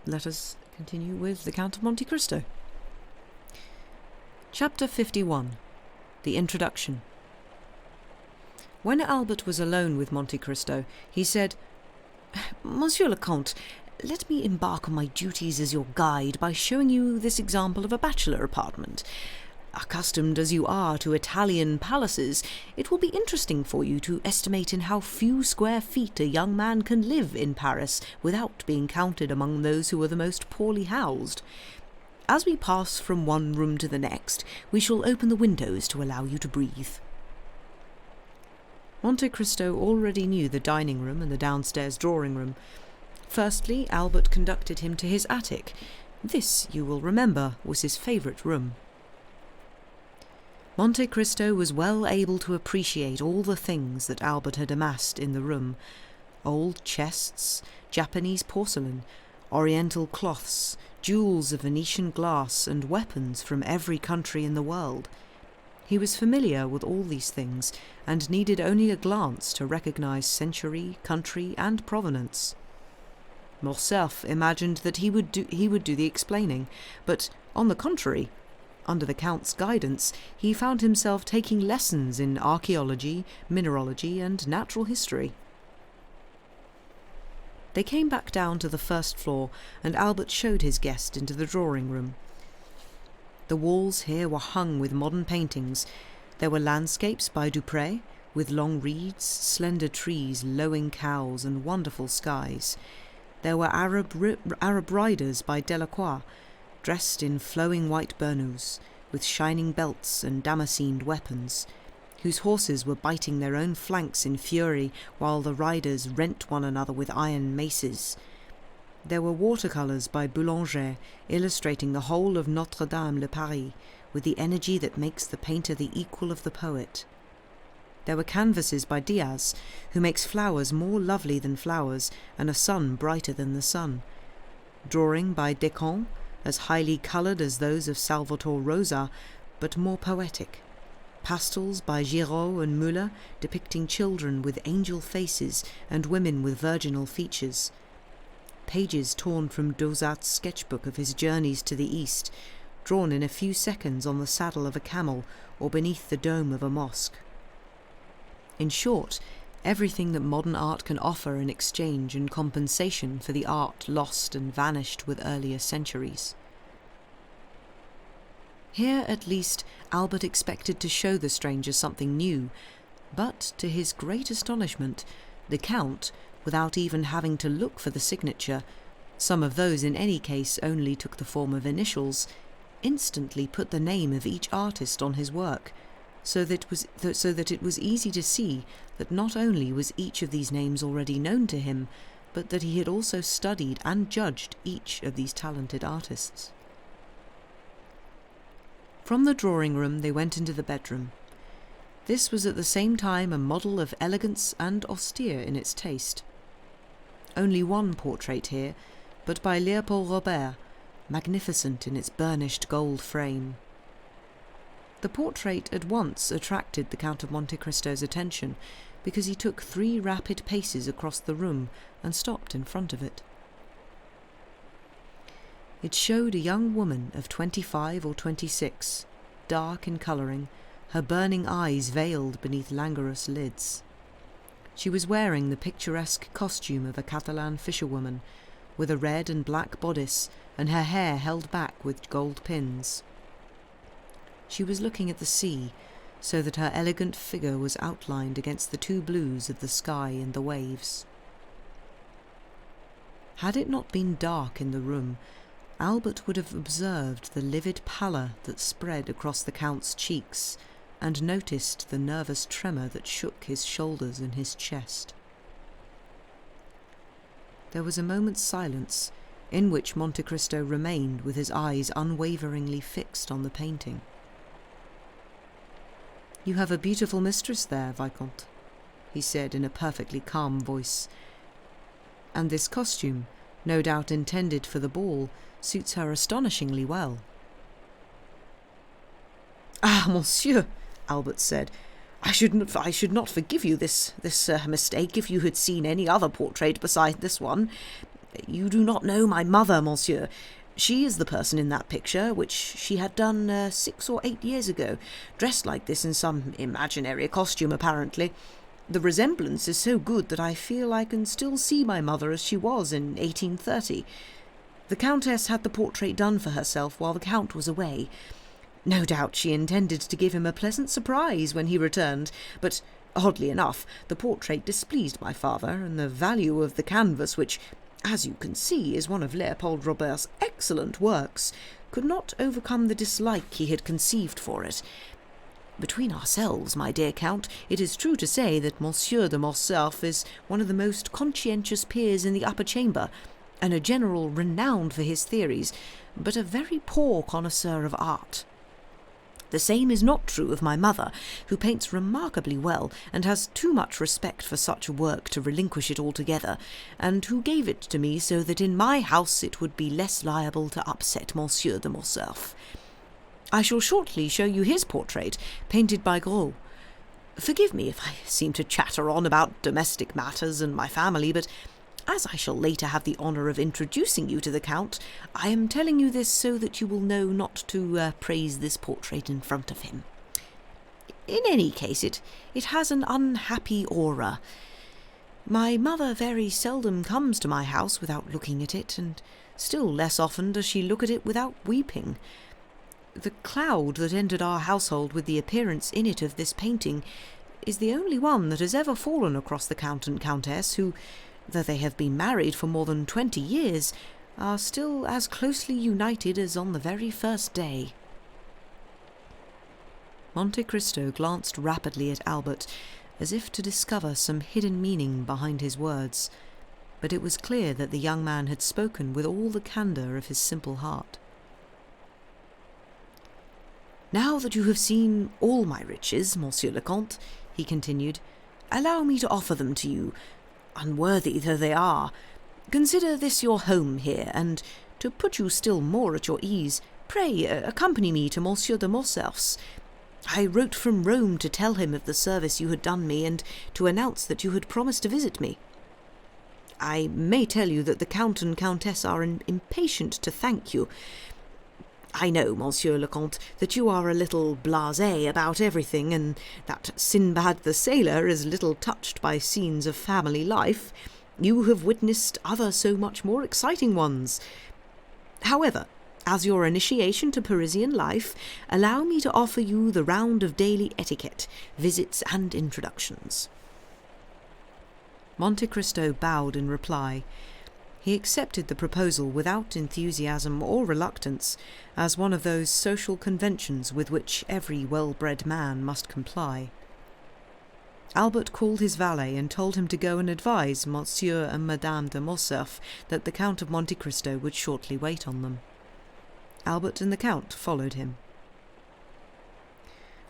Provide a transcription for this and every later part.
let us continue with the Count of Monte Cristo. Chapter 51. The Introduction. When Albert was alone with Monte Cristo, he said, "Monsieur le Comte, let me embark on my duties as your guide by showing you this example of a bachelor apartment. Accustomed as you are to Italian palaces, it will be interesting for you to estimate in how few square feet a young man can live in Paris without being counted among those who are the most poorly housed. As we pass from one room to the next, we shall open the windows to allow you to breathe." Monte Cristo already knew the dining room and the downstairs drawing room. Firstly, Albert conducted him to his attic. This, you will remember, was his favourite room. Monte Cristo was well able to appreciate all the things that Albert had amassed in the room: old chests, Japanese porcelain, oriental cloths, jewels of Venetian glass, and weapons from every country in the world. He was familiar with all these things, and needed only a glance to recognize century, country, and provenance. Morcerf imagined that he would do the explaining, but, on the contrary, under the Count's guidance, he found himself taking lessons in archaeology, mineralogy, and natural history. They came back down to the first floor, and Albert showed his guest into the drawing-room. The walls here were hung with modern paintings. There were landscapes by Dupré, with long reeds, slender trees, lowing cows, and wonderful skies. There were Arab riders by Delacroix, dressed in flowing white burnous, with shining belts and damascened weapons, whose horses were biting their own flanks in fury while the riders rent one another with iron maces. There were watercolours by Boulanger, illustrating the whole of Notre-Dame-le-Paris, with the energy that makes the painter the equal of the poet. There were canvases by Diaz, who makes flowers more lovely than flowers, and a sun brighter than the sun. Drawing by Decamps, as highly coloured as those of Salvator Rosa, but more poetic. Pastels by Giraud and Müller, depicting children with angel faces and women with virginal features. Pages torn from Dosat's sketchbook of his journeys to the East, drawn in a few seconds on the saddle of a camel or beneath the dome of a mosque. In short, everything that modern art can offer in exchange and compensation for the art lost and vanished with earlier centuries. Here, at least, Albert expected to show the stranger something new, but, to his great astonishment, the Count, without even having to look for the signature, some of those in any case only took the form of initials, instantly put the name of each artist on his work, so that it was easy to see that not only was each of these names already known to him, but that he had also studied and judged each of these talented artists. From the drawing-room they went into the bedroom. This was at the same time a model of elegance and austere in its taste. Only one portrait here, but by Leopold Robert, magnificent in its burnished gold frame. The portrait at once attracted the Count of Monte Cristo's attention, because he took 3 rapid paces across the room and stopped in front of it. It showed a young woman of 25 or 26, dark in colouring, her burning eyes veiled beneath languorous lids. She was wearing the picturesque costume of a Catalan fisherwoman, with a red and black bodice, and her hair held back with gold pins. She was looking at the sea, so that her elegant figure was outlined against the 2 blues of the sky and the waves. Had it not been dark in the room, Albert would have observed the livid pallor that spread across the Count's cheeks, and noticed the nervous tremor that shook his shoulders and his chest. There was a moment's silence, in which Monte Cristo remained with his eyes unwaveringly fixed on the painting. "You have a beautiful mistress there, Vicomte," he said in a perfectly calm voice. "And this costume, no doubt intended for the ball, suits her astonishingly well." "Ah, Monsieur," Albert said, I should not forgive you this mistake if you had seen any other portrait beside this one. You do not know my mother, monsieur. She is the person in that picture, which she had done 6 or 8 years ago, dressed like this in some imaginary costume, apparently. The resemblance is so good that I feel I can still see my mother as she was in 1830. The Countess had the portrait done for herself while the Count was away. No doubt she intended to give him a pleasant surprise when he returned, but, oddly enough, the portrait displeased my father, and the value of the canvas, which, as you can see, is one of Leopold Robert's excellent works, could not overcome the dislike he had conceived for it. Between ourselves, my dear Count, it is true to say that Monsieur de Morcerf is one of the most conscientious peers in the upper chamber, and a general renowned for his theories, but a very poor connoisseur of art. The same is not true of my mother, who paints remarkably well, and has too much respect for such work to relinquish it altogether, and who gave it to me so that in my house it would be less liable to upset Monsieur de Morcerf. I shall shortly show you his portrait, painted by Gros. Forgive me if I seem to chatter on about domestic matters and my family, but as I shall later have the honour of introducing you to the Count, I am telling you this so that you will know not to praise this portrait in front of him. In any case, it has an unhappy aura. My mother very seldom comes to my house without looking at it, and still less often does she look at it without weeping. The cloud that entered our household with the appearance in it of this painting is the only one that has ever fallen across the Count and Countess, who, though they have been married for more than 20 years, are still as closely united as on the very first day. Monte Cristo glanced rapidly at Albert, as if to discover some hidden meaning behind his words, but it was clear that the young man had spoken with all the candour of his simple heart. "Now that you have seen all my riches, Monsieur le Comte," he continued, "allow me to offer them to you, unworthy though they are. Consider this your home here, and, to put you still more at your ease, pray accompany me to Monsieur de Morcerf's. I wrote from Rome to tell him of the service you had done me, and to announce that you had promised to visit me. I may tell you that the Count and Countess are impatient to thank you. I know, Monsieur le Comte, that you are a little blasé about everything, and that Sinbad the sailor is little touched by scenes of family life. You have witnessed other so much more exciting ones. However, as your initiation to Parisian life, allow me to offer you the round of daily etiquette, visits and introductions." Monte Cristo bowed in reply. He accepted the proposal without enthusiasm or reluctance, as one of those social conventions with which every well-bred man must comply. Albert called his valet and told him to go and advise Monsieur and Madame de Morcerf that the Count of Monte Cristo would shortly wait on them. Albert and the Count followed him.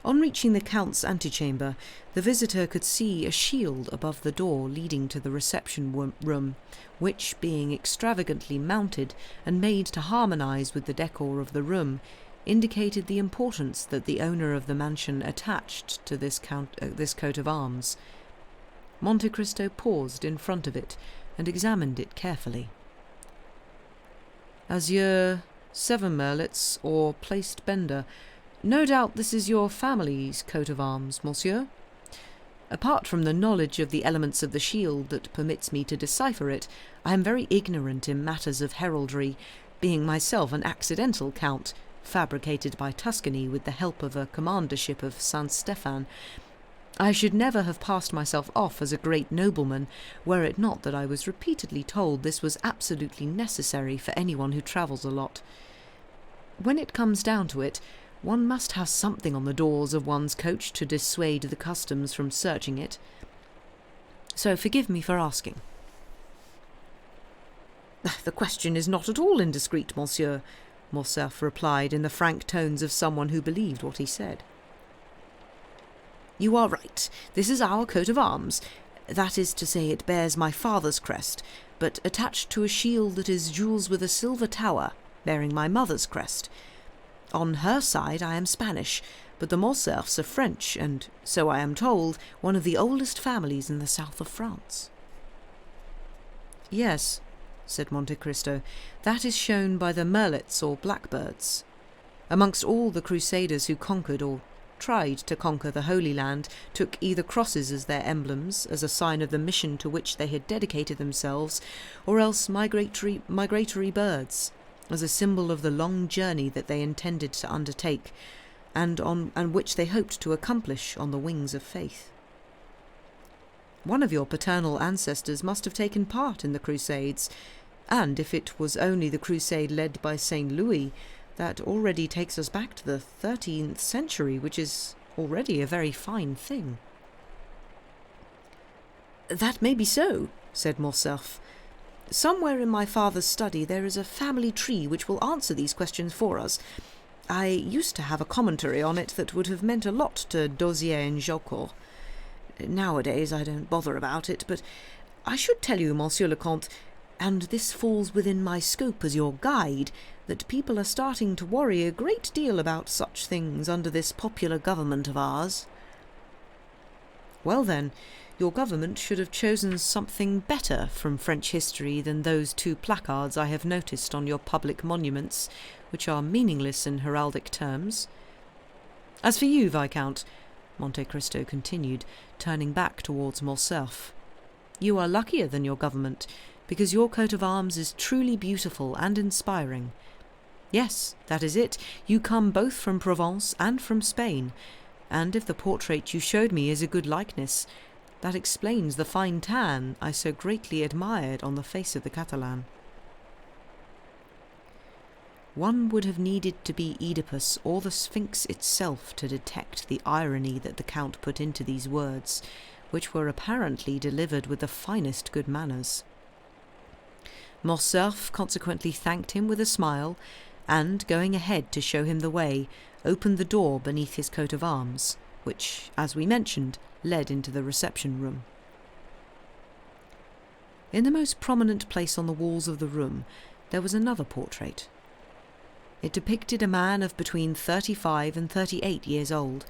On reaching the Count's antechamber, the visitor could see a shield above the door leading to the reception room, which, being extravagantly mounted and made to harmonize with the decor of the room, indicated the importance that the owner of the mansion attached to this coat of arms. Monte Cristo paused in front of it and examined it carefully. "Azure, 7 merlets, or placed bender. No doubt this is your family's coat of arms, monsieur. Apart from the knowledge of the elements of the shield that permits me to decipher it, I am very ignorant in matters of heraldry, being myself an accidental count, fabricated by Tuscany with the help of a commandership of Saint Stephan. I should never have passed myself off as a great nobleman, were it not that I was repeatedly told this was absolutely necessary for anyone who travels a lot. When it comes down to it, one must have something on the doors of one's coach to dissuade the customs from searching it. So forgive me for asking." "The question is not at all indiscreet, monsieur," Morcerf replied in the frank tones of someone who believed what he said. "You are right. This is our coat of arms. That is to say, it bears my father's crest, but attached to a shield that is jewels with a silver tower, bearing my mother's crest. On her side I am Spanish, but the Morcerfs are French, and, so I am told, one of the oldest families in the south of France." "Yes, said Monte Cristo. "That is shown by the merlets or blackbirds. Amongst all the crusaders who conquered or tried to conquer the Holy Land, took either crosses as their emblems, as a sign of the mission to which they had dedicated themselves, or else migratory birds, as a symbol of the long journey that they intended to undertake, and which they hoped to accomplish on the wings of faith. One of your paternal ancestors must have taken part in the Crusades, and if it was only the crusade led by St. Louis, that already takes us back to the 13th century, which is already a very fine thing." "That may be so," said Morcerf. "Somewhere in my father's study there is a family tree which will answer these questions for us. I used to have a commentary on it that would have meant a lot to Dozier and Jaucourt. Nowadays I don't bother about it, but I should tell you, Monsieur le Comte, and this falls within my scope as your guide, that people are starting to worry a great deal about such things under this popular government of ours." "Well then, your government should have chosen something better from French history than those 2 placards I have noticed on your public monuments, which are meaningless in heraldic terms. As for you, Viscount," Monte Cristo continued, turning back towards Morcerf, "you are luckier than your government, because your coat of arms is truly beautiful and inspiring. Yes, that is it, you come both from Provence and from Spain, and if the portrait you showed me is a good likeness, that explains the fine tan I so greatly admired on the face of the Catalan." One would have needed to be Oedipus or the Sphinx itself to detect the irony that the Count put into these words, which were apparently delivered with the finest good manners. Morcerf consequently thanked him with a smile, and, going ahead to show him the way, opened the door beneath his coat of arms, which, as we mentioned, led into the reception room. In the most prominent place on the walls of the room there was another portrait. It depicted a man of between 35 and 38 years old,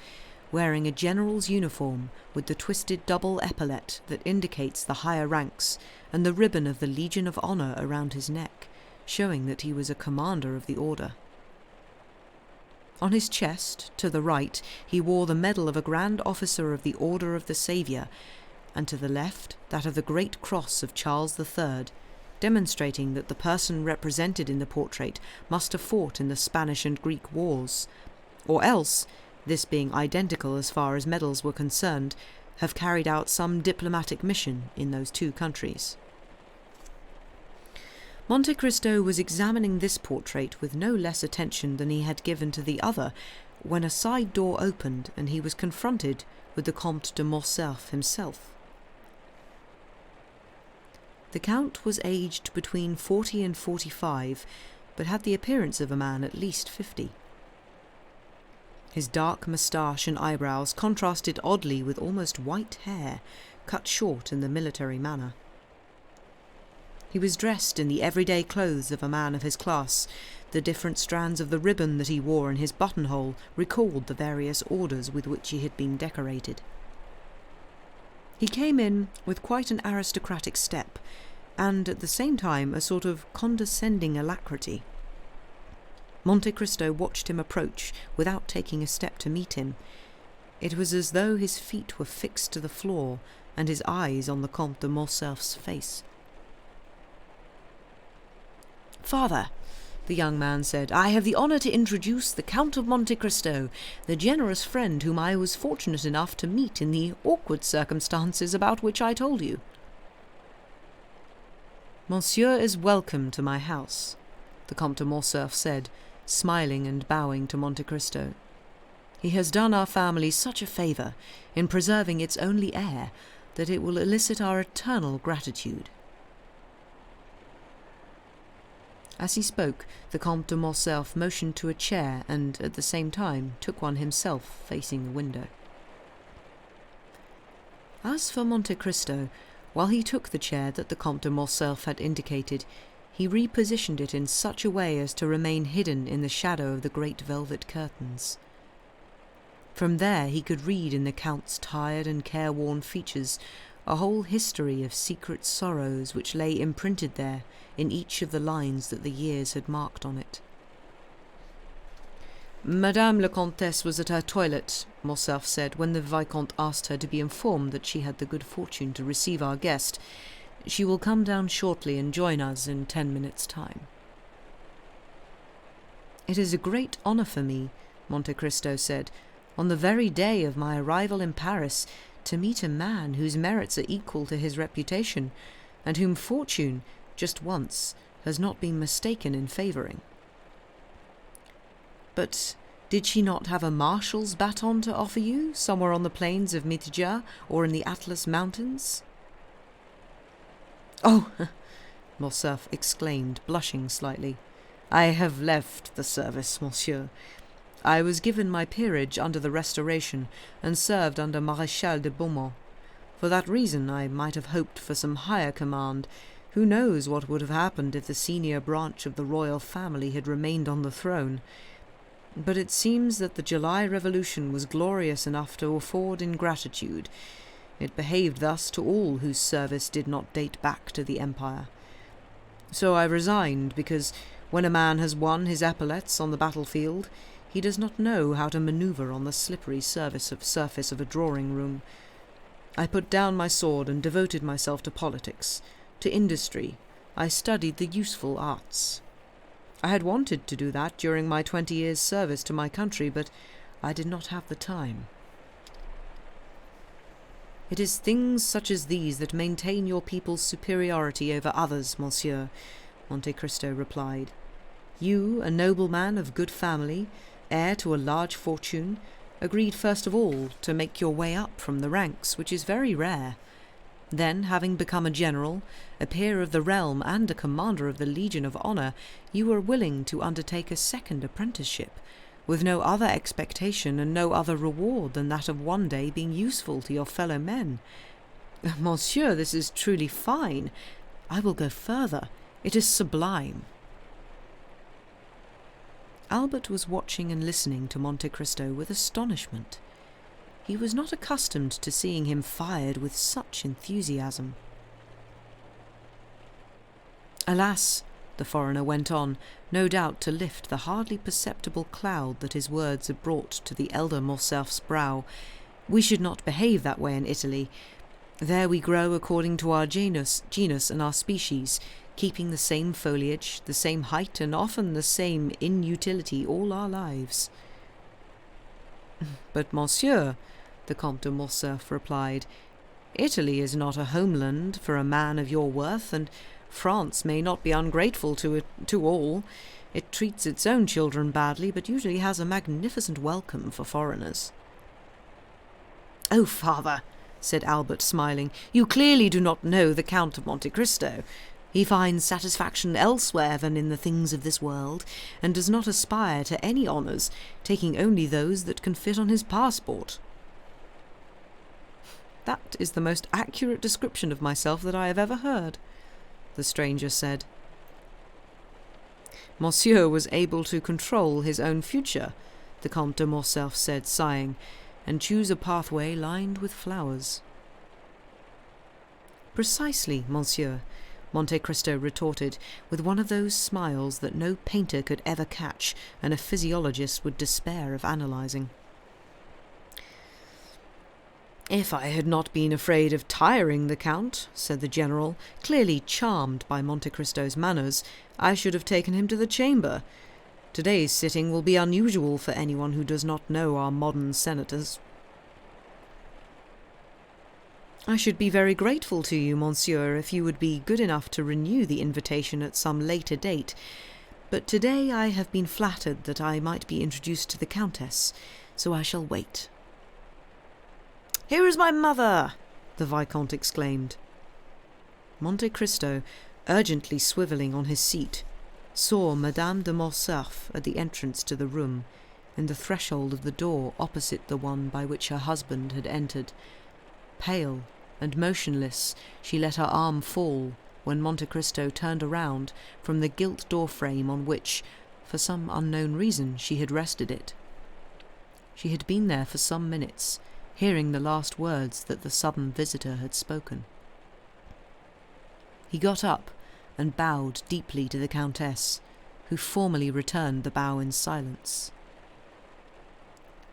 wearing a general's uniform with the twisted double epaulette that indicates the higher ranks, and the ribbon of the Legion of Honor around his neck, showing that he was a commander of the order. On his chest, to the right, he wore the medal of a Grand Officer of the Order of the Saviour, and to the left that of the Great Cross of Charles III, demonstrating that the person represented in the portrait must have fought in the Spanish and Greek wars, or else, this being identical as far as medals were concerned, have carried out some diplomatic mission in those 2 countries. Monte Cristo was examining this portrait with no less attention than he had given to the other, when a side door opened and he was confronted with the Comte de Morcerf himself. The Count was aged between 40 and 45, but had the appearance of a man at least 50. His dark moustache and eyebrows contrasted oddly with almost white hair, cut short in the military manner. He was dressed in the everyday clothes of a man of his class. The different strands of the ribbon that he wore in his buttonhole recalled the various orders with which he had been decorated. He came in with quite an aristocratic step, and at the same time a sort of condescending alacrity. Monte Cristo watched him approach without taking a step to meet him. It was as though his feet were fixed to the floor and his eyes on the Comte de Morcerf's face. "Father," the young man said, "I have the honour to introduce the Count of Monte Cristo, the generous friend whom I was fortunate enough to meet in the awkward circumstances about which I told you." "Monsieur is welcome to my house," the Comte de Morcerf said, smiling and bowing to Monte Cristo. "He has done our family such a favour in preserving its only heir that it will elicit our eternal gratitude." As he spoke, the Comte de Morcerf motioned to a chair and, at the same time, took one himself, facing the window. As for Monte Cristo, while he took the chair that the Comte de Morcerf had indicated, he repositioned it in such a way as to remain hidden in the shadow of the great velvet curtains. From there he could read in the Count's tired and careworn features a whole history of secret sorrows which lay imprinted there in each of the lines that the years had marked on it. Madame la Comtesse was at her toilet, Morcerf said, when the Vicomte asked her to be informed that she had the good fortune to receive our guest. She will come down shortly and join us in 10 minutes' time. It is a great honour for me, Monte Cristo said, on the very day of my arrival in Paris, to meet a man whose merits are equal to his reputation, and whom fortune, just once, has not been mistaken in favouring. But did she not have a marshal's baton to offer you, somewhere on the plains of Mitidja or in the Atlas Mountains? Oh, Morcerf exclaimed, blushing slightly. I have left the service, Monsieur. I was given my peerage under the Restoration, and served under Maréchal de Beaumont. For that reason I might have hoped for some higher command. Who knows what would have happened if the senior branch of the royal family had remained on the throne? But it seems that the July Revolution was glorious enough to afford ingratitude. It behaved thus to all whose service did not date back to the Empire. So I resigned, because when a man has won his epaulettes on the battlefield, he does not know how to manoeuvre on the slippery surface of a drawing-room. I put down my sword and devoted myself to politics, to industry. I studied the useful arts. I had wanted to do that during my 20 years' service to my country, but I did not have the time. It is things such as these that maintain your people's superiority over others, Monsieur, Monte Cristo replied. You, a nobleman of good family, heir to a large fortune, agreed first of all to make your way up from the ranks, which is very rare. Then, having become a general, a peer of the realm and a commander of the Legion of Honour, you were willing to undertake a second apprenticeship, with no other expectation and no other reward than that of one day being useful to your fellow men. Monsieur, this is truly fine. I will go further. It is sublime. Albert was watching and listening to Monte Cristo with astonishment. He was not accustomed to seeing him fired with such enthusiasm. Alas, the foreigner went on, no doubt to lift the hardly perceptible cloud that his words had brought to the elder Morcerf's brow, we should not behave that way in Italy. There we grow according to our genus and our species, keeping the same foliage, the same height, and often the same inutility all our lives. But, Monsieur, the Comte de Morcerf replied, Italy is not a homeland for a man of your worth, and France may not be ungrateful to all. It treats its own children badly, but usually has a magnificent welcome for foreigners. Oh, father, said Albert, smiling, you clearly do not know the Count of Monte Cristo. He finds satisfaction elsewhere than in the things of this world, and does not aspire to any honours, taking only those that can fit on his passport. That is the most accurate description of myself that I have ever heard, the stranger said. Monsieur was able to control his own future, the Comte de Morcerf said, sighing, and choose a pathway lined with flowers. Precisely, Monsieur, Monte Cristo retorted, with one of those smiles that no painter could ever catch and a physiologist would despair of analysing. If I had not been afraid of tiring the Count, said the General, clearly charmed by Monte Cristo's manners, I should have taken him to the chamber. Today's sitting will be unusual for anyone who does not know our modern senators. I should be very grateful to you, Monsieur, if you would be good enough to renew the invitation at some later date, but today I have been flattered that I might be introduced to the Countess, so I shall wait. Here is my mother, the Vicomte exclaimed. Monte Cristo, urgently swivelling on his seat, saw Madame de Morcerf at the entrance to the room, in the threshold of the door opposite the one by which her husband had entered. Pale and motionless, she let her arm fall when Monte Cristo turned around from the gilt door-frame on which, for some unknown reason, she had rested it. She had been there for some minutes, hearing the last words that the southern visitor had spoken. He got up and bowed deeply to the Countess, who formally returned the bow in silence.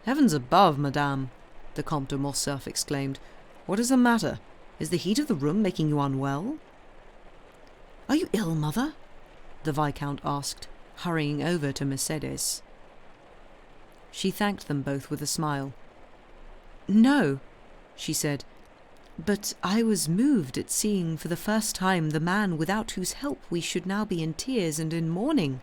"Heavens above, madame!" the Comte de Morcerf exclaimed. "What is the matter? Is the heat of the room making you unwell?" "Are you ill, mother?" the Viscount asked, hurrying over to Mercedes. She thanked them both with a smile. "No," she said, "but I was moved at seeing for the first time the man without whose help we should now be in tears and in mourning.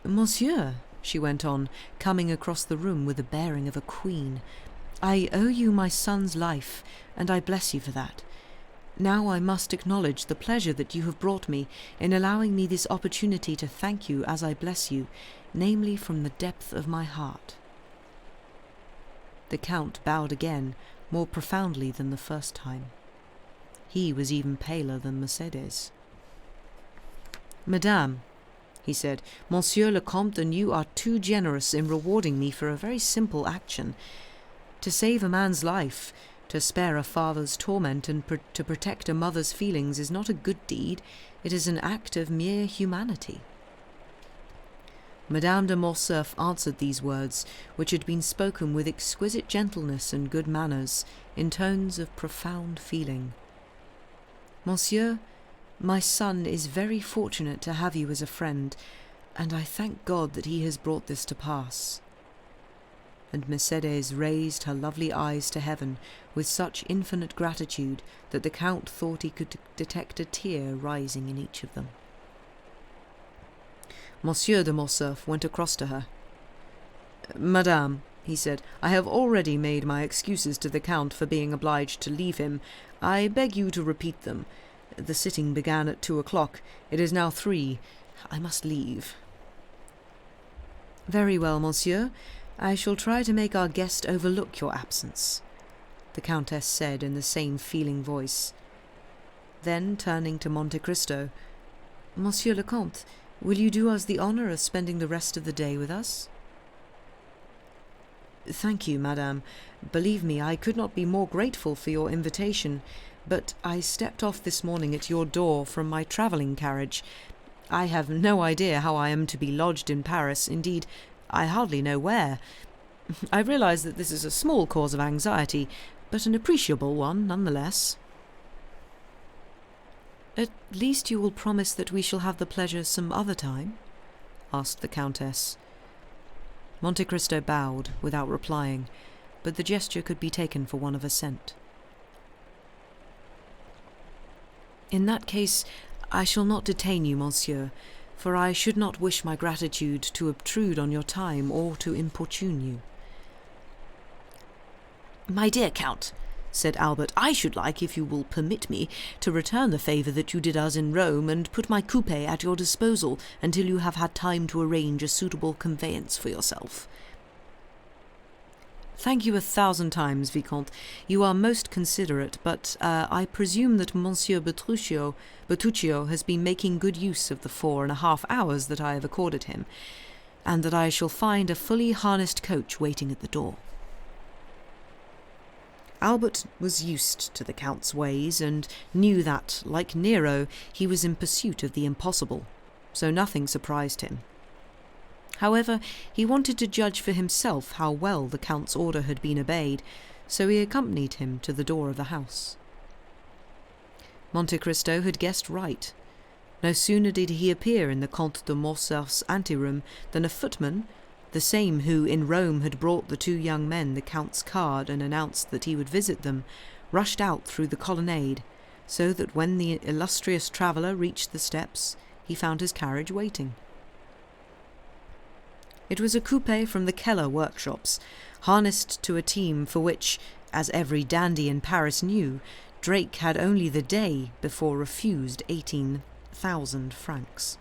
Monsieur," she went on, coming across the room with the bearing of a queen, "I owe you my son's life, and I bless you for that. Now I must acknowledge the pleasure that you have brought me in allowing me this opportunity to thank you as I bless you, namely from the depth of my heart." The Count bowed again, more profoundly than the first time. He was even paler than Mercedes. "Madame," he said, "Monsieur le Comte and you are too generous in rewarding me for a very simple action. To save a man's life, to spare a father's torment, and to protect a mother's feelings is not a good deed, it is an act of mere humanity." Madame de Morcerf answered these words, which had been spoken with exquisite gentleness and good manners, in tones of profound feeling. "Monsieur, my son is very fortunate to have you as a friend, and I thank God that he has brought this to pass." And Mercedes raised her lovely eyes to heaven with such infinite gratitude that the Count thought he could detect a tear rising in each of them. Monsieur de Morcerf went across to her. "Madame," he said, "I have already made my excuses to the Count for being obliged to leave him. I beg you to repeat them. The sitting began at 2:00. It is now 3. I must leave." "Very well, monsieur. I shall try to make our guest overlook your absence," the Countess said in the same feeling voice. Then, turning to Monte Cristo, "Monsieur le Comte, will you do us the honour of spending the rest of the day with us?" "Thank you, madame. Believe me, I could not be more grateful for your invitation, but I stepped off this morning at your door from my travelling carriage. I have no idea how I am to be lodged in Paris. Indeed, I hardly know where. I realize that this is a small cause of anxiety, but an appreciable one nonetheless." "At least you will promise that we shall have the pleasure some other time?" asked the Countess. Monte Cristo bowed without replying, but the gesture could be taken for one of assent. "In that case, I shall not detain you, monsieur, for I should not wish my gratitude to obtrude on your time or to importune you." "My dear Count," said Albert, "I should like, if you will permit me, to return the favour that you did us in Rome, and put my coupé at your disposal until you have had time to arrange a suitable conveyance for yourself." "Thank you 1,000 times, Vicomte. You are most considerate, but I presume that Monsieur Bertuccio has been making good use of the 4.5 hours that I have accorded him, and that I shall find a fully harnessed coach waiting at the door." Albert was used to the Count's ways, and knew that, like Nero, he was in pursuit of the impossible, so nothing surprised him. However, he wanted to judge for himself how well the Count's order had been obeyed, so he accompanied him to the door of the house. Monte Cristo had guessed right. No sooner did he appear in the Comte de Morcerf's anteroom than a footman, the same who in Rome had brought the 2 young men the Count's card and announced that he would visit them, rushed out through the colonnade, so that when the illustrious traveller reached the steps, he found his carriage waiting. It was a coupé from the Keller workshops, harnessed to a team for which, as every dandy in Paris knew, Drake had only the day before refused 18,000 francs.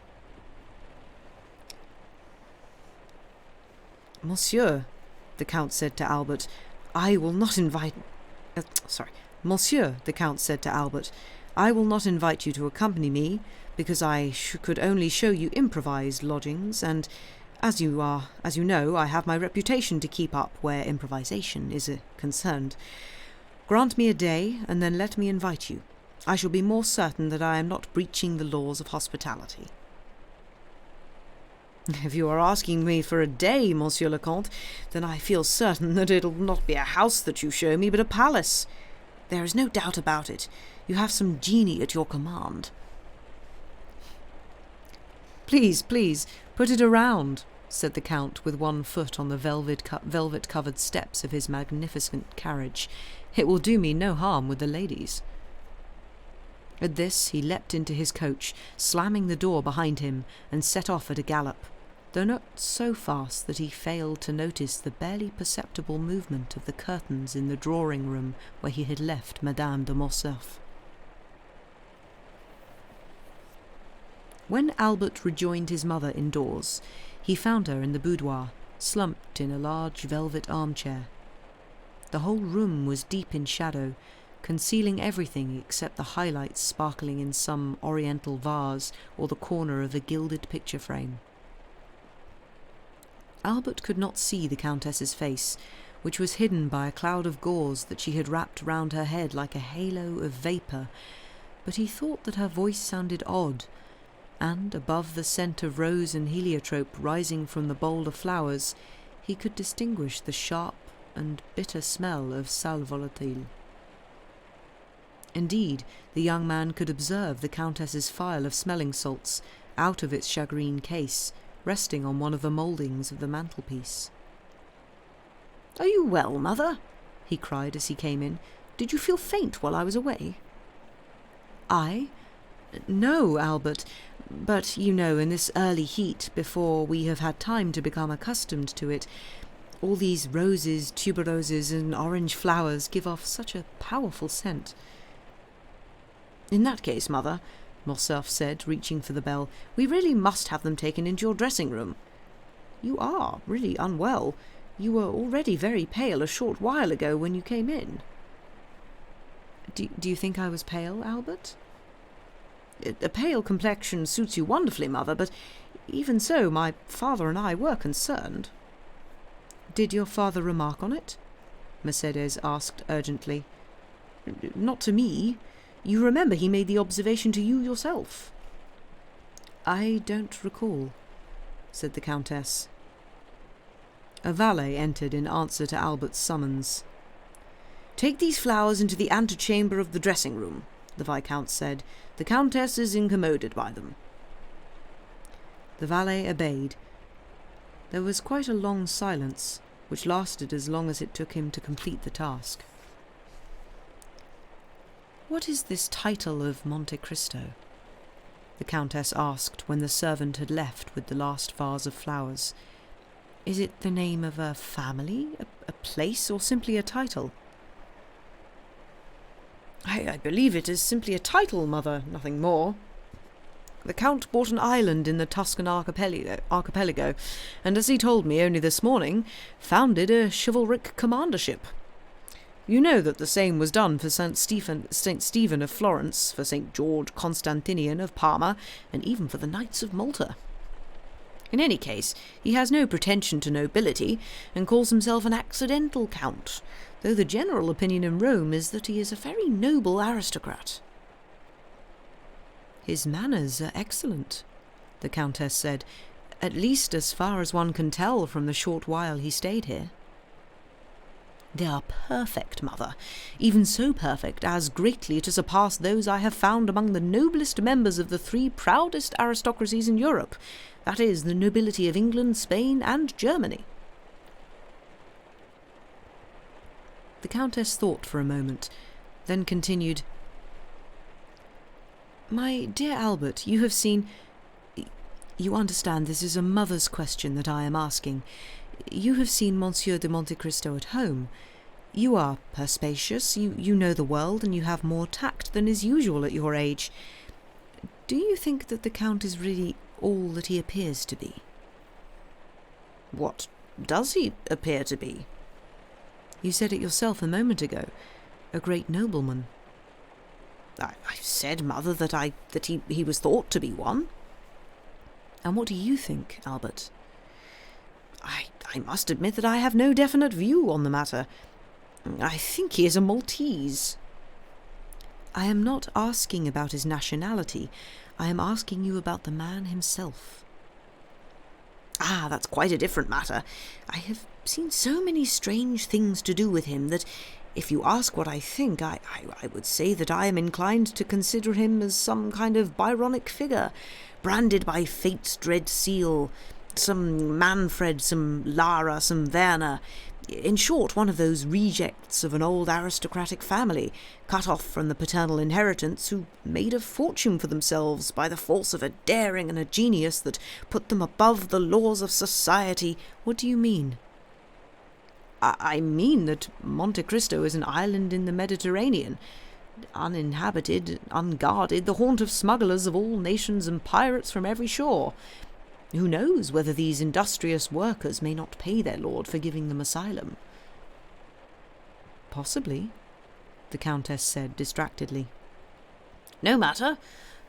"Monsieur," the Count said to Albert, "I will not invite... Monsieur," the Count said to Albert, "I will not invite you to accompany me, because I could only show you improvised lodgings, and As you know, I have my reputation to keep up where improvisation is concerned. Grant me a day, and then let me invite you. I shall be more certain that I am not breaching the laws of hospitality." "If you are asking me for a day, Monsieur Lecomte, then I feel certain that it'll not be a house that you show me, but a palace. There is no doubt about it. You have some genie at your command." Please, put it around," said the Count, with one foot on the velvet-covered steps of his magnificent carriage. "It will do me no harm with the ladies." At this he leapt into his coach, slamming the door behind him, and set off at a gallop, though not so fast that he failed to notice the barely perceptible movement of the curtains in the drawing-room where he had left Madame de Morcerf. When Albert rejoined his mother indoors, he found her in the boudoir, slumped in a large velvet armchair. The whole room was deep in shadow, concealing everything except the highlights sparkling in some oriental vase or the corner of a gilded picture frame. Albert could not see the Countess's face, which was hidden by a cloud of gauze that she had wrapped round her head like a halo of vapour, but he thought that her voice sounded odd, and, above the scent of rose and heliotrope rising from the bowl of flowers, he could distinguish the sharp and bitter smell of sal volatile. Indeed, the young man could observe the Countess's phial of smelling salts, out of its shagreen case, resting on one of the mouldings of the mantelpiece. "Are you well, mother?" he cried as he came in. "Did you feel faint while I was away?" "I? No, Albert. But, you know, in this early heat, before we have had time to become accustomed to it, all these roses, tuberoses, and orange flowers give off such a powerful scent." "In that case, mother," Morcerf said, reaching for the bell, "we really must have them taken into your dressing-room. You are really unwell. You were already very pale a short while ago when you came in." Do you think I was pale, Albert?" "A pale complexion suits you wonderfully, mother, but even so, my father and I were concerned." "Did your father remark on it?" Mercedes asked urgently. "Not to me. You remember he made the observation to you yourself." "I don't recall," said the Countess. A valet entered in answer to Albert's summons. "Take these flowers into the antechamber of the dressing-room," the Viscount said. "The Countess is incommoded by them." The valet obeyed. There was quite a long silence, which lasted as long as it took him to complete the task. "What is this title of Monte Cristo?" the Countess asked when the servant had left with the last vase of flowers. "Is it the name of a family, a place, or simply a title?" I believe it is simply a title, mother, nothing more. The Count bought an island in the Tuscan archipelago, and, as he told me only this morning, founded a chivalric commandership. You know that the same was done for Saint Stephen of Florence, for Saint George Constantinian of Parma, and even for the Knights of Malta. In any case, he has no pretension to nobility, and calls himself an accidental count, though the general opinion in Rome is that he is a very noble aristocrat. "His manners are excellent," the Countess said, "at least as far as one can tell from the short while he stayed here." "They are perfect, mother, even so perfect as greatly to surpass those I have found among the noblest members of the three proudest aristocracies in Europe, that is, the nobility of England, Spain, and Germany." The Countess thought for a moment, then continued, "My dear Albert, you have seen... You understand this is a mother's question that I am asking. You have seen Monsieur de Monte Cristo at home. You are perspicacious, you know the world, and you have more tact than is usual at your age. Do you think that the Count is really all that he appears to be?" "What does he appear to be?" "You said it yourself a moment ago. A great nobleman." I said, mother, that he was thought to be one." "And what do you think, Albert?" I must admit that I have no definite view on the matter. I think he is a Maltese. I am not asking about his nationality. I am asking you about the man himself. Ah, that's quite a different matter. I have seen so many strange things to do with him that, if you ask what I think, I would say that I am inclined to consider him as some kind of Byronic figure, branded by fate's dread seal, some Manfred, some Lara, some Werner. In short, one of those rejects of an old aristocratic family, cut off from the paternal inheritance, who made a fortune for themselves by the force of a daring and a genius that put them above the laws of society. What do you mean? I mean that Monte Cristo is an island in the Mediterranean, uninhabited, unguarded, the haunt of smugglers of all nations and pirates from every shore. Who knows whether these industrious workers may not pay their lord for giving them asylum? Possibly, the Countess said distractedly. No matter,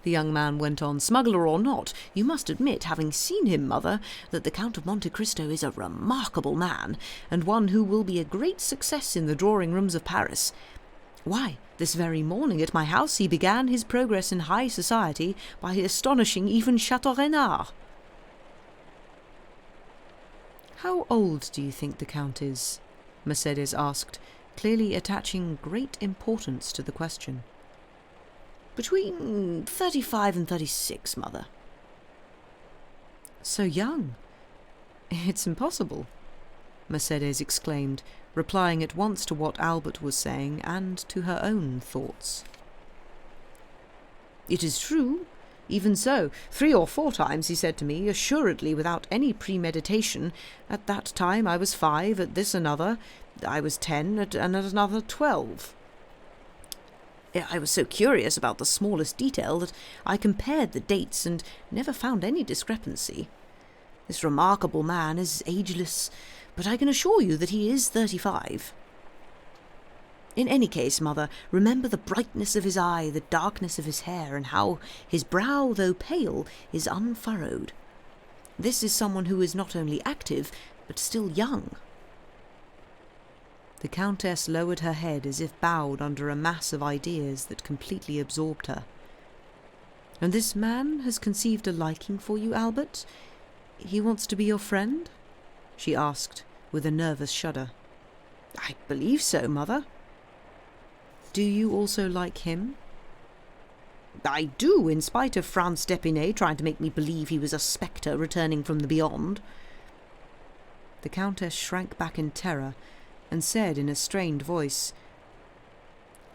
the young man went on, smuggler or not, you must admit, having seen him, mother, that the Count of Monte Cristo is a remarkable man, and one who will be a great success in the drawing-rooms of Paris. Why, this very morning at my house he began his progress in high society by astonishing even Chateau Renard. How old do you think the Count is? Mercedes asked, clearly attaching great importance to the question. Between 35 and 36, mother. So young? It's impossible, Mercedes exclaimed, replying at once to what Albert was saying and to her own thoughts. It is true. Even so, 3 or 4 times he said to me, assuredly without any premeditation, at that time I was 5, at this another, I was 10, and at another 12. I was so curious about the smallest detail that I compared the dates and never found any discrepancy. This remarkable man is ageless, but I can assure you that he is 35. In any case, mother, remember the brightness of his eye, the darkness of his hair, and how his brow, though pale, is unfurrowed. This is someone who is not only active, but still young. The Countess lowered her head as if bowed under a mass of ideas that completely absorbed her. And this man has conceived a liking for you, Albert? He wants to be your friend? She asked, with a nervous shudder. I believe so, mother. Do you also like him? I do, in spite of Franz d'Épinay trying to make me believe he was a spectre returning from the beyond. The Countess shrank back in terror and said in a strained voice,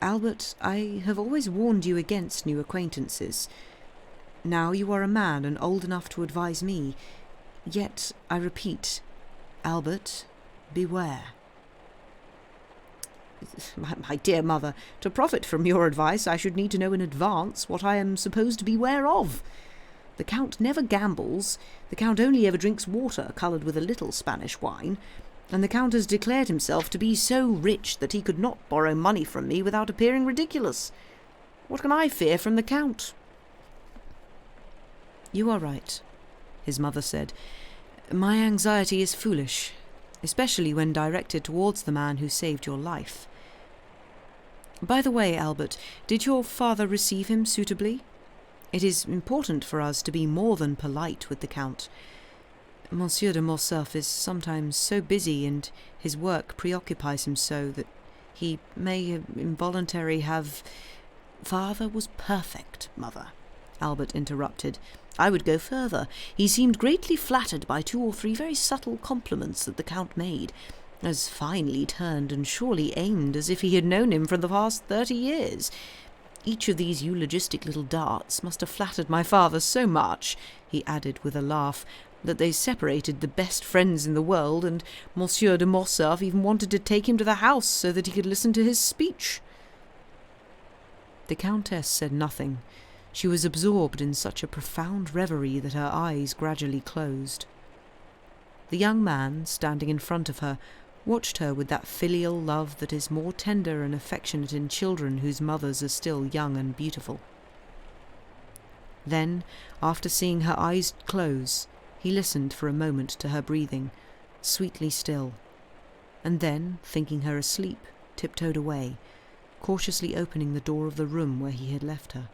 Albert, I have always warned you against new acquaintances. Now you are a man and old enough to advise me. Yet, I repeat, Albert, beware. My dear mother, to profit from your advice I should need to know in advance what I am supposed to beware of. The Count never gambles, the Count only ever drinks water coloured with a little Spanish wine, and the Count has declared himself to be so rich that he could not borrow money from me without appearing ridiculous. What can I fear from the Count? You are right, his mother said. My anxiety is foolish, especially when directed towards the man who saved your life. By the way, Albert, did your father receive him suitably? It is important for us to be more than polite with the Count. Monsieur de Morcerf is sometimes so busy and his work preoccupies him so that he may involuntarily have... Father was perfect, mother, Albert interrupted. I would go further. He seemed greatly flattered by 2 or 3 very subtle compliments that the Count made, as finely turned and surely aimed as if he had known him for the past 30 years. Each of these eulogistic little darts must have flattered my father so much, he added with a laugh, that they separated the best friends in the world, and Monsieur de Morcerf even wanted to take him to the house so that he could listen to his speech. The Countess said nothing. She was absorbed in such a profound reverie that her eyes gradually closed. The young man, standing in front of her, watched her with that filial love that is more tender and affectionate in children whose mothers are still young and beautiful. Then, after seeing her eyes close, he listened for a moment to her breathing, sweetly still, and then, thinking her asleep, tiptoed away, cautiously opening the door of the room where he had left her.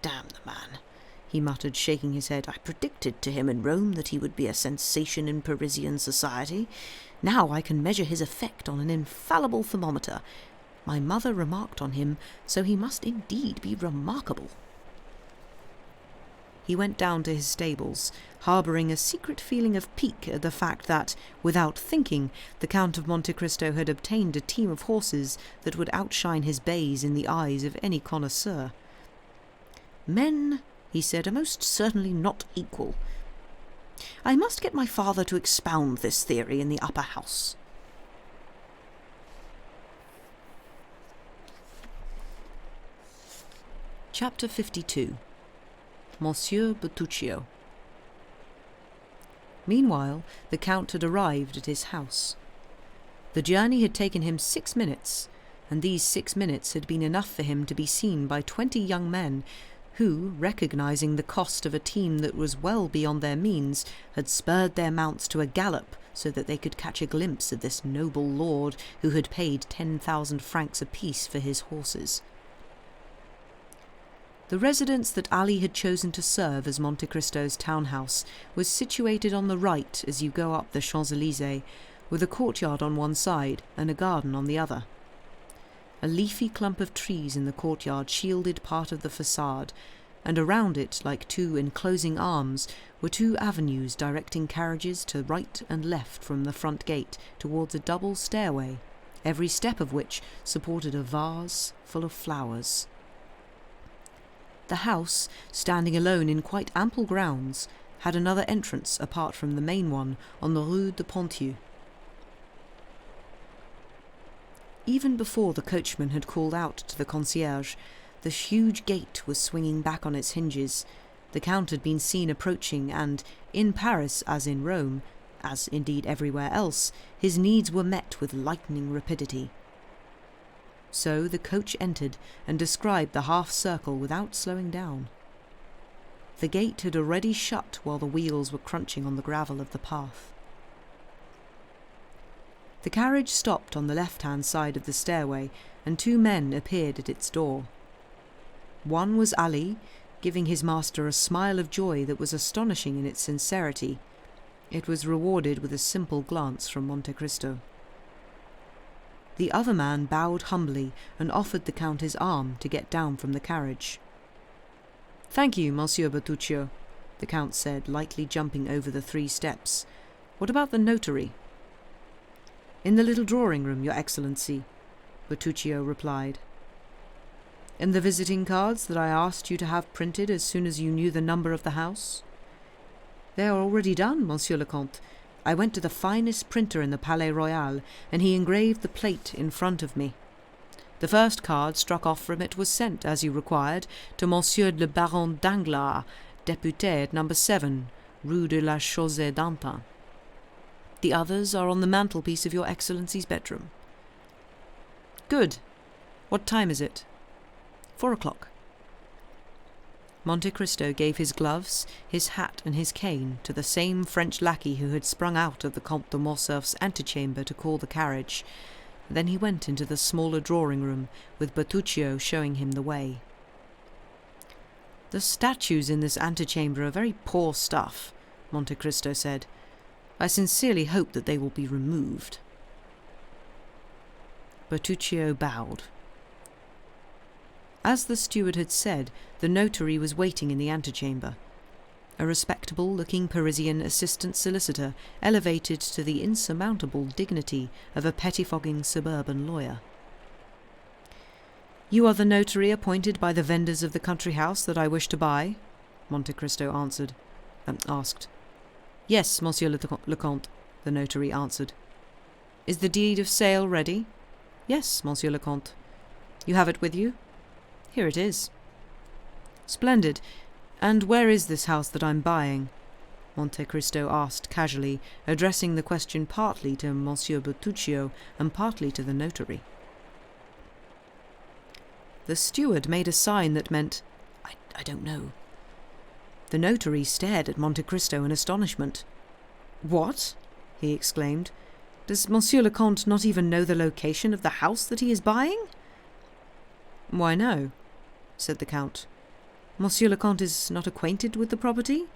"Damn the man," he muttered, shaking his head. "I predicted to him in Rome that he would be a sensation in Parisian society. Now I can measure his effect on an infallible thermometer. My mother remarked on him, so he must indeed be remarkable." He went down to his stables, harbouring a secret feeling of pique at the fact that, without thinking, the Count of Monte Cristo had obtained a team of horses that would outshine his bays in the eyes of any connoisseur. "Men," he said, "are most certainly not equal. I must get my father to expound this theory in the upper house." Chapter 52. Monsieur Bertuccio. Meanwhile, the Count had arrived at his house. The journey had taken him 6 minutes, and these 6 minutes had been enough for him to be seen by 20 young men who, recognizing the cost of a team that was well beyond their means, had spurred their mounts to a gallop so that they could catch a glimpse of this noble lord who had paid 10,000 francs apiece for his horses. The residence that Ali had chosen to serve as Monte Cristo's townhouse was situated on the right as you go up the Champs-Élysées, with a courtyard on one side and a garden on the other. A leafy clump of trees in the courtyard shielded part of the facade, and around it, like two enclosing arms, were 2 avenues directing carriages to right and left from the front gate towards a double stairway, every step of which supported a vase full of flowers. The house, standing alone in quite ample grounds, had another entrance apart from the main one on the Rue de Ponthieu. Even before the coachman had called out to the concierge, the huge gate was swinging back on its hinges. The Count had been seen approaching, and, in Paris as in Rome, as indeed everywhere else, his needs were met with lightning rapidity. So the coach entered and described the half-circle without slowing down. The gate had already shut while the wheels were crunching on the gravel of the path. The carriage stopped on the left-hand side of the stairway, and 2 men appeared at its door. One was Ali, giving his master a smile of joy that was astonishing in its sincerity. It was rewarded with a simple glance from Monte Cristo. The other man bowed humbly and offered the Count his arm to get down from the carriage. "Thank you, Monsieur Bertuccio," the Count said, lightly jumping over the 3 steps. "What about the notary?" "In the little drawing-room, Your Excellency," Bertuccio replied. "And the visiting cards that I asked you to have printed as soon as you knew the number of the house?" "They are already done, Monsieur le Comte. I went to the finest printer in the Palais Royal, and he engraved the plate in front of me. The first card struck off from it was sent, as you required, to Monsieur le Baron Danglars, député at No. 7, Rue de la Chaussée d'Antin. The others are on the mantelpiece of Your Excellency's bedroom." "Good. What time is it?" 4 o'clock. Monte Cristo gave his gloves, his hat and his cane to the same French lackey who had sprung out of the Comte de Morcerf's antechamber to call the carriage. Then he went into the smaller drawing-room, with Bertuccio showing him the way. "The statues in this antechamber are very poor stuff," Monte Cristo said. "I sincerely hope that they will be removed." Bertuccio bowed. As the steward had said, the notary was waiting in the antechamber. A respectable-looking Parisian assistant solicitor, elevated to the insurmountable dignity of a pettifogging suburban lawyer. "You are the notary appointed by the vendors of the country house that I wish to buy?" Monte Cristo asked. "Yes, Monsieur le Comte," the notary answered. "Is the deed of sale ready?" "Yes, Monsieur le Comte." "You have it with you?" "Here it is." "Splendid. And where is this house that I'm buying?" Monte Cristo asked casually, addressing the question partly to Monsieur Bertuccio and partly to the notary. The steward made a sign that meant, I don't know. The notary stared at Monte Cristo in astonishment. "What?" he exclaimed. "Does Monsieur le Comte not even know the location of the house that he is buying?" "Why, no," said the Count. "Monsieur le Comte is not acquainted with the property?"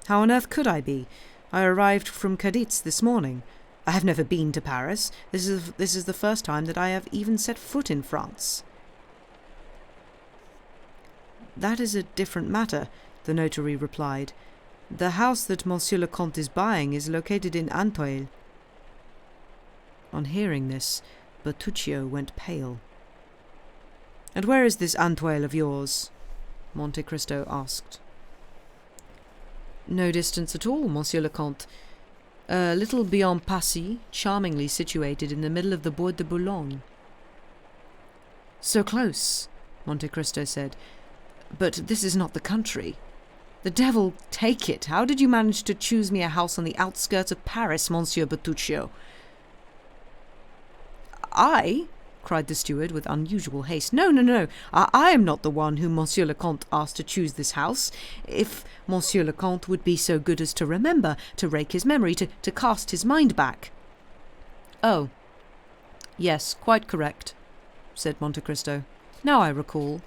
"How on earth could I be? I arrived from Cadiz this morning. I have never been to Paris. This is the first time that I have even set foot in France." "That is a different matter," the notary replied. "The house that Monsieur le Comte is buying is located in Atoyl." On hearing this, Bertuccio went pale. "And where is this Atoyl of yours?" Monte Cristo asked. "No distance at all, Monsieur le Comte. A little beyond Passy, charmingly situated in the middle of the Bois de Boulogne." "So close," Monte Cristo said. "But this is not the country. The devil take it! How did you manage to choose me a house on the outskirts of Paris, Monsieur Bertuccio?" "I?" cried the steward with unusual haste. No. I am not the one whom Monsieur le Comte asked to choose this house. If Monsieur le Comte would be so good as to remember, to rake his memory, to cast his mind back." "Oh, yes, quite correct," said Monte Cristo. "Now I recall.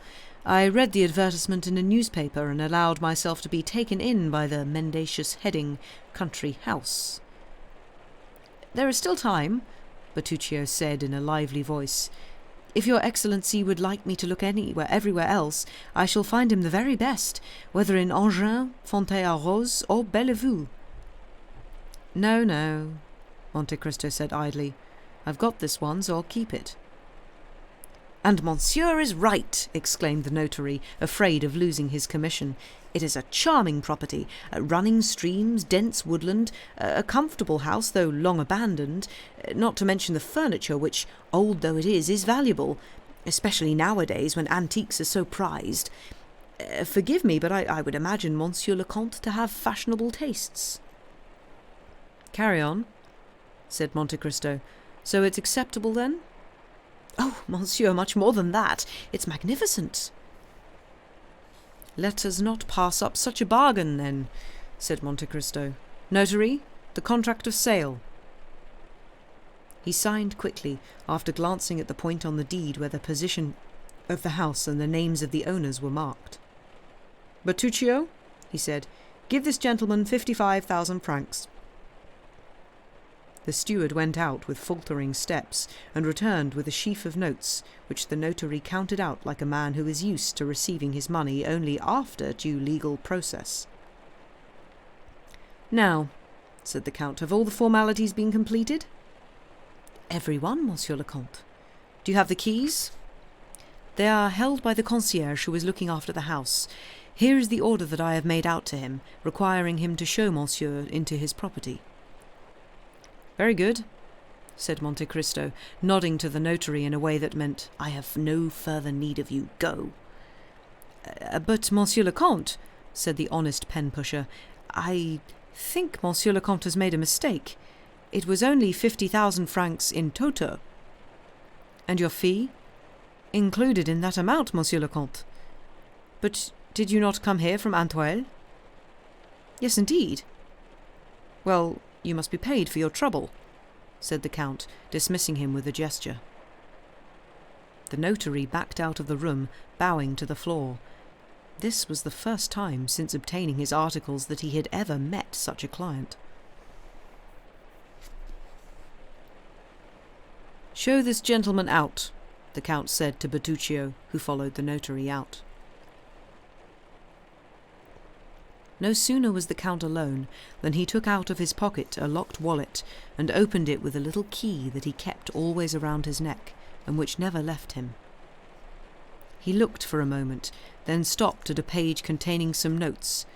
I read the advertisement in a newspaper and allowed myself to be taken in by the mendacious heading, country house." "There is still time," Bertuccio said in a lively voice. "If your Excellency would like me to look everywhere else, I shall find him the very best, whether in Engins, Fontaine-à-Rose, or Bellevue." No, Monte Cristo said idly. "I've got this one, so I'll keep it." "And Monsieur is right," exclaimed the notary, afraid of losing his commission. "It is a charming property, running streams, dense woodland, a comfortable house, though long abandoned, not to mention the furniture, which, old though it is valuable, especially nowadays when antiques are so prized. Forgive me, but I would imagine Monsieur le Comte to have fashionable tastes." "Carry on," said Monte Cristo. "So it's acceptable, then?" "Oh, Monsieur, much more than that. It's magnificent." "Let us not pass up such a bargain, then," said Monte Cristo. "Notary, the contract of sale." He signed quickly, after glancing at the point on the deed where the position of the house and the names of the owners were marked. "Bertuccio," he said, "give this gentleman 55,000 francs. The steward went out with faltering steps, and returned with a sheaf of notes, which the notary counted out like a man who is used to receiving his money only after due legal process. "Now," said the Count, "have all the formalities been completed?" "Every one, Monsieur le Comte." "Do you have the keys?" "They are held by the concierge who is looking after the house. Here is the order that I have made out to him, requiring him to show Monsieur into his property." "Very good," said Monte Cristo, nodding to the notary in a way that meant, "I have no further need of you. Go." "But, Monsieur le Comte," said the honest pen-pusher, "I think Monsieur le Comte has made a mistake. It was only 50,000 francs in toto." "And your fee?" "Included in that amount, Monsieur le Comte." "But did you not come here from Atoyl?" "Yes, indeed." "Well, you must be paid for your trouble," said the Count, dismissing him with a gesture. The notary backed out of the room, bowing to the floor. This was the first time since obtaining his articles that he had ever met such a client. "Show this gentleman out," the Count said to Bertuccio, who followed the notary out. No sooner was the Count alone than he took out of his pocket a locked wallet and opened it with a little key that he kept always around his neck and which never left him. He looked for a moment, then stopped at a page containing some notes,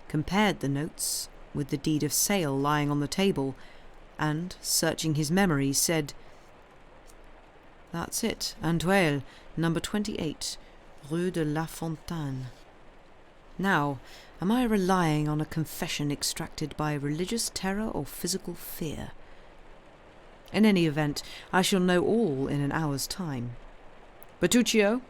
compared the notes with the deed of sale lying on the table, and, searching his memory, said, "That's it, Atoyl, number 28, Rue de la Fontaine. Now, am I relying on a confession extracted by religious terror or physical fear? In any event, I shall know all in an hour's time. Bertuccio,"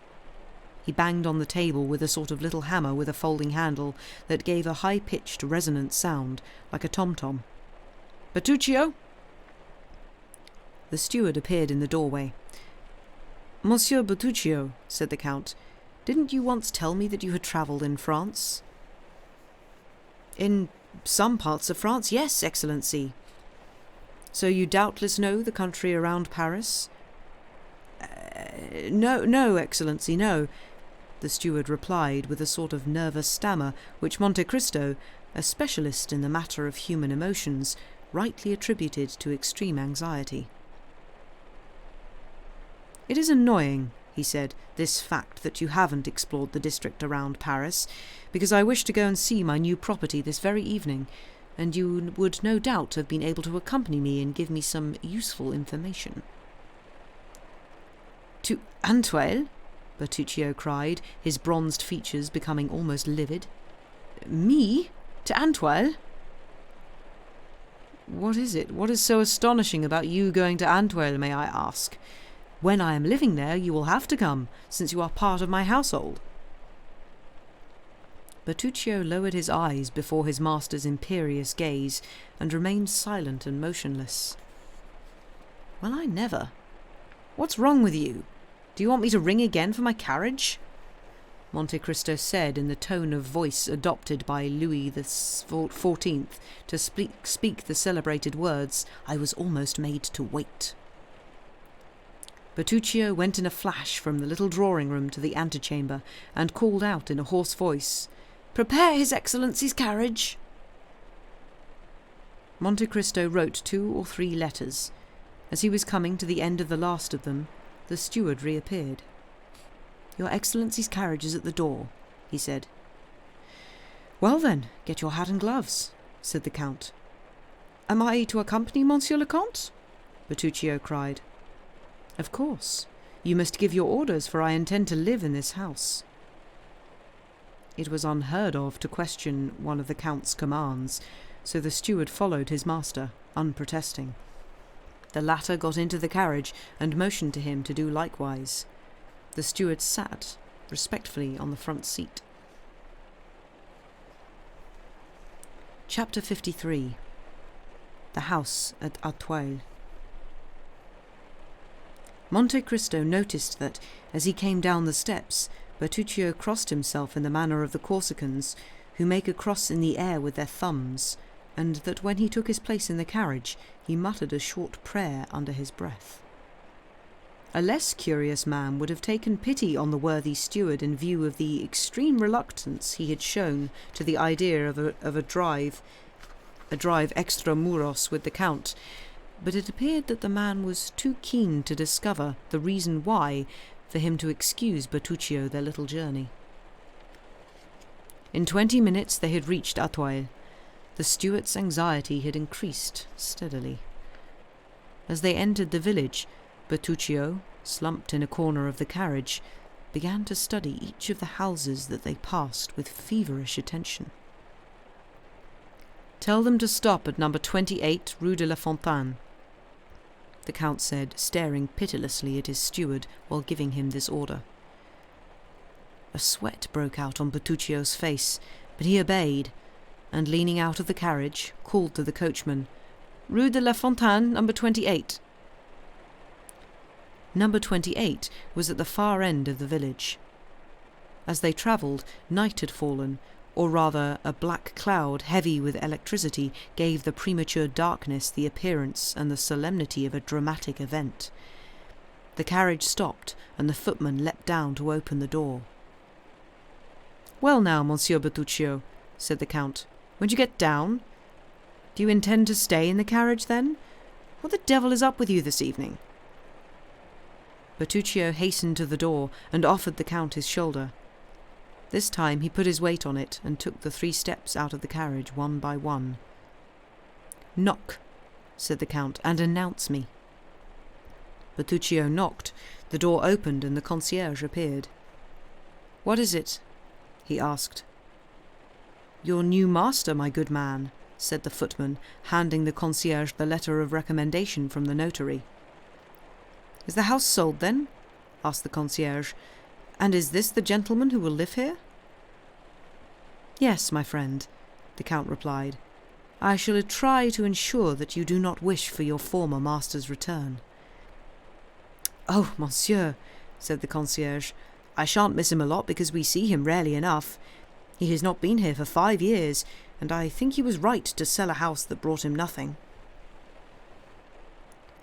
He banged on the table with a sort of little hammer with a folding handle that gave a high-pitched, resonant sound, like a tom-tom. "Bertuccio?" The steward appeared in the doorway. "Monsieur Bertuccio," said the Count, "didn't you once tell me that you had travelled in France?" "In some parts of France, yes, Excellency." "So you doubtless know the country around Paris?" No, Excellency, no," the steward replied with a sort of nervous stammer which Monte Cristo, a specialist in the matter of human emotions, rightly attributed to extreme anxiety. "It is annoying," he said, "this fact that you haven't explored the district around Paris, because I wish to go and see my new property this very evening, and you would no doubt have been able to accompany me and give me some useful information." "To Atoyl?" Bertuccio cried, his bronzed features becoming almost livid. "Me? To Atoyl?" "What is it? What is so astonishing about you going to Atoyl, may I ask? When I am living there, you will have to come, since you are part of my household." Bertuccio lowered his eyes before his master's imperious gaze and remained silent and motionless. "Well, I never. What's wrong with you? Do you want me to ring again for my carriage?" Monte Cristo said in the tone of voice adopted by Louis XIV to speak the celebrated words, "I was almost made to wait." Bertuccio went in a flash from the little drawing-room to the antechamber and called out in a hoarse voice, "Prepare His Excellency's carriage!" Monte Cristo wrote 2 or 3 letters. As he was coming to the end of the last of them, the steward reappeared. "Your Excellency's carriage is at the door," he said. "Well then, get your hat and gloves," said the Count. "Am I to accompany Monsieur le Comte?" Bertuccio cried. "Of course. You must give your orders, for I intend to live in this house." It was unheard of to question one of the Count's commands, so the steward followed his master, unprotesting. The latter got into the carriage and motioned to him to do likewise. The steward sat, respectfully, on the front seat. Chapter 53. The House at Atoyl. Monte Cristo noticed that, as he came down the steps, Bertuccio crossed himself in the manner of the Corsicans, who make a cross in the air with their thumbs, and that when he took his place in the carriage, he muttered a short prayer under his breath. A less curious man would have taken pity on the worthy steward in view of the extreme reluctance he had shown to the idea of a drive extra muros with the Count, but it appeared that the man was too keen to discover the reason why for him to excuse Bertuccio their little journey. In 20 minutes they had reached Atoyl. The steward's anxiety had increased steadily. As they entered the village, Bertuccio, slumped in a corner of the carriage, began to study each of the houses that they passed with feverish attention. "Tell them to stop at number 28 Rue de la Fontaine," the Count said, staring pitilessly at his steward while giving him this order. A sweat broke out on Bertuccio's face, but he obeyed, and leaning out of the carriage, called to the coachman, "Rue de la Fontaine, number 28. Number 28 was at the far end of the village. As they travelled, night had fallen, or rather a black cloud heavy with electricity gave the premature darkness the appearance and the solemnity of a dramatic event. The carriage stopped, and the footman leapt down to open the door. "Well now, Monsieur Bertuccio," said the Count, "won't you get down? Do you intend to stay in the carriage, then? What the devil is up with you this evening?" Bertuccio hastened to the door and offered the Count his shoulder. This time he put his weight on it and took the 3 steps out of the carriage one by one. "Knock," said the Count, "and announce me." Bertuccio knocked. The door opened and the concierge appeared. "What is it?" he asked. "Your new master, my good man," said the footman, handing the concierge the letter of recommendation from the notary. "Is the house sold, then?" asked the concierge. And is this the gentleman who will live here? Yes, my friend, the Count replied. I shall try to ensure that you do not wish for your former master's return. Oh, Monsieur, said the concierge, I shan't miss him a lot because we see him rarely enough. He has not been here for 5 years, and I think he was right to sell a house that brought him nothing.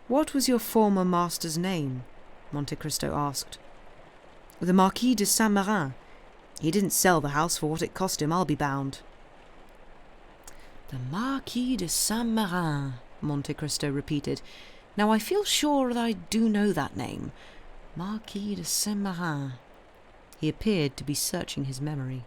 What was your former master's name? Monte Cristo asked. The Marquis de Saint-Méran. He didn't sell the house for what it cost him, I'll be bound. The Marquis de Saint-Méran, Monte Cristo repeated. Now I feel sure that I do know that name. Marquis de Saint-Méran. He appeared to be searching his memory.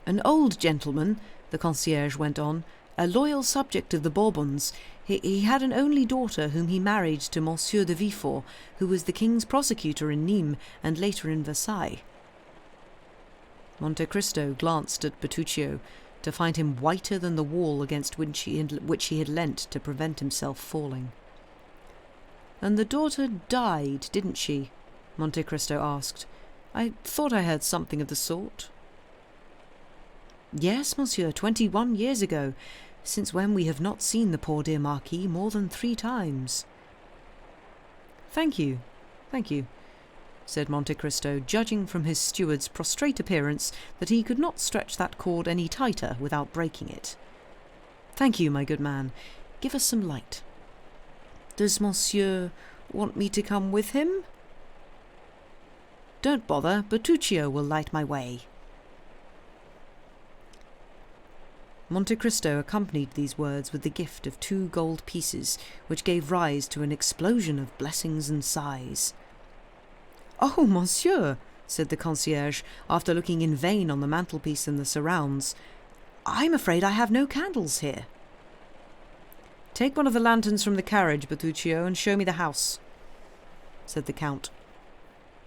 An old gentleman, the concierge went on, a loyal subject of the Bourbons. He had an only daughter whom he married to Monsieur de Villefort, who was the king's prosecutor in Nîmes and later in Versailles. Monte Cristo glanced at Bertuccio to find him whiter than the wall against which he had leant to prevent himself falling. "And the daughter died, didn't she?" Monte Cristo asked. "I thought I heard something of the sort." "Yes, monsieur, 21 years ago, since when we have not seen the poor dear Marquis more than 3 times. Thank you, said Monte Cristo, judging from his steward's prostrate appearance that he could not stretch that cord any tighter without breaking it. "Thank you, my good man. Give us some light." "Does monsieur want me to come with him?" "Don't bother. Bertuccio will light my way." Monte Cristo accompanied these words with the gift of 2 gold pieces, which gave rise to an explosion of blessings and sighs. "Oh, monsieur," said the concierge, after looking in vain on the mantelpiece and the surrounds, "I'm afraid I have no candles here." "Take one of the lanterns from the carriage, Bertuccio, and show me the house," said the Count.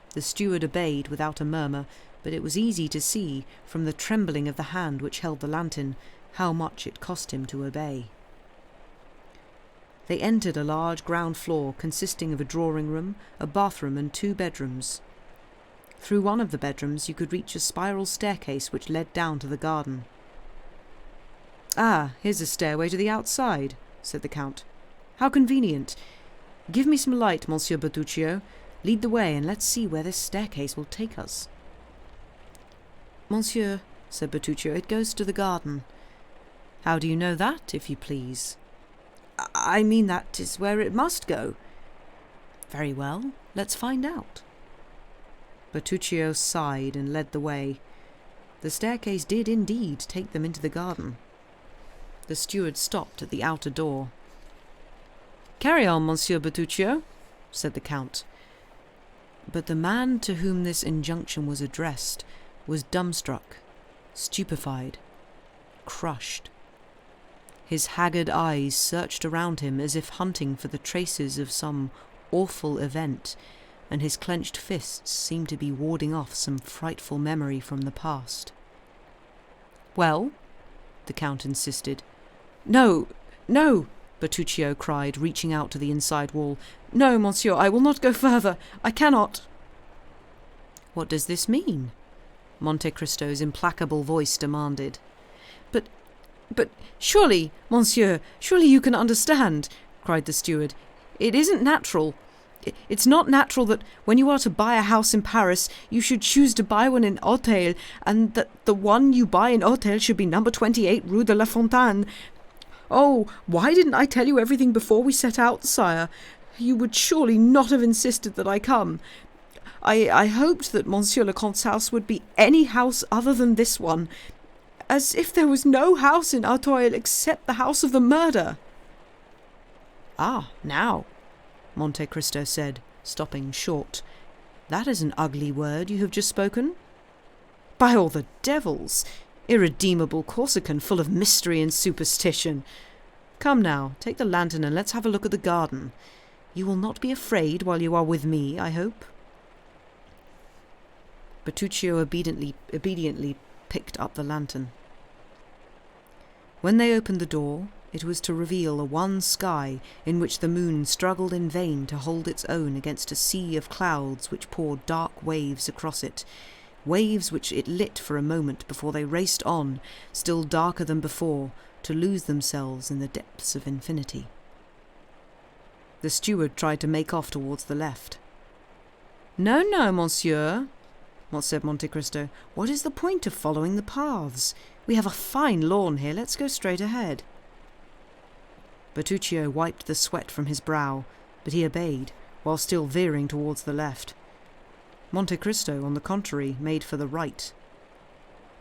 The steward obeyed without a murmur, but it was easy to see, from the trembling of the hand which held the lantern, how much it cost him to obey. They entered a large ground floor consisting of a drawing-room, a bathroom and 2 bedrooms. Through one of the bedrooms you could reach a spiral staircase which led down to the garden. "Ah, here's a stairway to the outside," said the Count. "How convenient. Give me some light, Monsieur Bertuccio. Lead the way, and let's see where this staircase will take us." "Monsieur," said Bertuccio, "it goes to the garden." "How do you know that, if you please?" I mean that is where it must go." "Very well, let's find out." Bertuccio sighed and led the way. The staircase did indeed take them into the garden. The steward stopped at the outer door. "Carry on, Monsieur Bertuccio," said the Count. But the man to whom this injunction was addressed was dumbstruck, stupefied, crushed. His haggard eyes searched around him as if hunting for the traces of some awful event, and his clenched fists seemed to be warding off some frightful memory from the past. "Well?" the Count insisted. "No, no!" Bertuccio cried, reaching out to the inside wall. "No, monsieur, I will not go further. I cannot." "What does this mean?" Monte Cristo's implacable voice demanded. But surely, monsieur, surely you can understand," cried the steward. "It isn't natural. It's not natural that when you are to buy a house in Paris, you should choose to buy one in Atoyl, and that the one you buy in Atoyl should be number 28 Rue de la Fontaine. Oh, why didn't I tell you everything before we set out, sire? You would surely not have insisted that I come. I hoped that Monsieur le Comte's house would be any house other than this one. As if there was no house in Atoyl except the house of the murder." "Ah, now," Monte Cristo said, stopping short. "That is an ugly word you have just spoken." "By all the devils! Irredeemable Corsican, full of mystery and superstition. Come now, take the lantern and let's have a look at the garden. You will not be afraid while you are with me, I hope." Bertuccio obediently picked up the lantern. When they opened the door, It was to reveal a one sky in which the moon struggled in vain to hold its own against a sea of clouds which poured dark waves across it, waves which it lit for a moment before they raced on, still darker than before, to lose themselves in the depths of infinity. The steward tried to make off towards the left. "No, no, monsieur," said Monte Cristo. "What is the point of following the paths? We have a fine lawn here. Let's go straight ahead." Bertuccio wiped the sweat from his brow, but he obeyed, while still veering towards the left. Monte Cristo, on the contrary, made for the right.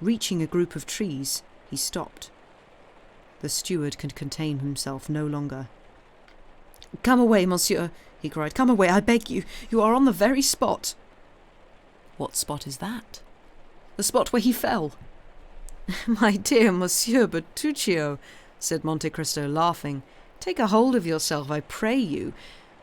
Reaching a group of trees, he stopped. The steward could contain himself no longer. "Come away, monsieur," he cried. "Come away, I beg you. You are on the very spot." "What spot is that?" "The spot where he fell." "My dear Monsieur Bertuccio," said Monte Cristo, laughing, "take a hold of yourself, I pray you.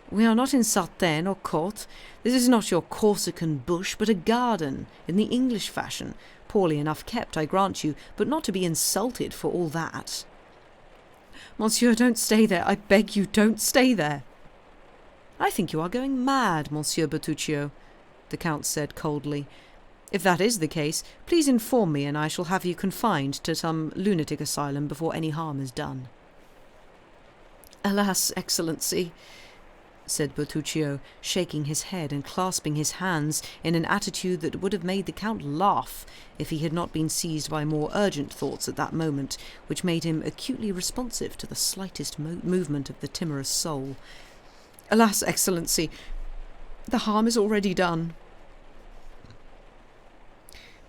We are not in Sartène or Côte. This is not your Corsican bush, but a garden, in the English fashion, poorly enough kept, I grant you, but not to be insulted for all that." "Monsieur, don't stay there. I beg you, don't stay there." "I think you are going mad, Monsieur Bertuccio," the Count said coldly. "If that is the case, please inform me, and I shall have you confined to some lunatic asylum before any harm is done." "Alas, Excellency," said Bertuccio, shaking his head and clasping his hands in an attitude that would have made the Count laugh if he had not been seized by more urgent thoughts at that moment, which made him acutely responsive to the slightest movement of the timorous soul. "Alas, Excellency, the harm is already done."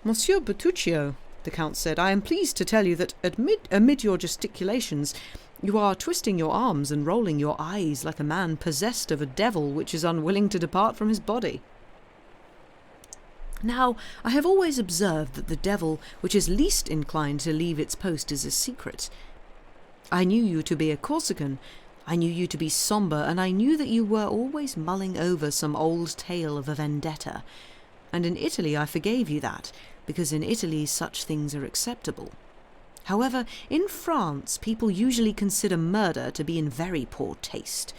"Monsieur Bertuccio," the Count said, "I am pleased to tell you that amid your gesticulations you are twisting your arms and rolling your eyes like a man possessed of a devil which is unwilling to depart from his body. Now, I have always observed that the devil which is least inclined to leave its post is a secret. I knew you to be a Corsican, I knew you to be sombre, and I knew that you were always mulling over some old tale of a vendetta, and in Italy I forgave you that, because in Italy such things are acceptable. However, in France people usually consider murder to be in very poor taste.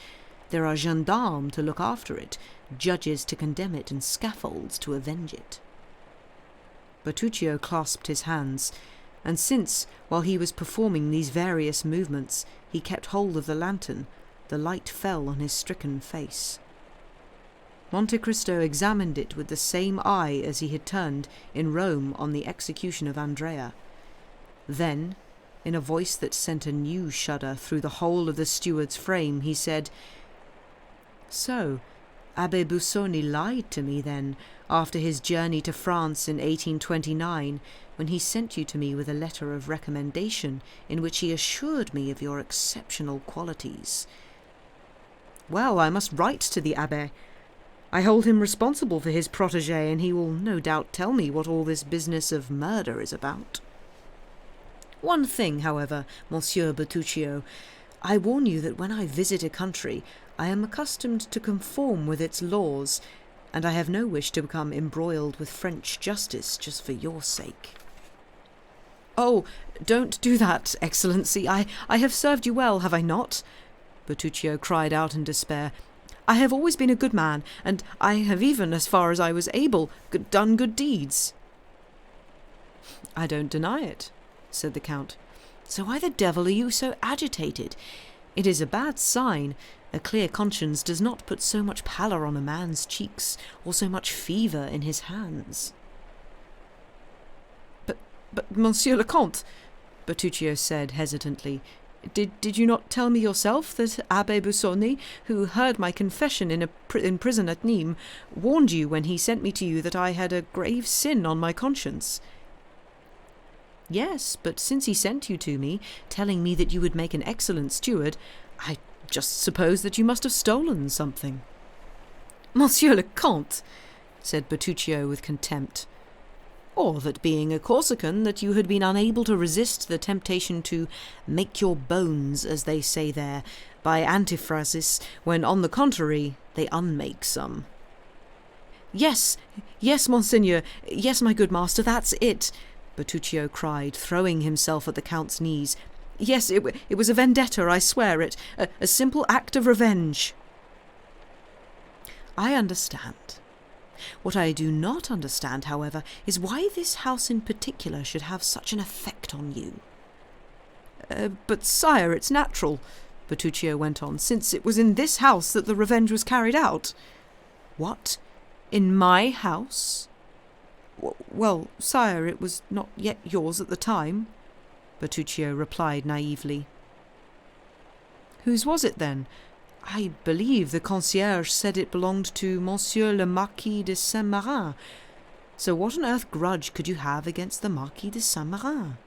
There are gendarmes to look after it, judges to condemn it, and scaffolds to avenge it." Bertuccio clasped his hands, and since, while he was performing these various movements, he kept hold of the lantern, the light fell on his stricken face. Monte Cristo examined it with the same eye as he had turned in Rome on the execution of Andrea. Then, in a voice that sent a new shudder through the whole of the steward's frame, he said, "So, Abbé Busoni lied to me then, after his journey to France in 1829, when he sent you to me with a letter of recommendation in which he assured me of your exceptional qualities. Well, I must write to the abbé. I hold him responsible for his protégé, and he will no doubt tell me what all this business of murder is about. One thing, however, Monsieur Bertuccio, I warn you that when I visit a country, I am accustomed to conform with its laws, and I have no wish to become embroiled with French justice just for your sake." "Oh, don't do that, Excellency. I have served you well, have I not?" Bertuccio cried out in despair. "I have always been a good man, and I have even, as far as I was able, done good deeds." "I don't deny it," said the Count. "So why the devil are you so agitated? It is a bad sign. A clear conscience does not put so much pallor on a man's cheeks, or so much fever in his hands." But Monsieur le Comte," Bertuccio said hesitantly, Did you not tell me yourself that Abbé Busoni, who heard my confession in prison at Nîmes, warned you when he sent me to you that I had a grave sin on my conscience?" "Yes, but since he sent you to me, telling me that you would make an excellent steward, I just suppose that you must have stolen something." "Monsieur le Comte," said Bertuccio with contempt. "Or that being a Corsican, that you had been unable to resist the temptation to make your bones, as they say there, by antiphrasis, when on the contrary they unmake some." Yes, Monseigneur, yes, my good master, that's it," Bertuccio cried, throwing himself at the Count's knees. Yes, it was a vendetta, I swear it. A simple act of revenge. I understand. What I do not understand, however, is why this house in particular should have such an effect on you. But sire, it's natural, Bertuccio went on, since it was in this house that the revenge was carried out. What? In my house? Well, sire, it was not yet yours at the time, Bertuccio replied naively. Whose was it then? I believe the concierge said it belonged to Monsieur le Marquis de Saint-Marin. So what on earth grudge could you have against the Marquis de Saint-Marin?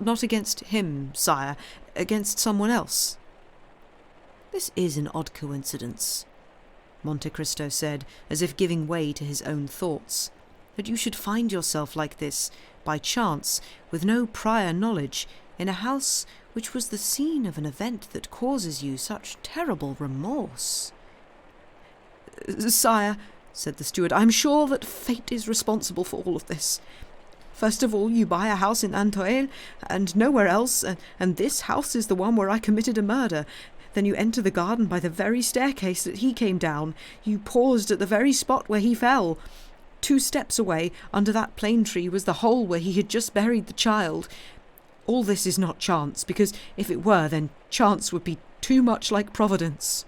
Not against him, sire, against someone else. This is an odd coincidence, Monte Cristo said, as if giving way to his own thoughts, that you should find yourself like this, by chance, with no prior knowledge, in a house which was the scene of an event that causes you such terrible remorse. Sire, said the steward, I am sure that fate is responsible for all of this. First of all, you buy a house in Atoyl, and nowhere else, and this house is the one where I committed a murder. Then you enter the garden by the very staircase that he came down. You paused at the very spot where he fell. 2 steps away, under that plane tree, was the hole where he had just buried the child. All this is not chance, because if it were, then chance would be too much like Providence.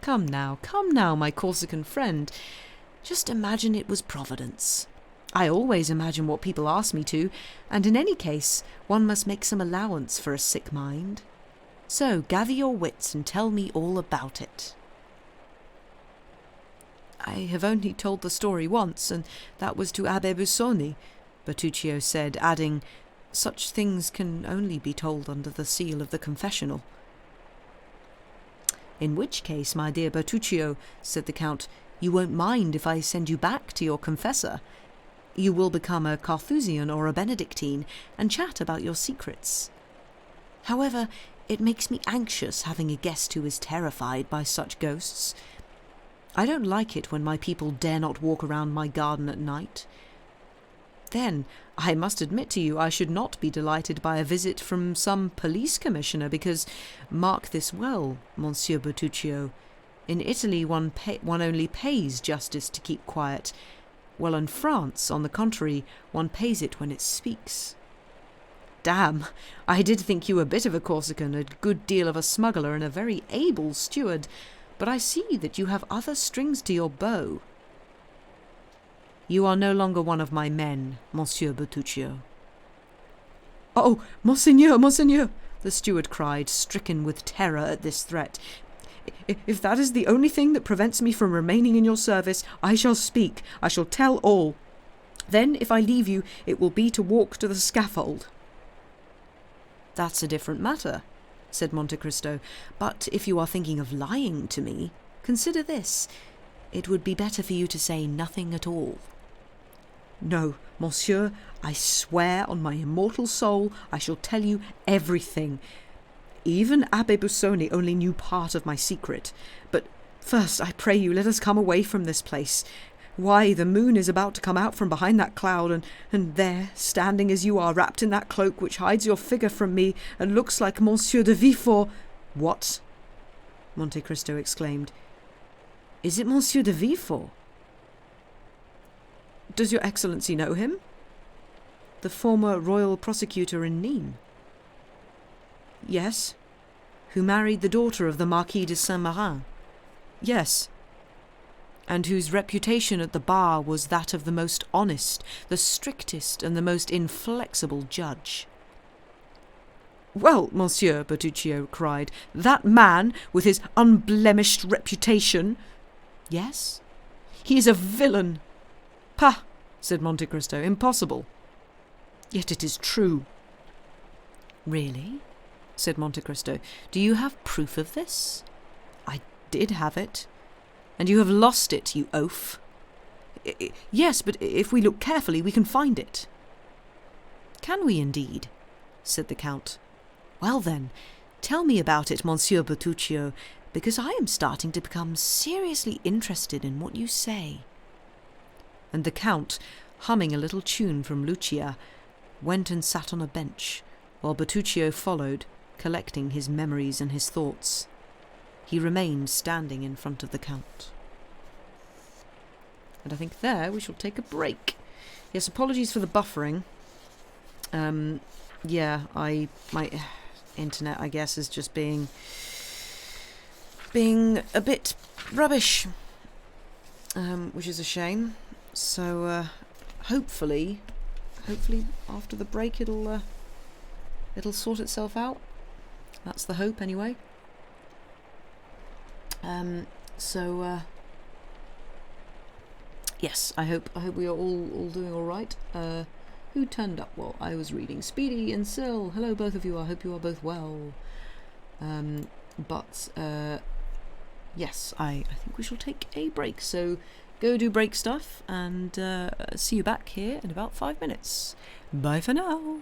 Come now, my Corsican friend. Just imagine it was Providence. I always imagine what people ask me to, and in any case, one must make some allowance for a sick mind. So gather your wits and tell me all about it. I have only told the story once, and that was to Abbe Busoni, Bertuccio said, adding, such things can only be told under the seal of the confessional. In which case, my dear Bertuccio, said the Count, you won't mind if I send you back to your confessor. You will become a Carthusian or a Benedictine, and chat about your secrets. However, it makes me anxious having a guest who is terrified by such ghosts. I don't like it when my people dare not walk around my garden at night. Then, I must admit to you, I should not be delighted by a visit from some police commissioner, because, mark this well, Monsieur Bertuccio, in Italy one only pays justice to keep quiet, while in France, on the contrary, one pays it when it speaks. Damn, I did think you a bit of a Corsican, a good deal of a smuggler, and a very able steward, but I see that you have other strings to your bow. You are no longer one of my men, Monsieur Bertuccio. Oh, Monseigneur, Monseigneur, the steward cried, stricken with terror at this threat. If that is the only thing that prevents me from remaining in your service, I shall speak. I shall tell all. Then, if I leave you, it will be to walk to the scaffold. That's a different matter, said Monte Cristo. But if you are thinking of lying to me, consider this. It would be better for you to say nothing at all. No, monsieur, I swear on my immortal soul I shall tell you everything. Even Abbe Busoni only knew part of my secret. But first, I pray you, let us come away from this place. Why, the moon is about to come out from behind that cloud, and there, standing as you are, wrapped in that cloak which hides your figure from me and looks like Monsieur de Villefort— What? Monte Cristo exclaimed. Is it Monsieur de Villefort? Does your Excellency know him? The former royal prosecutor in Nîmes? Yes. Who married the daughter of the Marquis de Saint-Marin? Yes. And whose reputation at the bar was that of the most honest, the strictest, and the most inflexible judge. Well, Monsieur, Bertuccio cried, that man, with his unblemished reputation— Yes? He is a villain. Pah, said Monte Cristo, impossible. Yet it is true. Really? Said Monte Cristo. Do you have proof of this? I did have it. And you have lost it, you oaf. Yes, but if we look carefully, we can find it. Can we indeed? Said the Count. Well then, tell me about it, Monsieur Bertuccio, because I am starting to become seriously interested in what you say. And the Count, humming a little tune from Lucia, went and sat on a bench, while Bertuccio followed, collecting his memories and his thoughts. He remained standing in front of the Count. And I think there we shall take a break. Yes, apologies for the buffering. My internet, I guess, is just being a bit rubbish, which is a shame. So hopefully after the break it'll sort itself out. That's the hope, anyway. Yes, I hope we are all doing all right. Who turned up while I was reading? Speedy and Syl. Hello, both of you. I hope you are both well. Yes, I think we shall take a break. So go do break stuff, and see you back here in about 5 minutes. Bye for now.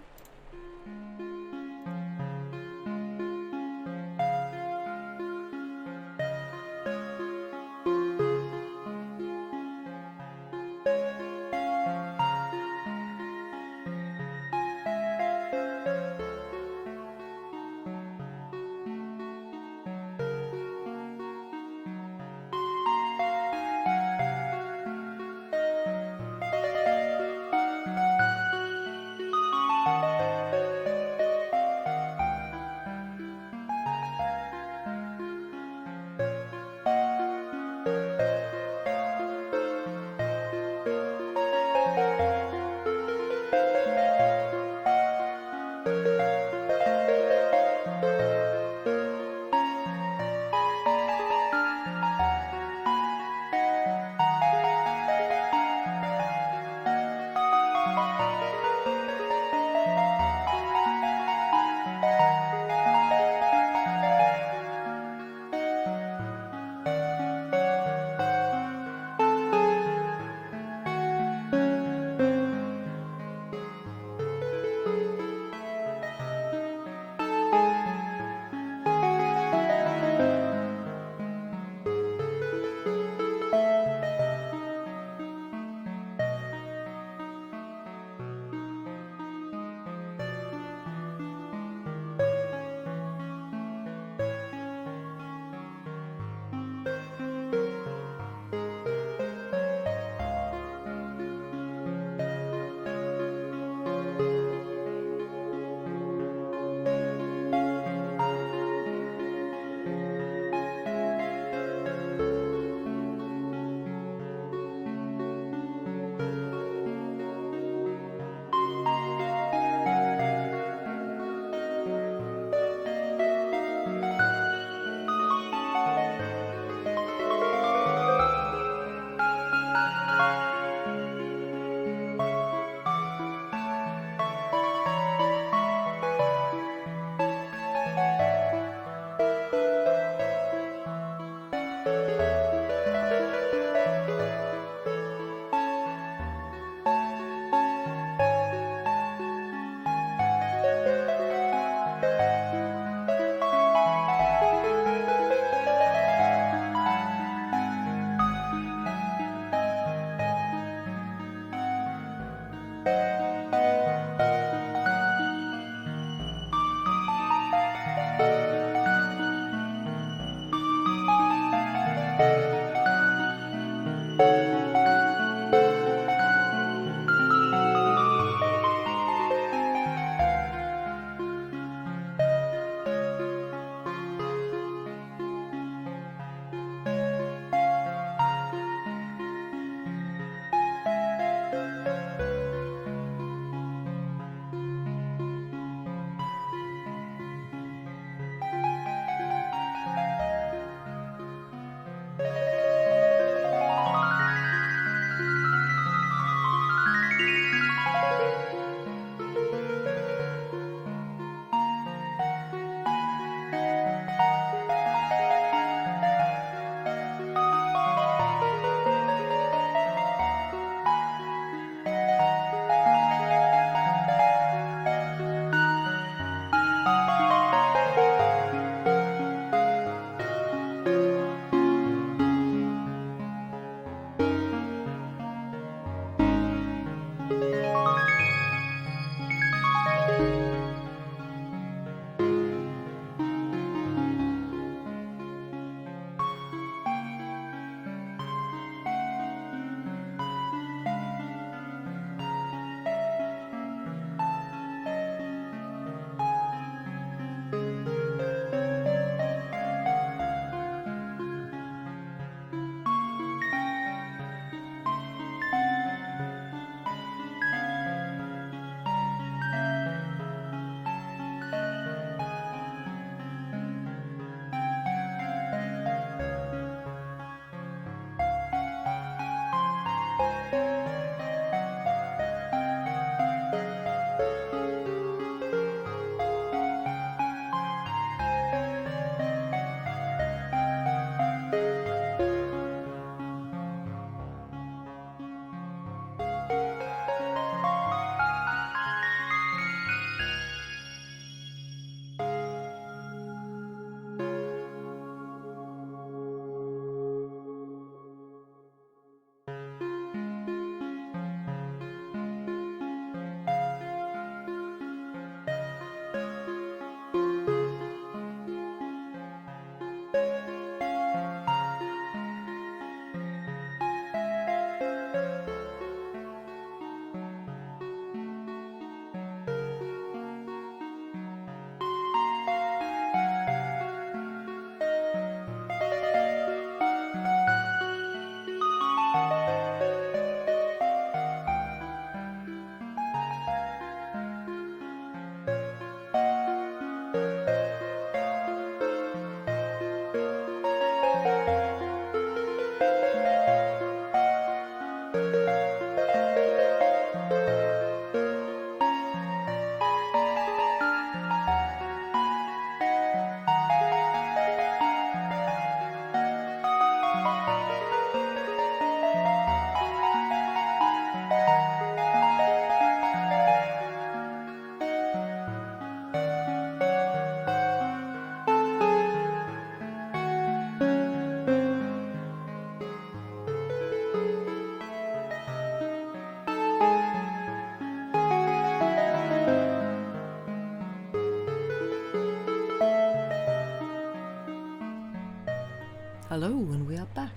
Hello, and we are back.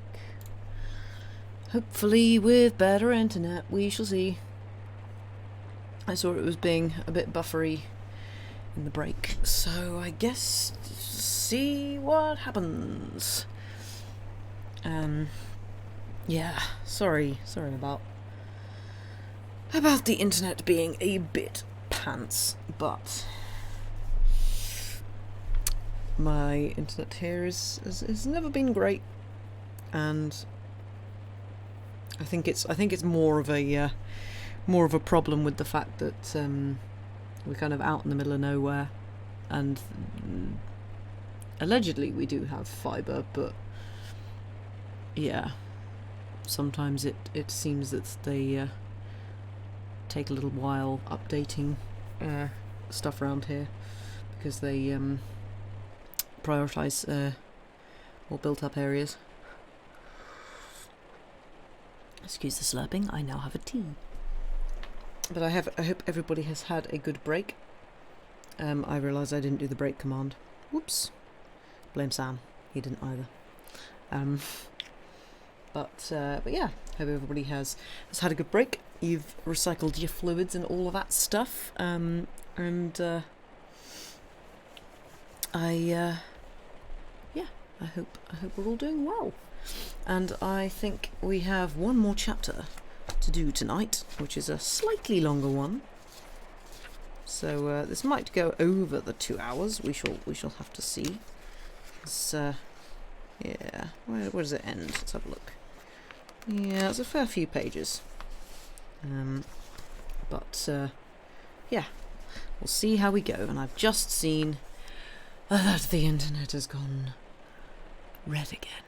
Hopefully with better internet, we shall see. I saw it was being a bit buffery in the break, so I guess see what happens. Yeah, sorry about the internet being a bit pants, but my internet here has never been great, and I think it's more of a problem with the fact that we're kind of out in the middle of nowhere, and allegedly we do have fibre, but yeah, sometimes it seems that they take a little while updating stuff around here because they prioritise more built up areas. Excuse the slurping, I now have a tea. But I hope everybody has had a good break. I realise I didn't do the break command. Whoops. Blame Sam. He didn't either. But yeah, hope everybody has had a good break. You've recycled your fluids and all of that stuff. I hope we're all doing well. And I think we have one more chapter to do tonight, which is a slightly longer one. So this might go over the 2 hours. We shall have to see. It's, yeah, where does it end? Let's have a look. Yeah, it's a fair few pages. But yeah, we'll see how we go. And I've just seen that the internet has gone red again.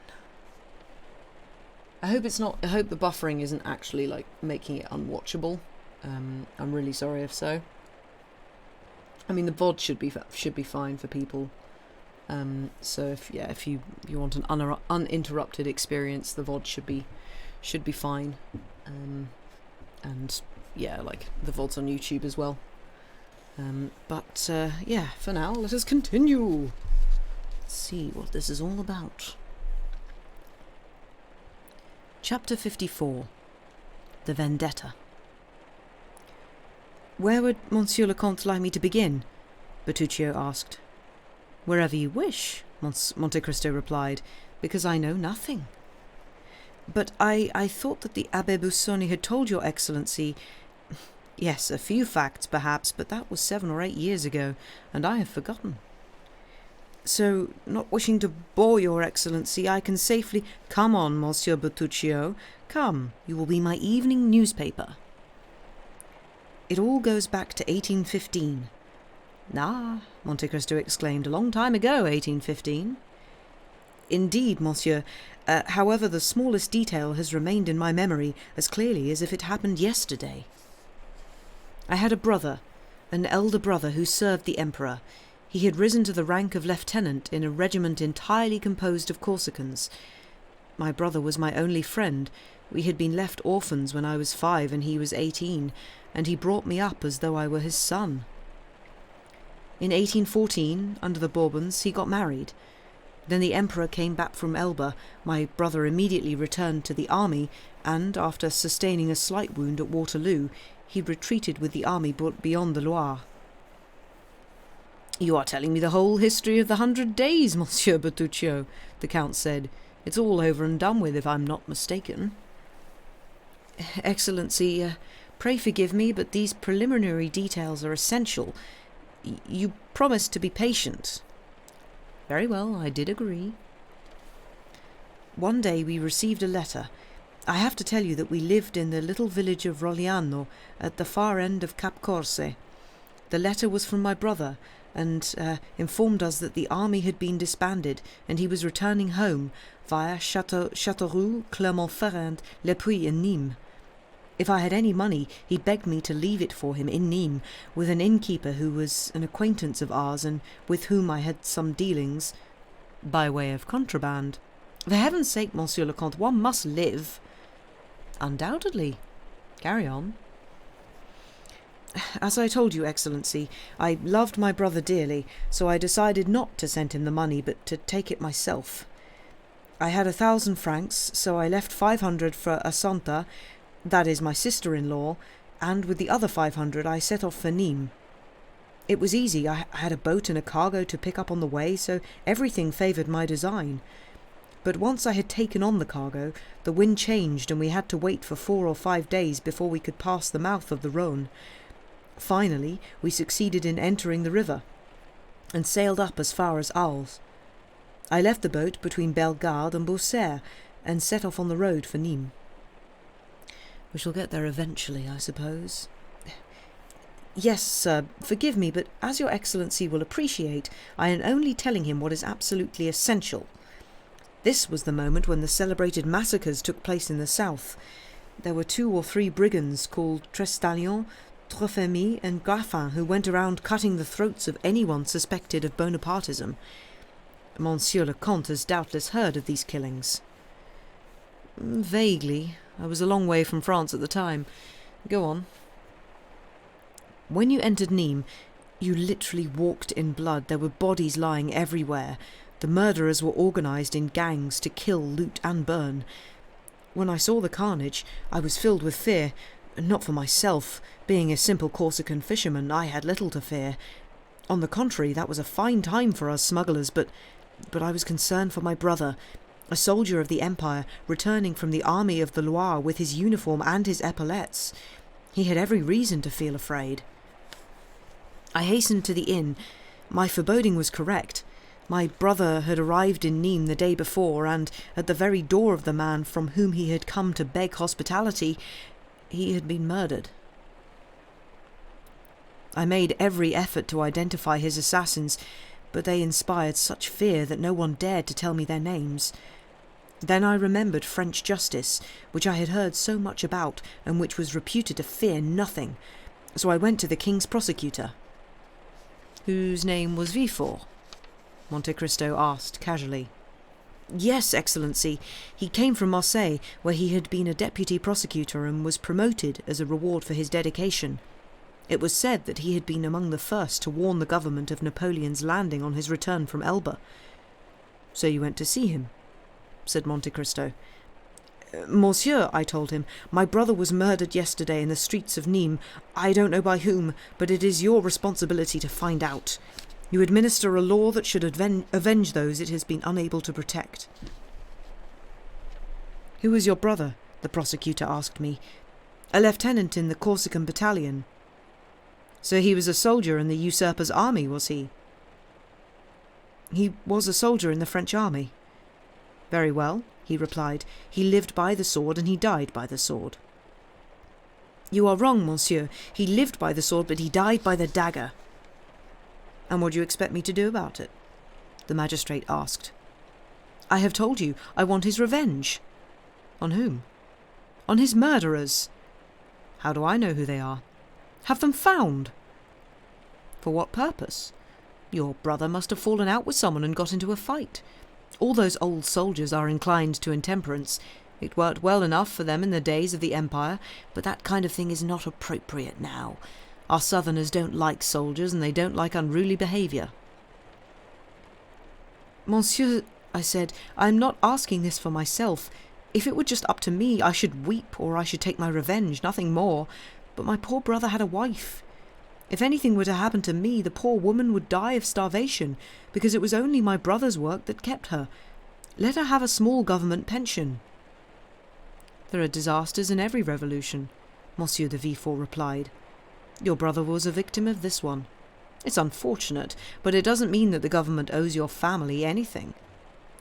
I hope the buffering isn't actually like making it unwatchable. I'm really sorry if so. I mean, the VOD should be fine for people. So if you want an uninterrupted experience, the VOD should be fine. And yeah, like the VOD's on YouTube as well. But yeah, for now, let us continue. Let's see what this is all about. Chapter 54. The Vendetta. Where would Monsieur Lacontes like me to begin? Bertuccio asked. Wherever you wish, Monte Cristo replied, because I know nothing. But I thought that the Abbé Busoni had told your Excellency... Yes, a few facts, perhaps, but that was 7 or 8 years ago, and I have forgotten. So, not wishing to bore your Excellency, I can safely... Come on, Monsieur Bertuccio. Come, you will be my evening newspaper. It all goes back to 1815. Ah, Monte Cristo exclaimed, a long time ago, 1815. Indeed, Monsieur. However, the smallest detail has remained in my memory as clearly as if it happened yesterday. I had a brother, an elder brother who served the Emperor. He had risen to the rank of lieutenant in a regiment entirely composed of Corsicans. My brother was my only friend. We had been left orphans when I was 5 and he was 18, and he brought me up as though I were his son. In 1814, under the Bourbons, he got married. Then the Emperor came back from Elba. My brother immediately returned to the army, and, after sustaining a slight wound at Waterloo, he retreated with the army beyond the Loire. You are telling me the whole history of the 100 Days, Monsieur Bertuccio, the Count said. It's all over and done with, if I'm not mistaken. Excellency, pray forgive me, but these preliminary details are essential. You promised to be patient. Very well, I did agree. One day we received a letter. I have to tell you that we lived in the little village of Rogliano at the far end of Cap Corse. The letter was from my brother, and informed us that the army had been disbanded, and he was returning home via Châteauroux, Clermont-Ferrand, Le Puy and Nîmes. If I had any money, he begged me to leave it for him in Nîmes, with an innkeeper who was an acquaintance of ours, and with whom I had some dealings, by way of contraband. For heaven's sake, Monsieur le Comte, one must live. Undoubtedly. Carry on. As I told you, Excellency, I loved my brother dearly, so I decided not to send him the money, but to take it myself. I had 1,000 francs, so I left 500 for Assunta, that is my sister-in-law, and with the other 500 I set off for Nîmes. It was easy. I had a boat and a cargo to pick up on the way, so everything favoured my design. But once I had taken on the cargo, the wind changed and we had to wait for 4 or 5 days before we could pass the mouth of the Rhône. Finally, we succeeded in entering the river, and sailed up as far as Arles. I left the boat between Bellegarde and Beaucaire, and set off on the road for Nîmes. We shall get there eventually, I suppose. Yes, sir, forgive me, but as your Excellency will appreciate, I am only telling him what is absolutely essential. This was the moment when the celebrated massacres took place in the south. There were 2 or 3 brigands called Trestaillon, Trophemy and Graffin who went around cutting the throats of anyone suspected of Bonapartism. Monsieur Lacontes has doubtless heard of these killings. Vaguely. I was a long way from France at the time. Go on. When you entered Nîmes, you literally walked in blood. There were bodies lying everywhere. The murderers were organised in gangs to kill, loot and burn. When I saw the carnage, I was filled with fear. Not for myself. Being a simple Corsican fisherman, I had little to fear. On the contrary, that was a fine time for us smugglers, but I was concerned for my brother, a soldier of the Empire, returning from the army of the Loire with his uniform and his epaulettes. He had every reason to feel afraid. I hastened to the inn. My foreboding was correct. My brother had arrived in Nîmes the day before, and at the very door of the man from whom he had come to beg hospitality, he had been murdered. I made every effort to identify his assassins, but they inspired such fear that no one dared to tell me their names. Then I remembered French justice, which I had heard so much about, and which was reputed to fear nothing, so I went to the king's prosecutor. Whose name was Villefort? Monte Cristo asked casually. Yes, Excellency. He came from Marseille, where he had been a deputy prosecutor and was promoted as a reward for his dedication. It was said that he had been among the first to warn the government of Napoleon's landing on his return from Elba. So you went to see him? Said Monte Cristo. Monsieur, I told him, my brother was murdered yesterday in the streets of Nîmes. I don't know by whom, but it is your responsibility to find out. You administer a law that should avenge those it has been unable to protect. Who was your brother? The prosecutor asked me. A lieutenant in the Corsican battalion. So he was a soldier in the usurper's army, was he? He was a soldier in the French army. Very well, he replied. He lived by the sword and he died by the sword. You are wrong, monsieur. He lived by the sword, but he died by the dagger. And what do you expect me to do about it? The magistrate asked. I have told you, I want his revenge. On whom? On his murderers. How do I know who they are? Have them found. For what purpose? Your brother must have fallen out with someone and got into a fight. All those old soldiers are inclined to intemperance. It worked well enough for them in the days of the Empire, but that kind of thing is not appropriate now. Our southerners don't like soldiers, and they don't like unruly behaviour. Monsieur, I said, I am not asking this for myself. If it were just up to me, I should weep, or I should take my revenge, nothing more. But my poor brother had a wife. If anything were to happen to me, the poor woman would die of starvation, because it was only my brother's work that kept her. Let her have a small government pension. There are disasters in every revolution, Monsieur de Villefort replied. Your brother was a victim of this one. It's unfortunate, but it doesn't mean that the government owes your family anything.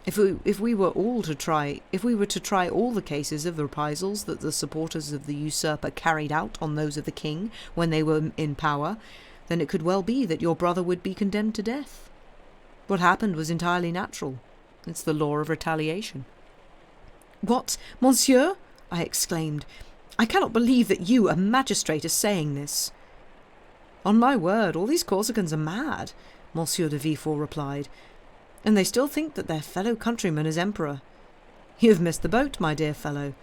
If we were to try all the cases of reprisals that the supporters of the usurper carried out on those of the king when they were in power, then it could well be that your brother would be condemned to death. What happened was entirely natural. It's the law of retaliation. What, monsieur? I exclaimed. I cannot believe that you, a magistrate, are saying this. On my word, all these Corsicans are mad, Monsieur de Villefort replied. And they still think that their fellow countryman is emperor. You have missed the boat, my dear fellow.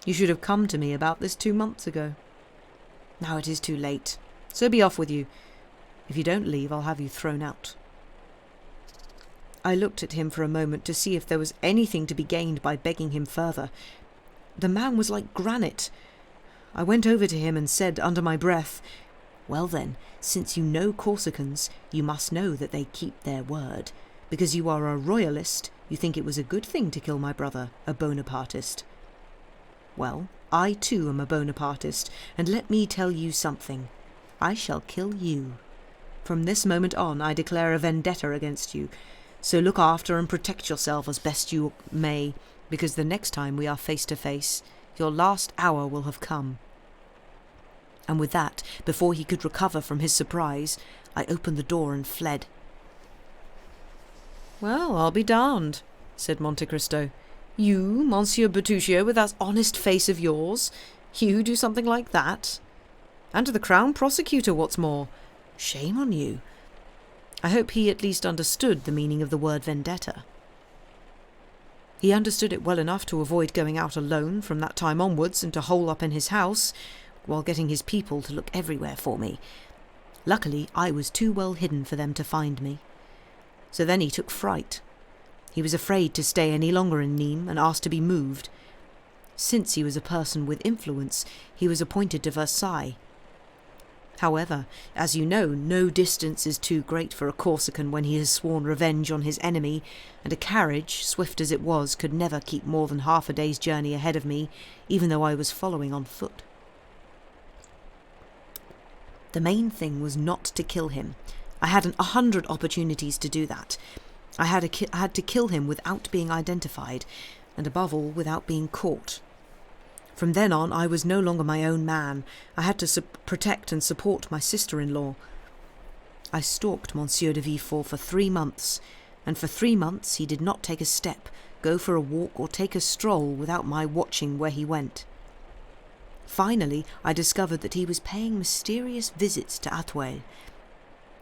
You should have come to me about this 2 months ago. Now it is too late, so be off with you. If you don't leave, I'll have you thrown out. I looked at him for a moment to see if there was anything to be gained by begging him further. The man was like granite. I went over to him and said under my breath, "Well then, since you know Corsicans, you must know that they keep their word. Because you are a royalist, you think it was a good thing to kill my brother, a Bonapartist. Well, I too am a Bonapartist, and let me tell you something. I shall kill you. From this moment on, I declare a vendetta against you. So look after and protect yourself as best you may, because the next time we are face to face, your last hour will have come." And with that, before he could recover from his surprise, I opened the door and fled. "Well, I'll be darned," said Monte Cristo. "You, Monsieur Bertuccio, with that honest face of yours, you do something like that? And to the Crown Prosecutor, what's more. Shame on you." I hope he at least understood the meaning of the word vendetta. He understood it well enough to avoid going out alone from that time onwards and to hole up in his house, while getting his people to look everywhere for me. Luckily, I was too well hidden for them to find me. So then he took fright. He was afraid to stay any longer in Nîmes and asked to be moved. Since he was a person with influence, he was appointed to Versailles. However, as you know, no distance is too great for a Corsican when he has sworn revenge on his enemy, and a carriage, swift as it was, could never keep more than half a day's journey ahead of me, even though I was following on foot. The main thing was not to kill him. I had 100 opportunities to do that. I had to kill him without being identified, and above all, without being caught. From then on, I was no longer my own man. I had to protect and support my sister-in-law. I stalked Monsieur de Villefort for 3 months, and for 3 months he did not take a step, go for a walk, or take a stroll without my watching where he went. Finally, I discovered that he was paying mysterious visits to Atoyl.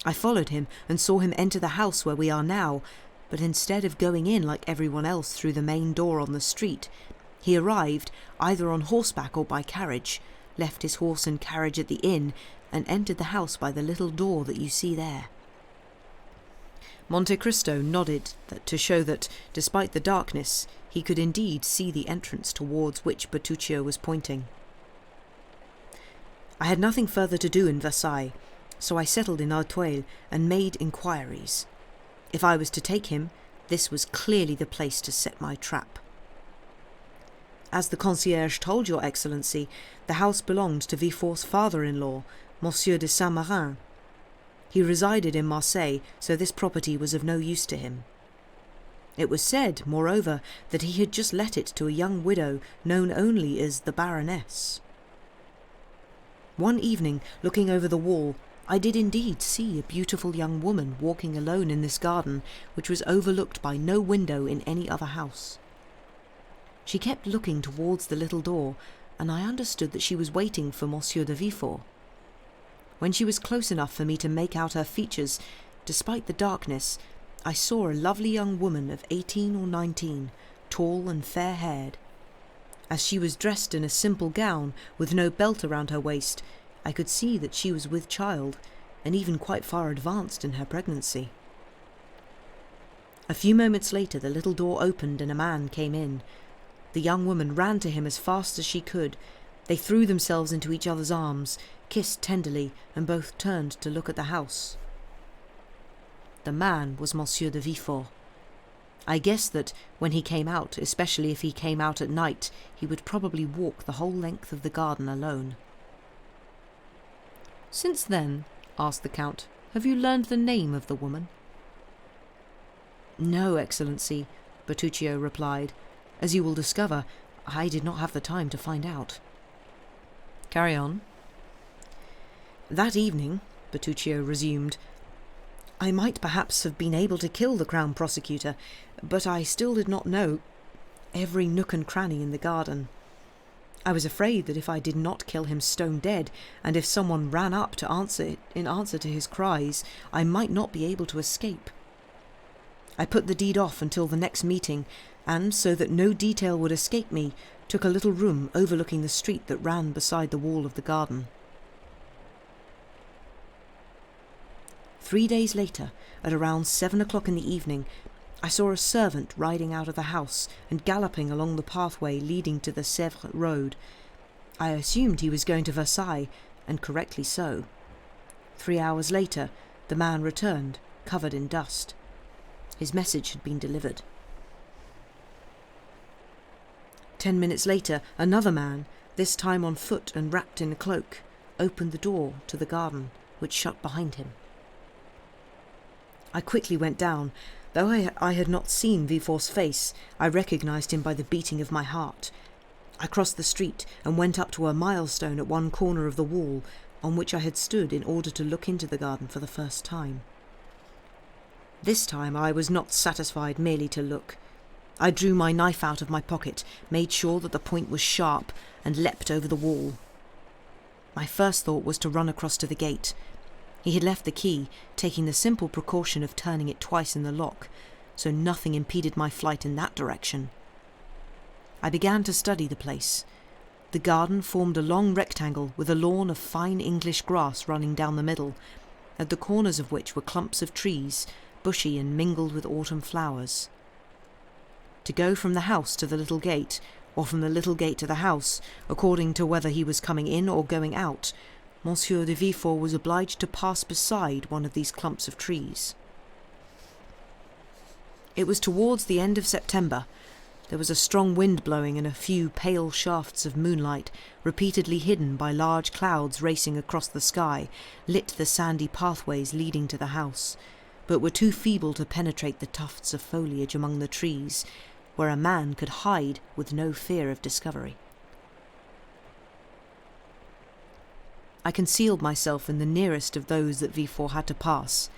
I followed him and saw him enter the house where we are now, but instead of going in like everyone else through the main door on the street, he arrived either on horseback or by carriage, left his horse and carriage at the inn, and entered the house by the little door that you see there. Monte Cristo nodded to show that, despite the darkness, he could indeed see the entrance towards which Bertuccio was pointing. I had nothing further to do in Versailles, so I settled in Atoyl and made inquiries. If I was to take him, this was clearly the place to set my trap. As the concierge told your Excellency, the house belonged to Villefort's father-in-law, Monsieur de Saint-Marin. He resided in Marseille, so this property was of no use to him. It was said, moreover, that he had just let it to a young widow known only as the Baroness. One evening, looking over the wall, I did indeed see a beautiful young woman walking alone in this garden, which was overlooked by no window in any other house. She kept looking towards the little door, and I understood that she was waiting for Monsieur de Villefort. When she was close enough for me to make out her features, despite the darkness, I saw a lovely young woman of 18 or 19, tall and fair-haired. As she was dressed in a simple gown, with no belt around her waist, I could see that she was with child, and even quite far advanced in her pregnancy. A few moments later the little door opened and a man came in. The young woman ran to him as fast as she could. They threw themselves into each other's arms, kissed tenderly, and both turned to look at the house. The man was Monsieur de Villefort. I guessed that, when he came out, especially if he came out at night, he would probably walk the whole length of the garden alone. "Since then," asked the Count, "have you learned the name of the woman?" "No, Excellency," Bertuccio replied. "As you will discover, I did not have the time to find out." "Carry on." "That evening," Bertuccio resumed, "I might perhaps have been able to kill the Crown Prosecutor, but I still did not know every nook and cranny in the garden. I was afraid that if I did not kill him stone dead, and if someone ran up to answer to his cries, I might not be able to escape. I put the deed off until the next meeting, and, so that no detail would escape me, took a little room overlooking the street that ran beside the wall of the garden. 3 days later, at around 7 o'clock in the evening, I saw a servant riding out of the house and galloping along the pathway leading to the Sèvres road. I assumed he was going to Versailles, and correctly so. 3 hours later, the man returned, covered in dust. His message had been delivered. 10 minutes later, another man, this time on foot and wrapped in a cloak, opened the door to the garden, which shut behind him. I quickly went down. Though I had not seen Villefort's face, I recognized him by the beating of my heart. I crossed the street and went up to a milestone at one corner of the wall, on which I had stood in order to look into the garden for the first time. This time I was not satisfied merely to look. I drew my knife out of my pocket, made sure that the point was sharp, and leapt over the wall. My first thought was to run across to the gate. He had left the key, taking the simple precaution of turning it twice in the lock, so nothing impeded my flight in that direction. I began to study the place. The garden formed a long rectangle with a lawn of fine English grass running down the middle, at the corners of which were clumps of trees, bushy and mingled with autumn flowers. To go from the house to the little gate, or from the little gate to the house, according to whether he was coming in or going out, Monsieur de Villefort was obliged to pass beside one of these clumps of trees. It was towards the end of September. There was a strong wind blowing, and a few pale shafts of moonlight, repeatedly hidden by large clouds racing across the sky, lit the sandy pathways leading to the house, but were too feeble to penetrate the tufts of foliage among the trees, where a man could hide with no fear of discovery. I concealed myself in the nearest of those that Villefort had to pass.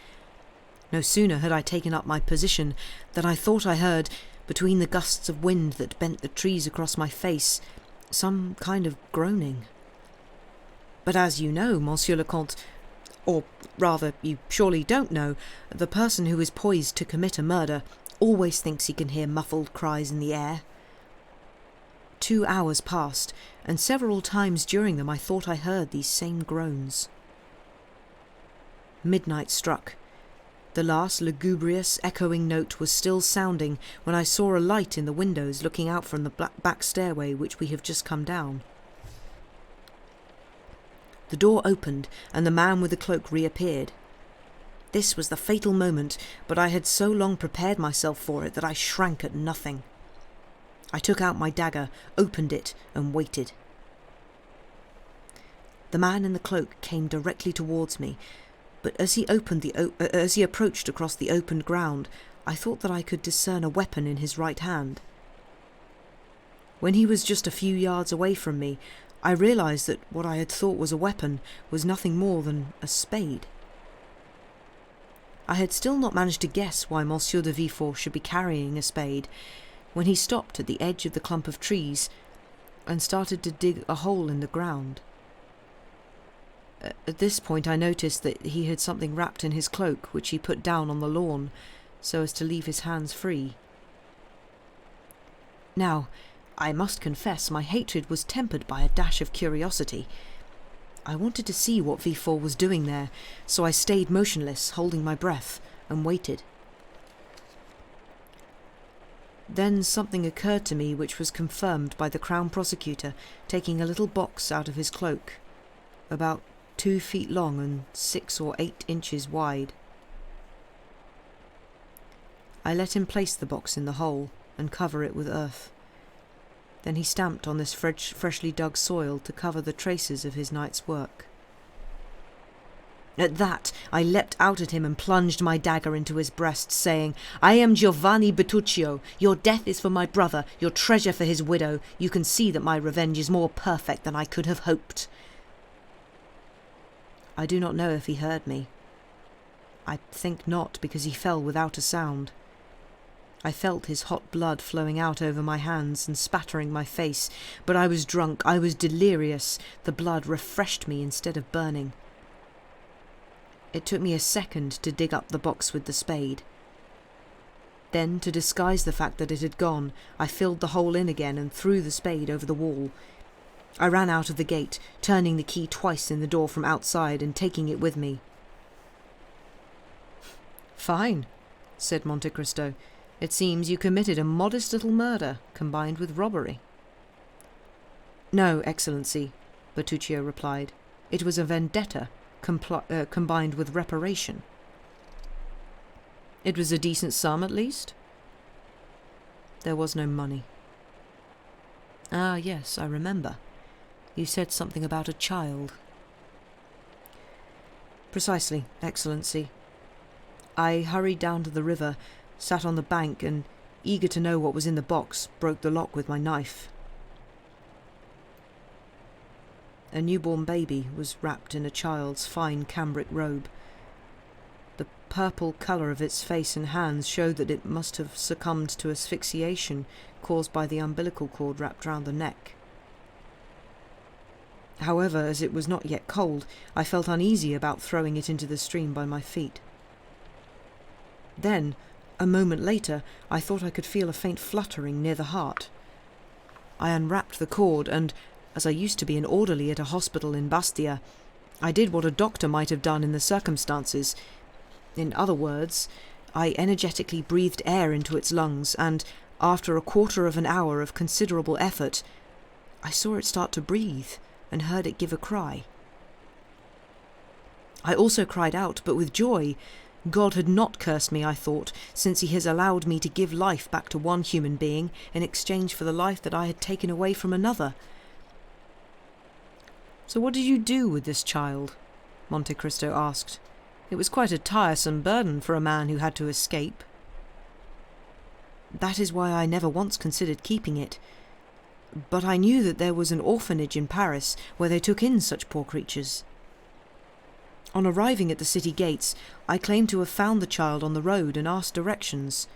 No sooner had I taken up my position than I thought I heard, between the gusts of wind that bent the trees across my face, some kind of groaning. But as you know, Monsieur le Comte, or rather, you surely don't know, the person who is poised to commit a murder always thinks he can hear muffled cries in the air. 2 hours passed, and several times during them I thought I heard these same groans. Midnight struck. The last lugubrious, echoing note was still sounding when I saw a light in the windows looking out from the back stairway which we have just come down. The door opened, and the man with the cloak reappeared. This was the fatal moment, but I had so long prepared myself for it that I shrank at nothing. I took out my dagger, opened it, and waited. The man in the cloak came directly towards me, but as he approached across the opened ground, I thought that I could discern a weapon in his right hand. When he was just a few yards away from me, I realized that what I had thought was a weapon was nothing more than a spade. I had still not managed to guess why Monsieur de Villefort should be carrying a spade, when he stopped at the edge of the clump of trees and started to dig a hole in the ground. At this point I noticed that he had something wrapped in his cloak, which he put down on the lawn, so as to leave his hands free. Now, I must confess my hatred was tempered by a dash of curiosity. I wanted to see what Villefort was doing there, so I stayed motionless, holding my breath, and waited. Then something occurred to me which was confirmed by the Crown Prosecutor taking a little box out of his cloak, about 2 feet long and 6 or 8 inches wide. I let him place the box in the hole and cover it with earth. Then he stamped on this freshly dug soil to cover the traces of his night's work. At that, I leapt out at him and plunged my dagger into his breast, saying, "I am Giovanni Bertuccio. Your death is for my brother, your treasure for his widow. You can see that my revenge is more perfect than I could have hoped." I do not know if he heard me. I think not, because he fell without a sound. I felt his hot blood flowing out over my hands and spattering my face, but I was drunk, I was delirious. The blood refreshed me instead of burning. It took me a second to dig up the box with the spade. Then, to disguise the fact that it had gone, I filled the hole in again and threw the spade over the wall. I ran out of the gate, turning the key twice in the door from outside and taking it with me. "Fine," said Monte Cristo. It seems you committed a modest little murder, combined with robbery." "No, Excellency," Bertuccio replied. "It was a vendetta, combined with reparation." "It was a decent sum, at least?" "There was no money." "Ah, yes, I remember. You said something about a child." "Precisely, Excellency. I hurried down to the river, sat on the bank, and, eager to know what was in the box, broke the lock with my knife. A newborn baby was wrapped in a child's fine cambric robe. The purple colour of its face and hands showed that it must have succumbed to asphyxiation caused by the umbilical cord wrapped round the neck. However, as it was not yet cold, I felt uneasy about throwing it into the stream by my feet. Then, a moment later, I thought I could feel a faint fluttering near the heart. I unwrapped the cord and, as I used to be an orderly at a hospital in Bastia, I did what a doctor might have done in the circumstances. In other words, I energetically breathed air into its lungs, and, after a quarter of an hour of considerable effort, I saw it start to breathe and heard it give a cry. I also cried out, but with joy. God had not cursed me, I thought, since he has allowed me to give life back to one human being in exchange for the life that I had taken away from another. "So what did you do with this child?" Monte Cristo asked. "It was quite a tiresome burden for a man who had to escape." "That is why I never once considered keeping it. But I knew that there was an orphanage in Paris where they took in such poor creatures. On arriving at the city gates, I claimed to have found the child on the road and asked directions.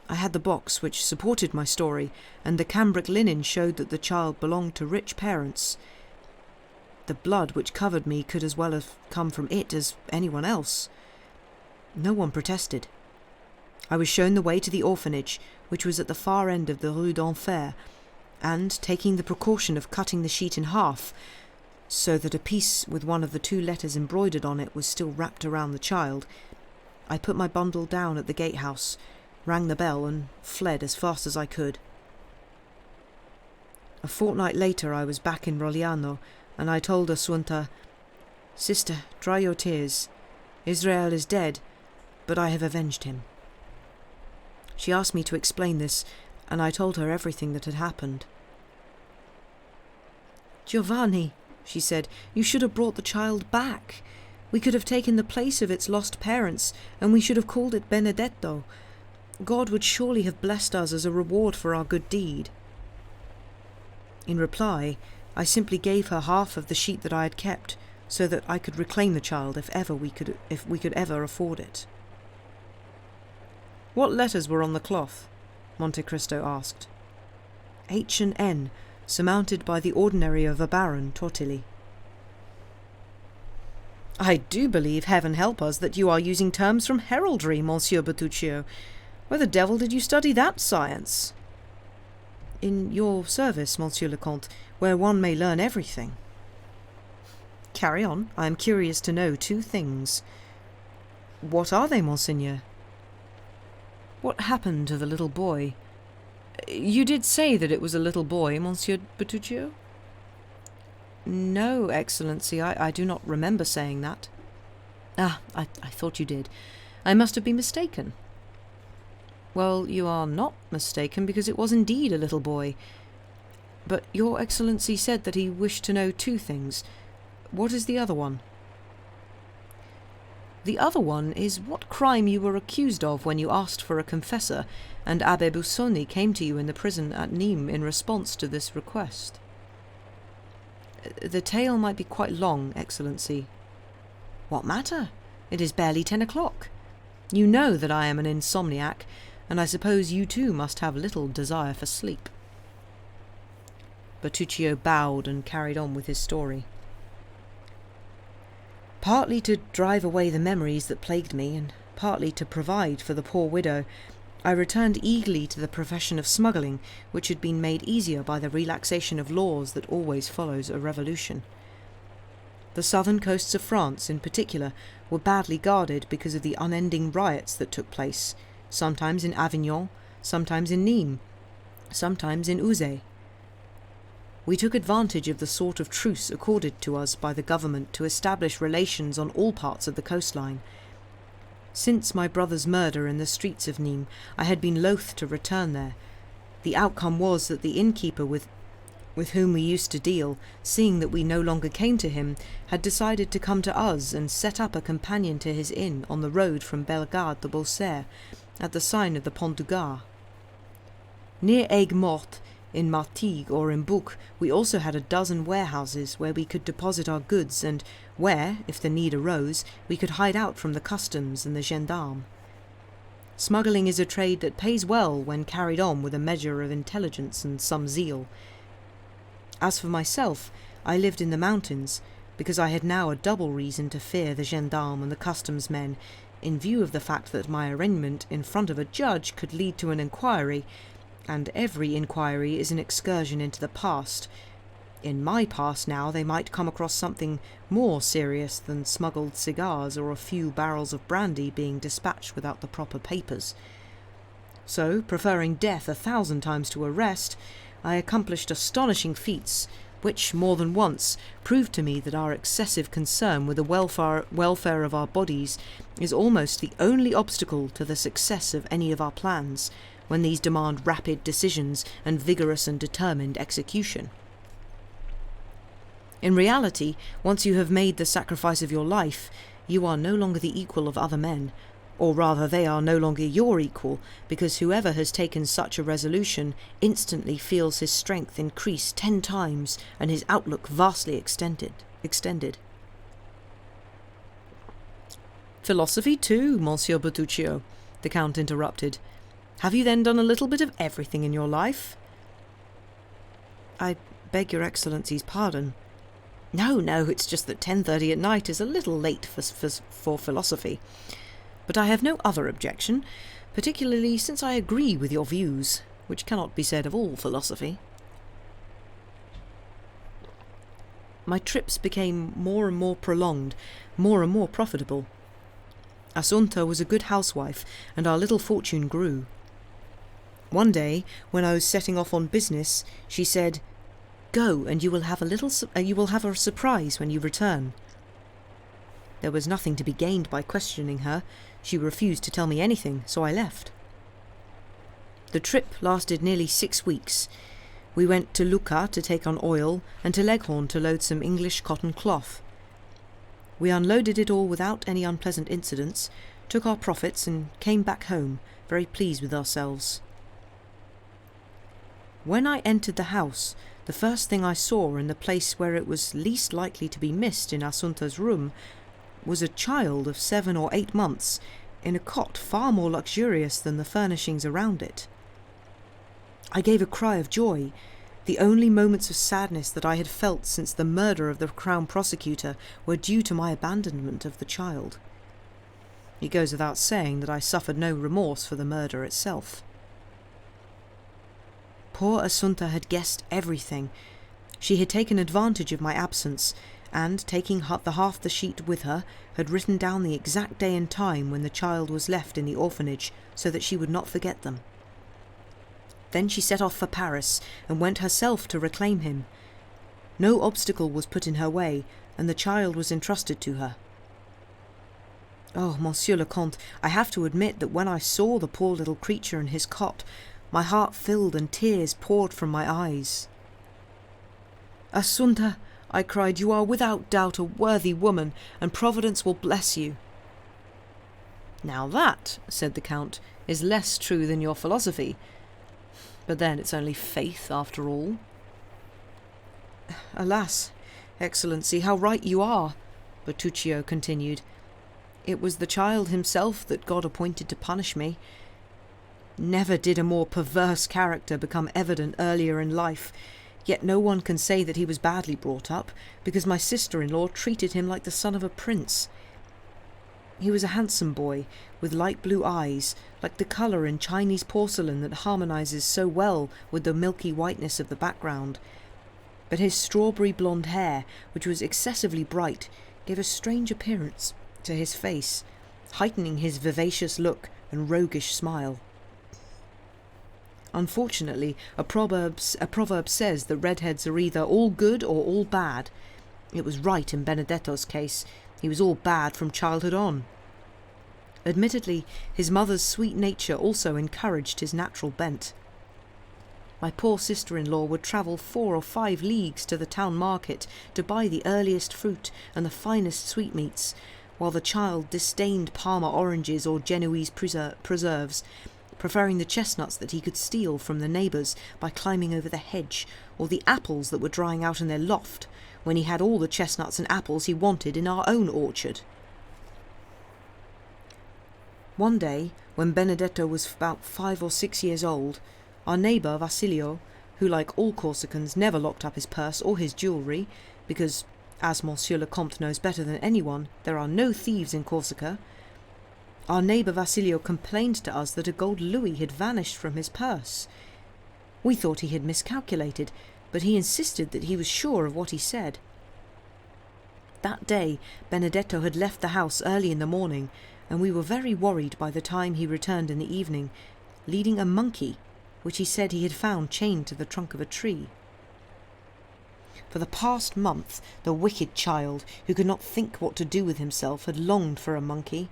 I had the box which supported my story, and the cambric linen showed that the child belonged to rich parents. The blood which covered me could as well have come from it as anyone else. No one protested. I was shown the way to the orphanage, which was at the far end of the Rue d'Enfer, and, taking the precaution of cutting the sheet in half, so that a piece with one of the 2 letters embroidered on it was still wrapped around the child, I put my bundle down at the gatehouse, rang the bell, and fled as fast as I could. A fortnight later I was back in Rogliano, and I told Assunta, "Sister, dry your tears. Israel is dead, but I have avenged him." She asked me to explain this, and I told her everything that had happened. "Giovanni," she said, "you should have brought the child back. We could have taken the place of its lost parents, and we should have called it Benedetto. God would surely have blessed us as a reward for our good deed." In reply, I simply gave her half of the sheet that I had kept, so that I could reclaim the child if we could ever afford it. "What letters were on the cloth?" Monte Cristo asked. "H and N, surmounted by the ordinary of a baron, Tortilli." "I do believe, heaven help us, that you are using terms from heraldry, Monsieur Bertuccio. Where the devil did you study that science?" "In your service, Monsieur le Comte, where one may learn everything." "Carry on. I am curious to know 2 things." "What are they, Monseigneur?" "What happened to the little boy?" "You did say that it was a little boy, Monsieur Bertuccio?" "No, Excellency, I do not remember saying that." "Ah, I thought you did. I must have been mistaken." "Well, you are not mistaken, because it was indeed a little boy. But your Excellency said that he wished to know 2 things. What is the other one?" "The other one is what crime you were accused of when you asked for a confessor, and Abbé Busoni came to you in the prison at Nîmes in response to this request." "The tale might be quite long, Excellency." "What matter? It is barely 10 o'clock. You know that I am an insomniac, and I suppose you too must have little desire for sleep." Bertuccio bowed and carried on with his story. "Partly to drive away the memories that plagued me, and partly to provide for the poor widow, I returned eagerly to the profession of smuggling, which had been made easier by the relaxation of laws that always follows a revolution. The southern coasts of France, in particular, were badly guarded because of the unending riots that took place, sometimes in Avignon, sometimes in Nîmes, sometimes in Uzès. We took advantage of the sort of truce accorded to us by the government to establish relations on all parts of the coastline. Since my brother's murder in the streets of Nîmes, I had been loath to return there. The outcome was that the innkeeper with whom we used to deal, seeing that we no longer came to him, had decided to come to us and set up a companion to his inn on the road from Bellegarde to Beaucaire, at the sign of the Pont du Gard. Near Aigues-Mortes, in Martigues or in Bouc, we also had a dozen warehouses where we could deposit our goods and where, if the need arose, we could hide out from the customs and the gendarmes. Smuggling is a trade that pays well when carried on with a measure of intelligence and some zeal. As for myself, I lived in the mountains, because I had now a double reason to fear the gendarmes and the customs men, in view of the fact that my arraignment in front of a judge could lead to an inquiry, and every inquiry is an excursion into the past. In my past now they might come across something more serious than smuggled cigars or a few barrels of brandy being dispatched without the proper papers. So, preferring death 1,000 times to arrest, I accomplished astonishing feats, which, more than once, proved to me that our excessive concern with the welfare of our bodies is almost the only obstacle to the success of any of our plans, when these demand rapid decisions and vigorous and determined execution. In reality, once you have made the sacrifice of your life, you are no longer the equal of other men, or rather they are no longer your equal, because whoever has taken such a resolution instantly feels his strength increase 10 times and his outlook vastly extended. Philosophy too, Monsieur Bertuccio, the Count interrupted. Have you then done a little bit of everything in your life? I beg your Excellency's pardon. No, it's just that 10:30 at night is a little late for philosophy. But I have no other objection, particularly since I agree with your views, which cannot be said of all philosophy. My trips became more and more prolonged, more and more profitable. Assunta was a good housewife, and our little fortune grew. One day, when I was setting off on business, she said, "Go, and you will have a surprise when you return." There was nothing to be gained by questioning her. She refused to tell me anything, so I left. The trip lasted nearly 6 weeks. We went to Lucca to take on oil, and to Leghorn to load some English cotton cloth. We unloaded it all without any unpleasant incidents, took our profits, and came back home, very pleased with ourselves. When I entered the house, the first thing I saw in the place where it was least likely to be missed in Assunta's room was a child of 7 or 8 months, in a cot far more luxurious than the furnishings around it. I gave a cry of joy. The only moments of sadness that I had felt since the murder of the Crown Prosecutor were due to my abandonment of the child. It goes without saying that I suffered no remorse for the murder itself. Poor Assunta had guessed everything. She had taken advantage of my absence, and, taking half the sheet with her, had written down the exact day and time when the child was left in the orphanage, so that she would not forget them. Then she set off for Paris, and went herself to reclaim him. No obstacle was put in her way, and the child was entrusted to her. Oh, Monsieur le Comte, I have to admit that when I saw the poor little creature in his cot, my heart filled and tears poured from my eyes. "Assunta," I cried, "you are without doubt a worthy woman, and Providence will bless you." "Now that," said the Count, "is less true than your philosophy. But then it's only faith after all." "Alas, Excellency, how right you are," Bertuccio continued. "It was the child himself that God appointed to punish me. Never did a more perverse character become evident earlier in life, yet no one can say that he was badly brought up, because my sister-in-law treated him like the son of a prince. He was a handsome boy, with light blue eyes, like the colour in Chinese porcelain that harmonises so well with the milky whiteness of the background. But his strawberry blonde hair, which was excessively bright, gave a strange appearance to his face, heightening his vivacious look and roguish smile. Unfortunately, a proverb says that redheads are either all good or all bad. It was right in Benedetto's case. He was all bad from childhood on. Admittedly, his mother's sweet nature also encouraged his natural bent. My poor sister-in-law would travel 4 or 5 leagues to the town market to buy the earliest fruit and the finest sweetmeats, while the child disdained Parma oranges or Genoese preserves, preferring the chestnuts that he could steal from the neighbours by climbing over the hedge, or the apples that were drying out in their loft, when he had all the chestnuts and apples he wanted in our own orchard. One day, when Benedetto was about 5 or 6 years old, our neighbour Vasilio, who like all Corsicans never locked up his purse or his jewellery, because, as Monsieur le Comte knows better than anyone, there are no thieves in Corsica, our neighbour Vasilio complained to us that a gold louis had vanished from his purse. We thought he had miscalculated, but he insisted that he was sure of what he said. That day Benedetto had left the house early in the morning, and we were very worried by the time he returned in the evening, leading a monkey, which he said he had found chained to the trunk of a tree. For the past month the wicked child, who could not think what to do with himself, had longed for a monkey.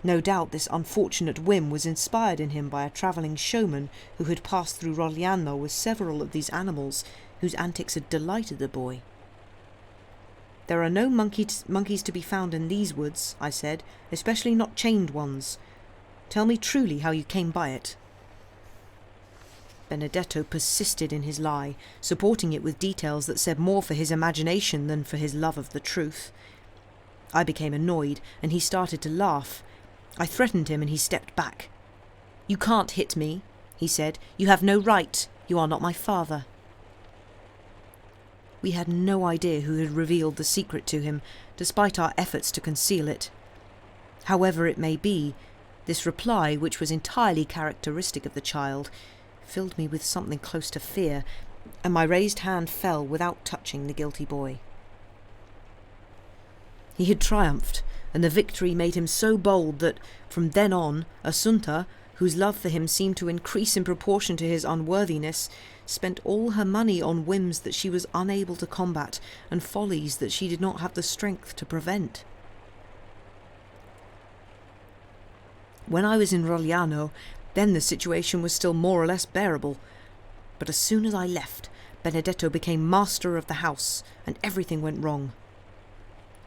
No doubt this unfortunate whim was inspired in him by a travelling showman who had passed through Rogliano with several of these animals, whose antics had delighted the boy. "There are no monkeys to be found in these woods," I said, "especially not chained ones. Tell me truly how you came by it." Benedetto persisted in his lie, supporting it with details that said more for his imagination than for his love of the truth. I became annoyed, and he started to laugh. I threatened him, and he stepped back. "You can't hit me," he said. "You have no right. You are not my father." We had no idea who had revealed the secret to him, despite our efforts to conceal it. However it may be, this reply, which was entirely characteristic of the child, filled me with something close to fear, and my raised hand fell without touching the guilty boy. He had triumphed, and the victory made him so bold that, from then on, Assunta, whose love for him seemed to increase in proportion to his unworthiness, spent all her money on whims that she was unable to combat and follies that she did not have the strength to prevent. When I was in Rogliano, then the situation was still more or less bearable, but as soon as I left, Benedetto became master of the house, and everything went wrong.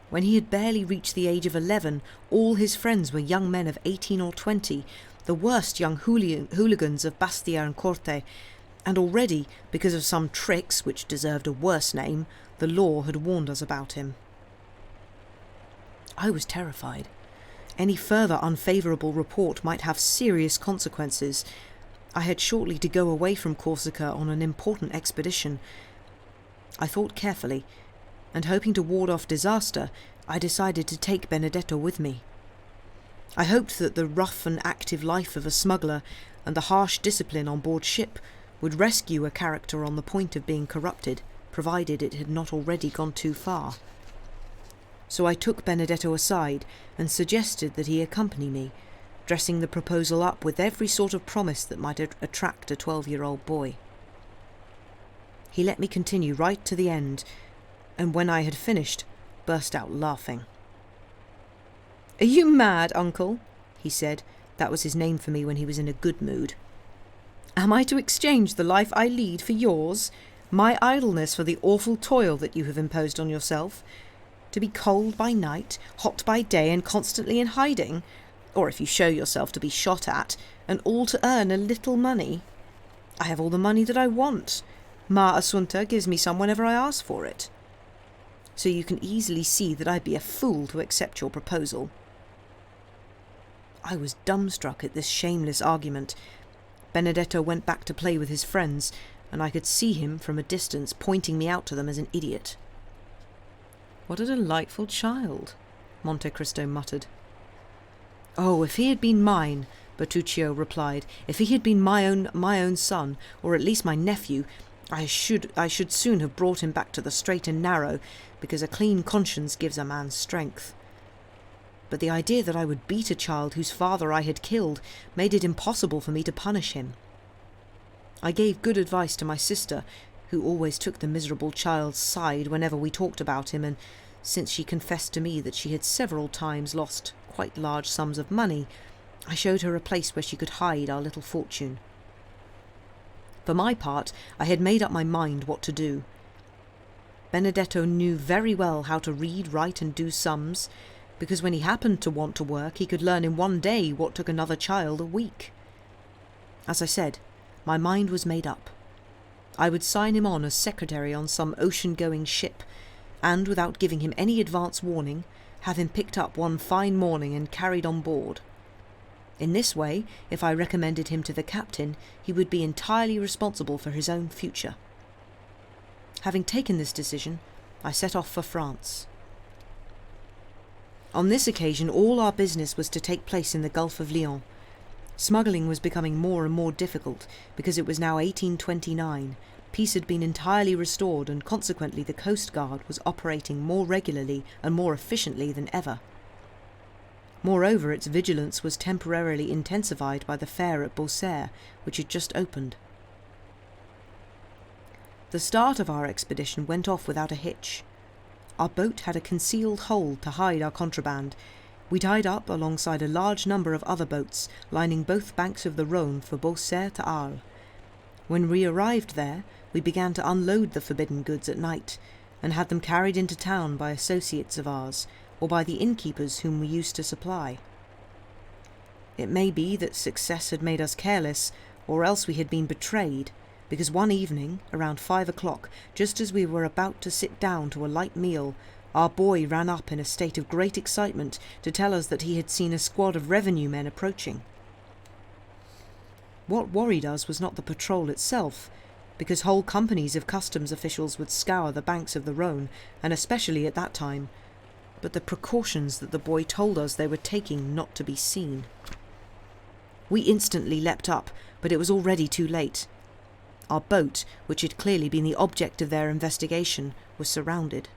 When he had barely reached the age of 11, all his friends were young men of 18 or 20, the worst young hooligans of Bastia and Corte, and already, because of some tricks which deserved a worse name, the law had warned us about him. I was terrified. Any further unfavourable report might have serious consequences. I had shortly to go away from Corsica on an important expedition. I thought carefully, and hoping to ward off disaster, I decided to take Benedetto with me. I hoped that the rough and active life of a smuggler and the harsh discipline on board ship would rescue a character on the point of being corrupted, provided it had not already gone too far. So I took Benedetto aside and suggested that he accompany me, dressing the proposal up with every sort of promise that might attract a 12-year-old boy. He let me continue right to the end, and when I had finished, burst out laughing. "Are you mad, uncle?" he said. That was his name for me when he was in a good mood. "Am I to exchange the life I lead for yours? My idleness for the awful toil that you have imposed on yourself? To be cold by night, hot by day, and constantly in hiding? Or if you show yourself to be shot at, and all to earn a little money? I have all the money that I want. Ma Assunta gives me some whenever I ask for it. So you can easily see that I'd be a fool to accept your proposal." I was dumbstruck at this shameless argument. Benedetto went back to play with his friends, and I could see him from a distance pointing me out to them as an idiot. "What a delightful child," Monte Cristo muttered. "Oh, if he had been mine," Bertuccio replied, "if he had been my own son, or at least my nephew, I should soon have brought him back to the straight and narrow, because a clean conscience gives a man strength. but the idea that I would beat a child whose father I had killed made it impossible for me to punish him. I gave good advice to my sister, who always took the miserable child's side whenever we talked about him, and since she confessed to me that she had several times lost quite large sums of money, I showed her a place where she could hide our little fortune. For my part, I had made up my mind what to do. Benedetto knew very well how to read, write, and do sums, because when he happened to want to work, he could learn in one day what took another child a week. As I said, my mind was made up. I would sign him on as secretary on some ocean-going ship, and, without giving him any advance warning, have him picked up one fine morning and carried on board. In this way, if I recommended him to the captain, he would be entirely responsible for his own future. Having taken this decision, I set off for France. On this occasion, all our business was to take place in the Gulf of Lyons. Smuggling was becoming more and more difficult, because it was now 1829. Peace had been entirely restored, and consequently the Coast Guard was operating more regularly and more efficiently than ever. Moreover, its vigilance was temporarily intensified by the fair at Beaucaire, which had just opened. The start of our expedition went off without a hitch. Our boat had a concealed hold to hide our contraband. We tied up alongside a large number of other boats, lining both banks of the Rhône for Beaucaire to Arles. When we arrived there, we began to unload the forbidden goods at night, and had them carried into town by associates of ours, or by the innkeepers whom we used to supply. It may be that success had made us careless, or else we had been betrayed, because one evening, around 5 o'clock, just as we were about to sit down to a light meal, our boy ran up in a state of great excitement to tell us that he had seen a squad of revenue men approaching. What worried us was not the patrol itself, because whole companies of customs officials would scour the banks of the Rhône, and especially at that time, but the precautions that the boy told us they were taking not to be seen. We instantly leapt up, but it was already too late. Our boat, which had clearly been the object of their investigation, was surrounded.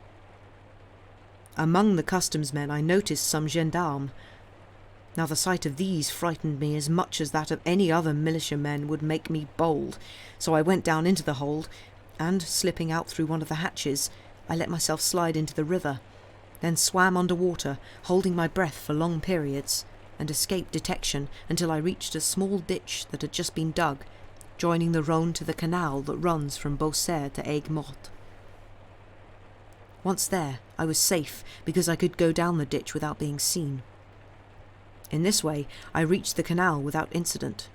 Among the customs men I noticed some gendarmes. Now the sight of these frightened me as much as that of any other militiamen would make me bold, so I went down into the hold, and, slipping out through one of the hatches, I let myself slide into the river, then swam under water, holding my breath for long periods, and escaped detection until I reached a small ditch that had just been dug, joining the Rhône to the canal that runs from Beaucaire to Aigues-Mortes. Once there, I was safe, because I could go down the ditch without being seen. In this way, I reached the canal without incident.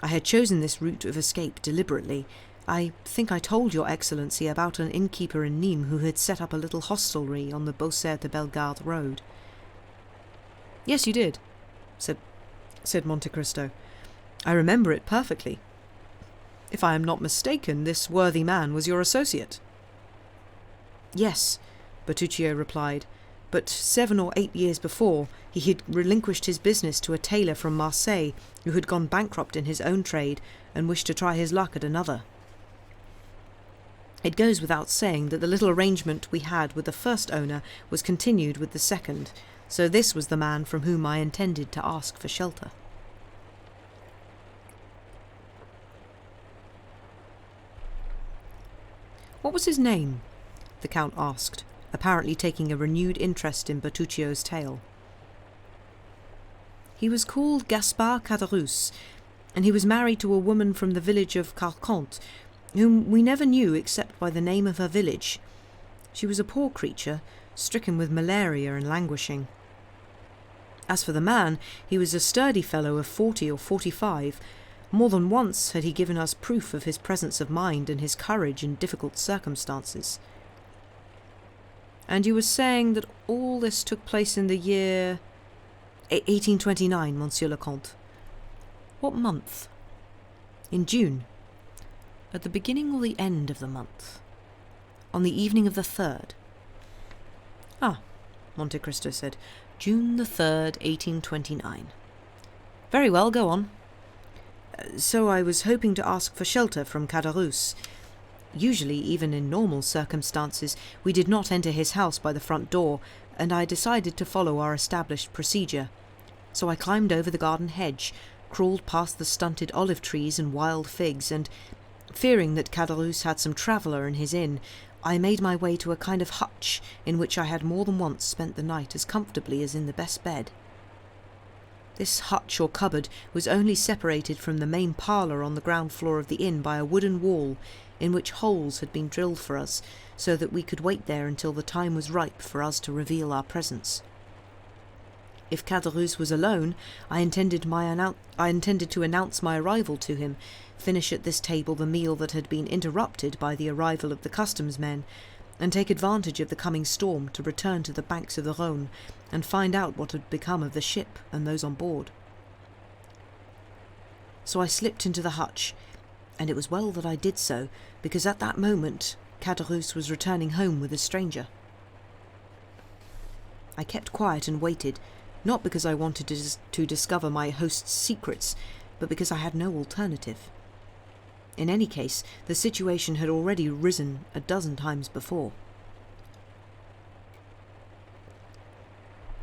I had chosen this route of escape deliberately. I think I told your Excellency about an innkeeper in Nîmes who had set up a little hostelry on the Beaucaire to Bellegarde road. Yes, you did, said Monte Cristo. I remember it perfectly. If I am not mistaken, this worthy man was your associate. Yes, Bertuccio replied, but 7 or 8 years before, he had relinquished his business to a tailor from Marseille who had gone bankrupt in his own trade and wished to try his luck at another. It goes without saying that the little arrangement we had with the first owner was continued with the second, so this was the man from whom I intended to ask for shelter. What was his name? The Count asked, apparently taking a renewed interest in Bertuccio's tale. He was called Gaspard Caderousse, and he was married to a woman from the village of Lacontes, whom we never knew except by the name of her village. She was a poor creature, stricken with malaria and languishing. As for the man, he was a sturdy fellow of 40 or 45. More than once had he given us proof of his presence of mind and his courage in difficult circumstances. And you were saying that all this took place in the year 1829, Monsieur le Comte. What month? In June. At the beginning or the end of the month? On the evening of the 3rd. Ah, Monte Cristo said. June the 3rd, 1829. Very well, go on. So I was hoping to ask for shelter from Caderousse. Usually, even in normal circumstances, we did not enter his house by the front door, and I decided to follow our established procedure. So I climbed over the garden hedge, crawled past the stunted olive trees and wild figs, and, fearing that Caderousse had some traveller in his inn, I made my way to a kind of hutch in which I had more than once spent the night as comfortably as in the best bed. This hutch or cupboard was only separated from the main parlour on the ground floor of the inn by a wooden wall in which holes had been drilled for us, so that we could wait there until the time was ripe for us to reveal our presence. If Caderousse was alone, I intended to announce my arrival to him, finish at this table the meal that had been interrupted by the arrival of the customs men, and take advantage of the coming storm to return to the banks of the Rhône and find out what had become of the ship and those on board. So I slipped into the hutch, and it was well that I did so, because at that moment Caderousse was returning home with a stranger. I kept quiet and waited, not because I wanted to discover my host's secrets, but because I had no alternative. In any case, the situation had already risen a dozen times before.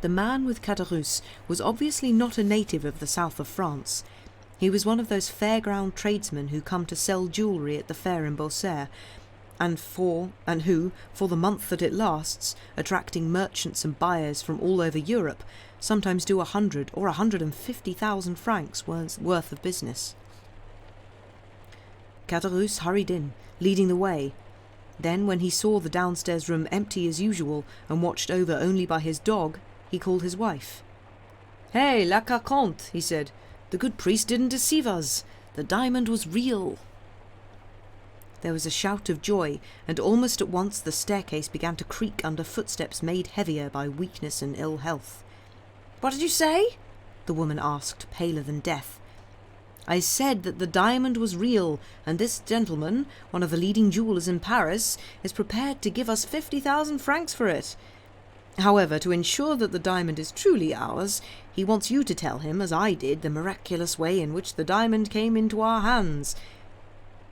The man with Caderousse was obviously not a native of the south of France. He was one of those fairground tradesmen who come to sell jewellery at the fair in Beaucaire, and who, for the month that it lasts, attracting merchants and buyers from all over Europe, sometimes do 100 or 150,000 francs worth of business. Caderousse hurried in, leading the way. Then, when he saw the downstairs room empty as usual and watched over only by his dog, he called his wife. "Hey, Lacontes," he said, "the good priest didn't deceive us. The diamond was real." There was a shout of joy, and almost at once the staircase began to creak under footsteps made heavier by weakness and ill health. "What did you say?" the woman asked, paler than death. "I said that the diamond was real, and this gentleman, one of the leading jewellers in Paris, is prepared to give us 50,000 francs for it. However, to ensure that the diamond is truly ours, he wants you to tell him, as I did, the miraculous way in which the diamond came into our hands.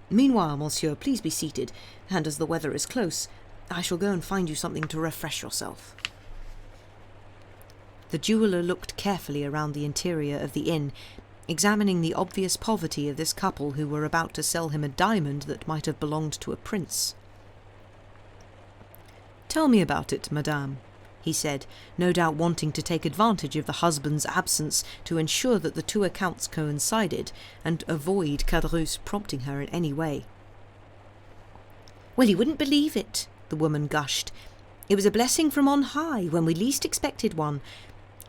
Meanwhile, Monsieur, please be seated, and as the weather is close, I shall go and find you something to refresh yourself." The jeweller looked carefully around the interior of the inn, examining the obvious poverty of this couple who were about to sell him a diamond that might have belonged to a prince. "Tell me about it, madame," he said, no doubt wanting to take advantage of the husband's absence to ensure that the two accounts coincided, and avoid Caderousse prompting her in any way. "Well, you wouldn't believe it," the woman gushed. "It was a blessing from on high, when we least expected one.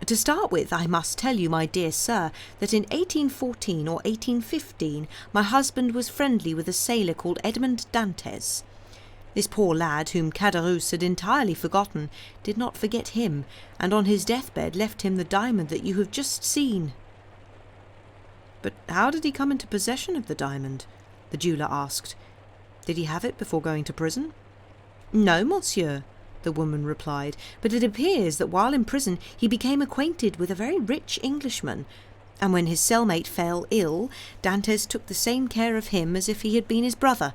To start with, I must tell you, my dear sir, that in 1814 or 1815 my husband was friendly with a sailor called Edmond Dantès. This poor lad, whom Caderousse had entirely forgotten, did not forget him, and on his deathbed left him the diamond that you have just seen." "But how did he come into possession of the diamond?" the jeweller asked. "Did he have it before going to prison?" "No, monsieur," the woman replied, "but it appears that while in prison he became acquainted with a very rich Englishman, and when his cellmate fell ill, Dantès took the same care of him as if he had been his brother.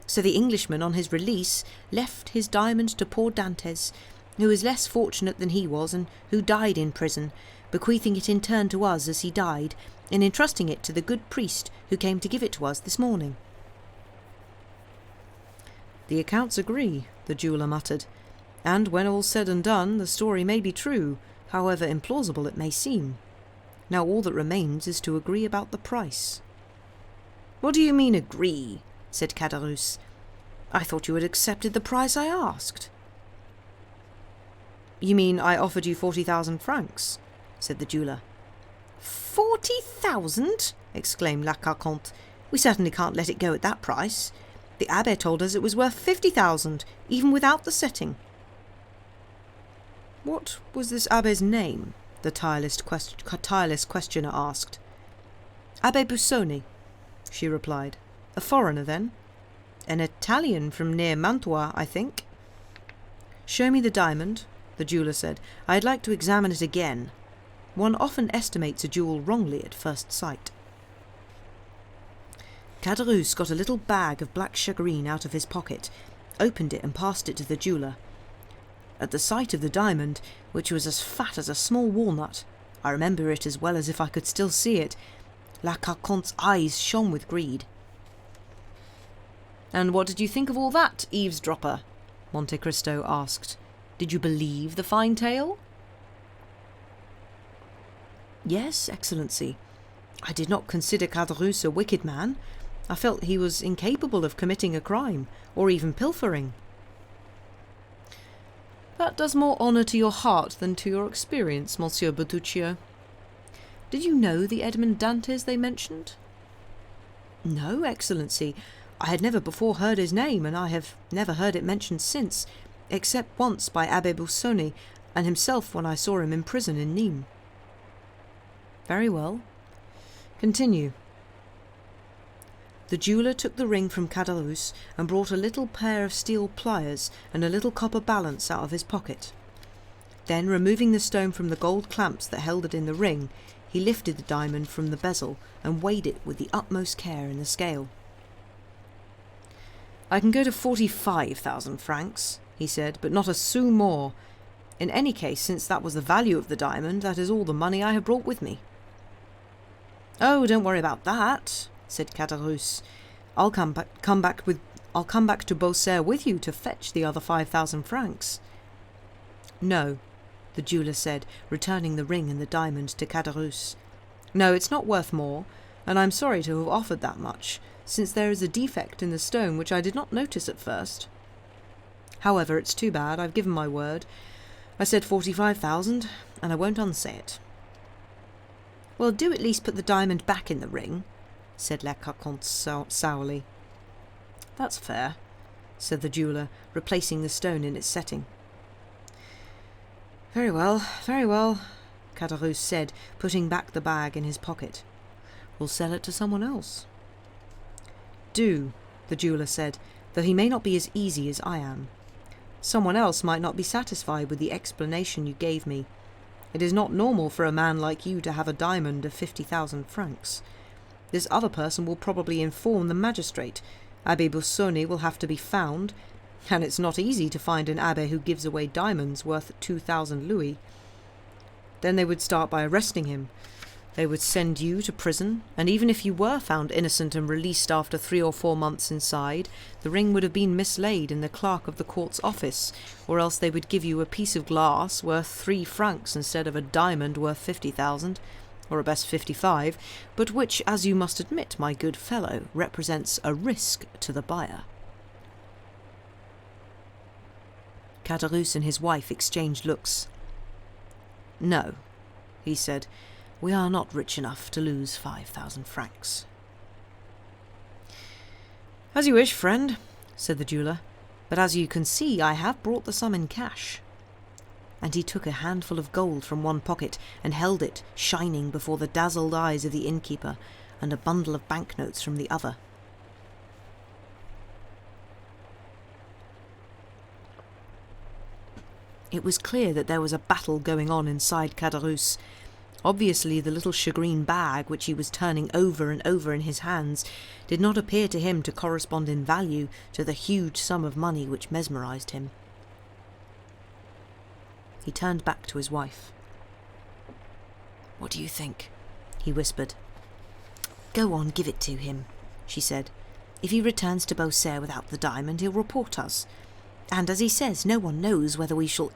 So the Englishman, on his release, left his diamond to poor Dantès, who was less fortunate than he was, and who died in prison, bequeathing it in turn to us as he died, and entrusting it to the good priest who came to give it to us this morning." "The accounts agree," the jeweller muttered, "and when all's said and done, the story may be true, however implausible it may seem. Now all that remains is to agree about the price." "What do you mean, agree?" said Caderousse. "I thought you had accepted the price I asked." "You mean I offered you 40,000 francs?" said the jeweller. 40,000? exclaimed Lacontes. "We certainly can't let it go at that price. The abbé told us it was worth 50,000, even without the setting." "What was this abbé's name?" the tireless questioner asked. "Abbé Busoni," she replied. "A foreigner, then?" "An Italian from near Mantua, I think." "Show me the diamond," the jeweller said. "I'd like to examine it again. One often estimates a jewel wrongly at first sight." Caderousse got a little bag of black shagreen out of his pocket, opened it and passed it to the jeweller. At the sight of the diamond, which was as fat as a small walnut, I remember it as well as if I could still see it, Lacontes' eyes shone with greed. "And what did you think of all that, eavesdropper?" Monte Cristo asked. "Did you believe the fine tale?" "Yes, Excellency. I did not consider Caderousse a wicked man. I felt he was incapable of committing a crime, or even pilfering." "That does more honour to your heart than to your experience, Monsieur Bertuccio. Did you know the Edmond Dantès they mentioned?" "No, Excellency. I had never before heard his name, and I have never heard it mentioned since, except once by Abbé Busoni, and himself when I saw him in prison in Nîmes." "Very well. Continue." The jeweller took the ring from Caderousse and brought a little pair of steel pliers and a little copper balance out of his pocket. Then, removing the stone from the gold clamps that held it in the ring, he lifted the diamond from the bezel and weighed it with the utmost care in the scale. "I can go to 45,000 francs, he said, "but not a sou more. In any case, since that was the value of the diamond, that is all the money I have brought with me." "Oh, don't worry about that," said Caderousse. I'll come back to Beaucaire with you to fetch the other 5,000 francs. "No," the jeweller said, returning the ring and the diamond to Caderousse. "No, it's not worth more, and I'm sorry to have offered that much, since there is a defect in the stone which I did not notice at first. However, it's too bad. I've given my word. I said 45,000, and I won't unsay it." "Well, do at least put the diamond back in the ring," said Lacontes sourly. "That's fair," said the jeweller, replacing the stone in its setting. Very well, Caderousse said, putting back the bag in his pocket. "We'll sell it to someone else." "Do," the jeweller said, "though he may not be as easy as I am. Someone else might not be satisfied with the explanation you gave me. It is not normal for a man like you to have a diamond of 50,000 francs. This other person will probably inform the magistrate. Abbé Busoni will have to be found, and it's not easy to find an abbé who gives away diamonds worth 2,000 louis. Then they would start by arresting him. They would send you to prison, and even if you were found innocent and released after 3 or 4 months inside, the ring would have been mislaid in the clerk of the court's office, or else they would give you a piece of glass worth 3 francs instead of a diamond worth 50,000, or at best 55, but which, as you must admit, my good fellow, represents a risk to the buyer." Caderousse and his wife exchanged looks. "No," he said, "we are not rich enough to lose 5,000 francs. "As you wish, friend," said the jeweller, "but as you can see, I have brought the sum in cash." And he took a handful of gold from one pocket and held it, shining before the dazzled eyes of the innkeeper, and a bundle of banknotes from the other. It was clear that there was a battle going on inside Caderousse. Obviously the little shagreen bag, which he was turning over and over in his hands, did not appear to him to correspond in value to the huge sum of money which mesmerized him. He turned back to his wife. "What do you think?" he whispered. "Go on, give it to him," she said. "If he returns to Beaucaire without the diamond, he'll report us. And, as he says, no one knows whether we shall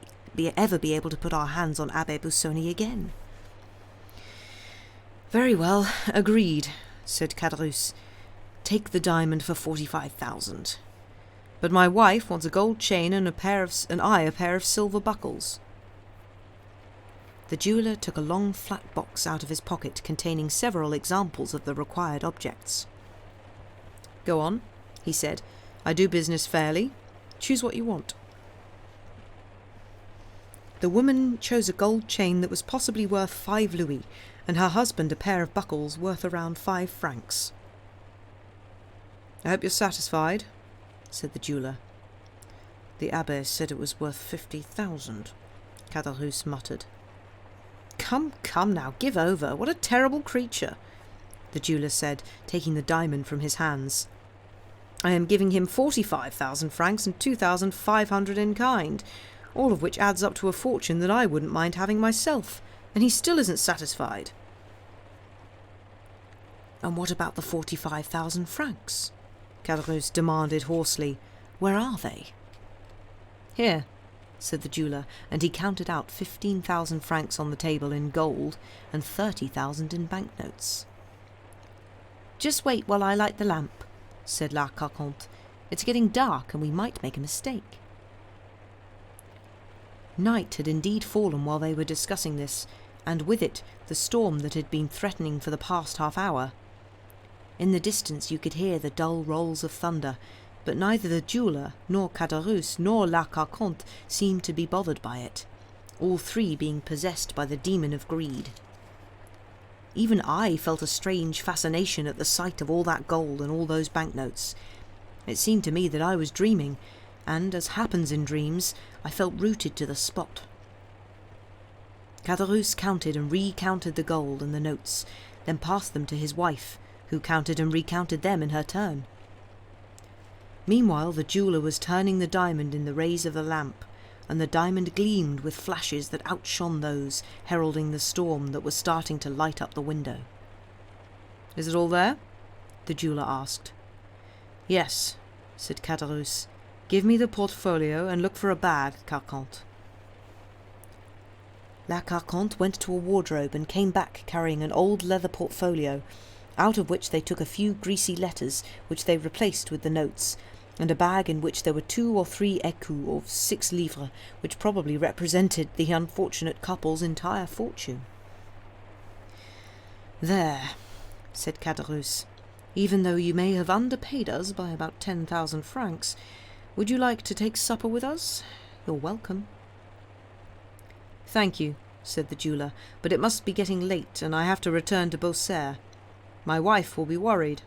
ever be able to put our hands on Abbé Busoni again." "Very well, agreed," said Caderousse. "Take the diamond for 45,000. But my wife wants a gold chain and I a pair of silver buckles." The jeweller took a long flat box out of his pocket containing several examples of the required objects. "Go on," he said. "I do business fairly. Choose what you want." The woman chose a gold chain that was possibly worth 5 louis, and her husband a pair of buckles worth around 5 francs. "I hope you're satisfied," said the jeweller. "The abbé said it was worth 50,000, Caderousse muttered. Come now, give over. What a terrible creature," the jeweller said, taking the diamond from his hands. I am giving him 45,000 francs and 2,500 in kind, all of which adds up to a fortune that I wouldn't mind having myself, and he still isn't satisfied. And what about the 45,000 francs? Caderousse demanded hoarsely. Where are they? Here, said the jeweller, and he counted out 15,000 francs on the table in gold and 30,000 in banknotes. Just wait while I light the lamp, said Lacontes. It's getting dark and we might make a mistake. Night had indeed fallen while they were discussing this, and with it the storm that had been threatening for the past half hour. In the distance you could hear the dull rolls of thunder, but neither the jeweller, nor Caderousse, nor Lacontes seemed to be bothered by it, all three being possessed by the demon of greed. Even I felt a strange fascination at the sight of all that gold and all those banknotes. It seemed to me that I was dreaming, and, as happens in dreams, I felt rooted to the spot. Caderousse counted and recounted the gold and the notes, then passed them to his wife, who counted and recounted them in her turn. Meanwhile the jeweller was turning the diamond in the rays of the lamp, and the diamond gleamed with flashes that outshone those, heralding the storm that was starting to light up the window. "Is it all there?" the jeweller asked. "Yes," said Caderousse. "Give me the portfolio and look for a bag, Carconte." La Carconte went to a wardrobe and came back carrying an old leather portfolio, out of which they took a few greasy letters, which they replaced with the notes, and a bag in which there were 2 or 3 écus of 6 livres, which probably represented the unfortunate couple's entire fortune. "There," said Caderousse, "even though you may have underpaid us by about 10,000 francs, would you like to take supper with us? You're welcome." "Thank you," said the jeweller, "but it must be getting late, and I have to return to Beaucaire. My wife will be worried."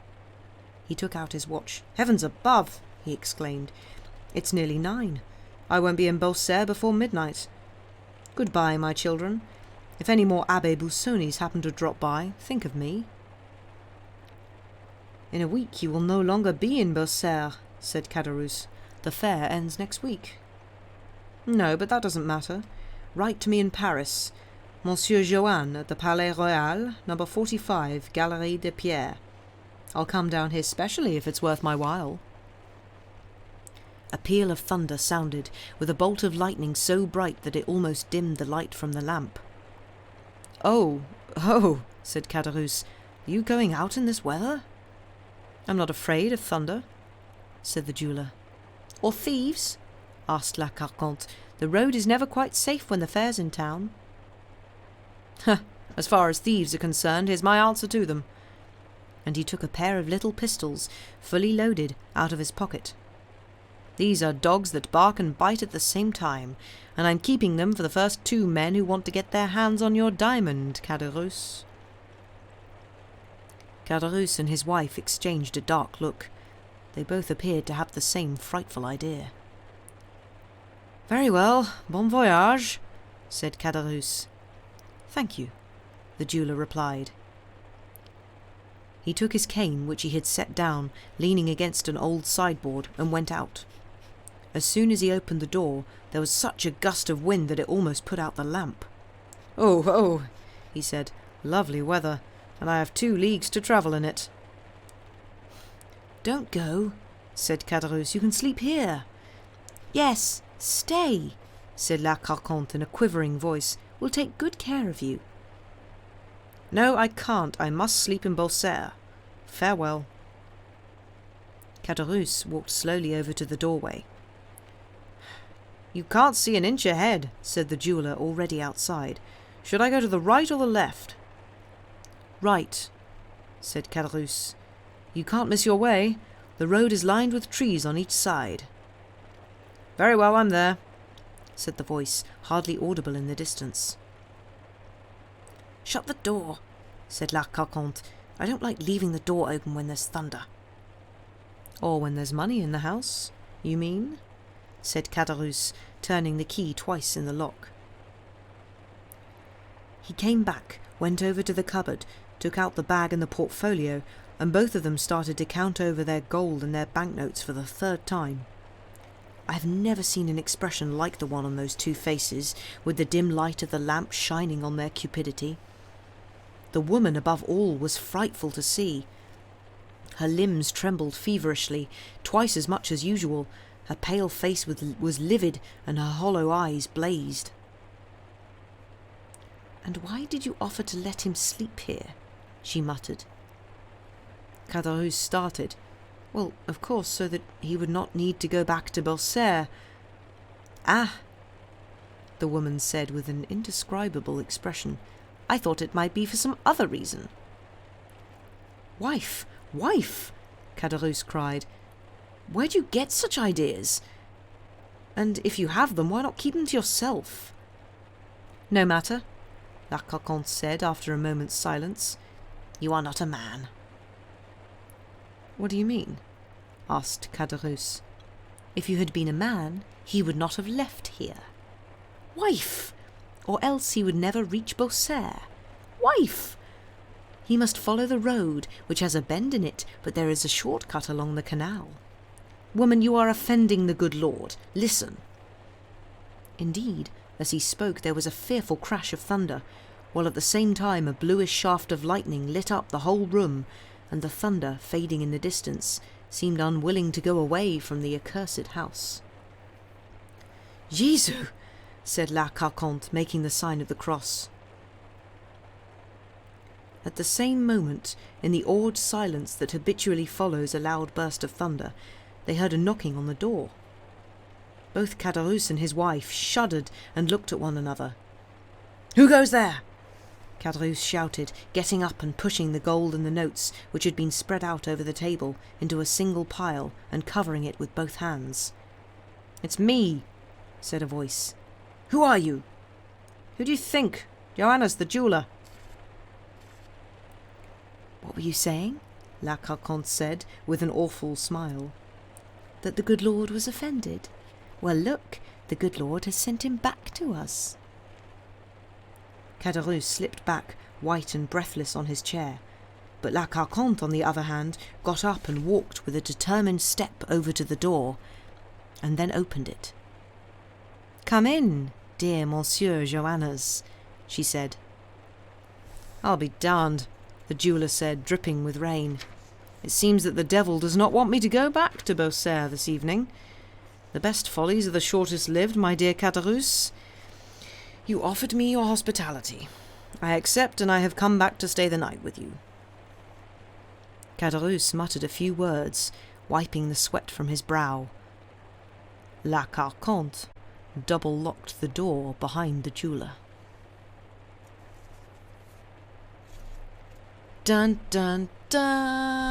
He took out his watch. "Heavens above!" he exclaimed. "It's nearly 9. I won't be in Beaucaire before midnight. Goodbye, my children. If any more Abbé Bussonis happen to drop by, think of me." "In a week you will no longer be in Beaucaire," said Caderousse. "The fair ends next week." "No, but that doesn't matter. Write to me in Paris. Monsieur Joanne at the Palais Royal, number 45, Galerie des Pierres. I'll come down here specially if it's worth my while." A peal of thunder sounded, with a bolt of lightning so bright that it almost dimmed the light from the lamp. Oh, said Caderousse. "Are you going out in this weather?" "I'm not afraid of thunder," said the jeweller. "Or thieves?" asked La Carconte. "The road is never quite safe when the fair's in town." "As far as thieves are concerned, here's my answer to them." And he took a pair of little pistols, fully loaded, out of his pocket. "These are dogs that bark and bite at the same time, and I'm keeping them for the first 2 men who want to get their hands on your diamond, Caderousse." Caderousse and his wife exchanged a dark look. They both appeared to have the same frightful idea. "Very well, bon voyage," said Caderousse. "Thank you," the jeweller replied. He took his cane, which he had set down, leaning against an old sideboard, and went out. As soon as he opened the door, there was such a gust of wind that it almost put out the lamp. Oh, he said, "lovely weather, and I have 2 leagues to travel in it." "Don't go," said Caderousse. "You can sleep here." "Yes, stay," said La Carconte in a quivering voice. "We'll take good care of you." "No, I can't. I must sleep in Beaucaire. Farewell." Caderousse walked slowly over to the doorway. "You can't see an inch ahead," said the jeweller, already outside. "Should I go to the right or the left?" "Right," said Caderousse. "You can't miss your way. The road is lined with trees on each side." "Very well, I'm there," said the voice, hardly audible in the distance. "Shut the door," said La Carconte. "I don't like leaving the door open when there's thunder." "Or when there's money in the house, you mean?" said Caderousse, turning the key twice in the lock. He came back, went over to the cupboard, took out the bag and the portfolio, and both of them started to count over their gold and their banknotes for the third time. I have never seen an expression like the one on those two faces, with the dim light of the lamp shining on their cupidity. The woman, above all, was frightful to see. Her limbs trembled feverishly, twice as much as usual. Her pale face was livid, and her hollow eyes blazed. "And why did you offer to let him sleep here?" she muttered. Caderousse started. "Well, of course, so that he would not need to go back to Beaucaire." "Ah," the woman said with an indescribable expression. "I thought it might be for some other reason." "Wife, wife!" Caderousse cried. "Where do you get such ideas? And if you have them, why not keep them to yourself?" "No matter," Lacontes said after a moment's silence. "You are not a man." "What do you mean?" asked Caderousse. "If you had been a man, he would not have left here." "Wife! Or else he would never reach Beaucaire." "Wife!" "He must follow the road, which has a bend in it, but there is a short-cut along the canal." "Woman, you are offending the good Lord. Listen." Indeed, as he spoke there was a fearful crash of thunder, while at the same time a bluish shaft of lightning lit up the whole room, and the thunder, fading in the distance, seemed unwilling to go away from the accursed house. "Jésus!" said La Carconte, making the sign of the cross. At the same moment, in the awed silence that habitually follows a loud burst of thunder, they heard a knocking on the door. Both Caderousse and his wife shuddered and looked at one another. "Who goes there?" Caderousse shouted, getting up and pushing the gold and the notes, which had been spread out over the table, into a single pile and covering it with both hands. "It's me," said a voice. "Who are you?" "Who do you think? Johannes, the jeweller." "What were you saying?" La Carconte said, with an awful smile. "That the good Lord was offended. Well, look, the good Lord has sent him back to us." Caderousse slipped back, white and breathless, on his chair, but La Carconte, on the other hand, got up and walked with a determined step over to the door, and then opened it. "Come in, dear Monsieur Johannes," she said. "I'll be darned," the jeweller said, dripping with rain. "It seems that the devil does not want me to go back to Beaucaire this evening. The best follies are the shortest lived, my dear Caderousse. You offered me your hospitality. I accept, and I have come back to stay the night with you." Caderousse muttered a few words, wiping the sweat from his brow. La Carconte double-locked the door behind the jeweller. Dun, dun, dun!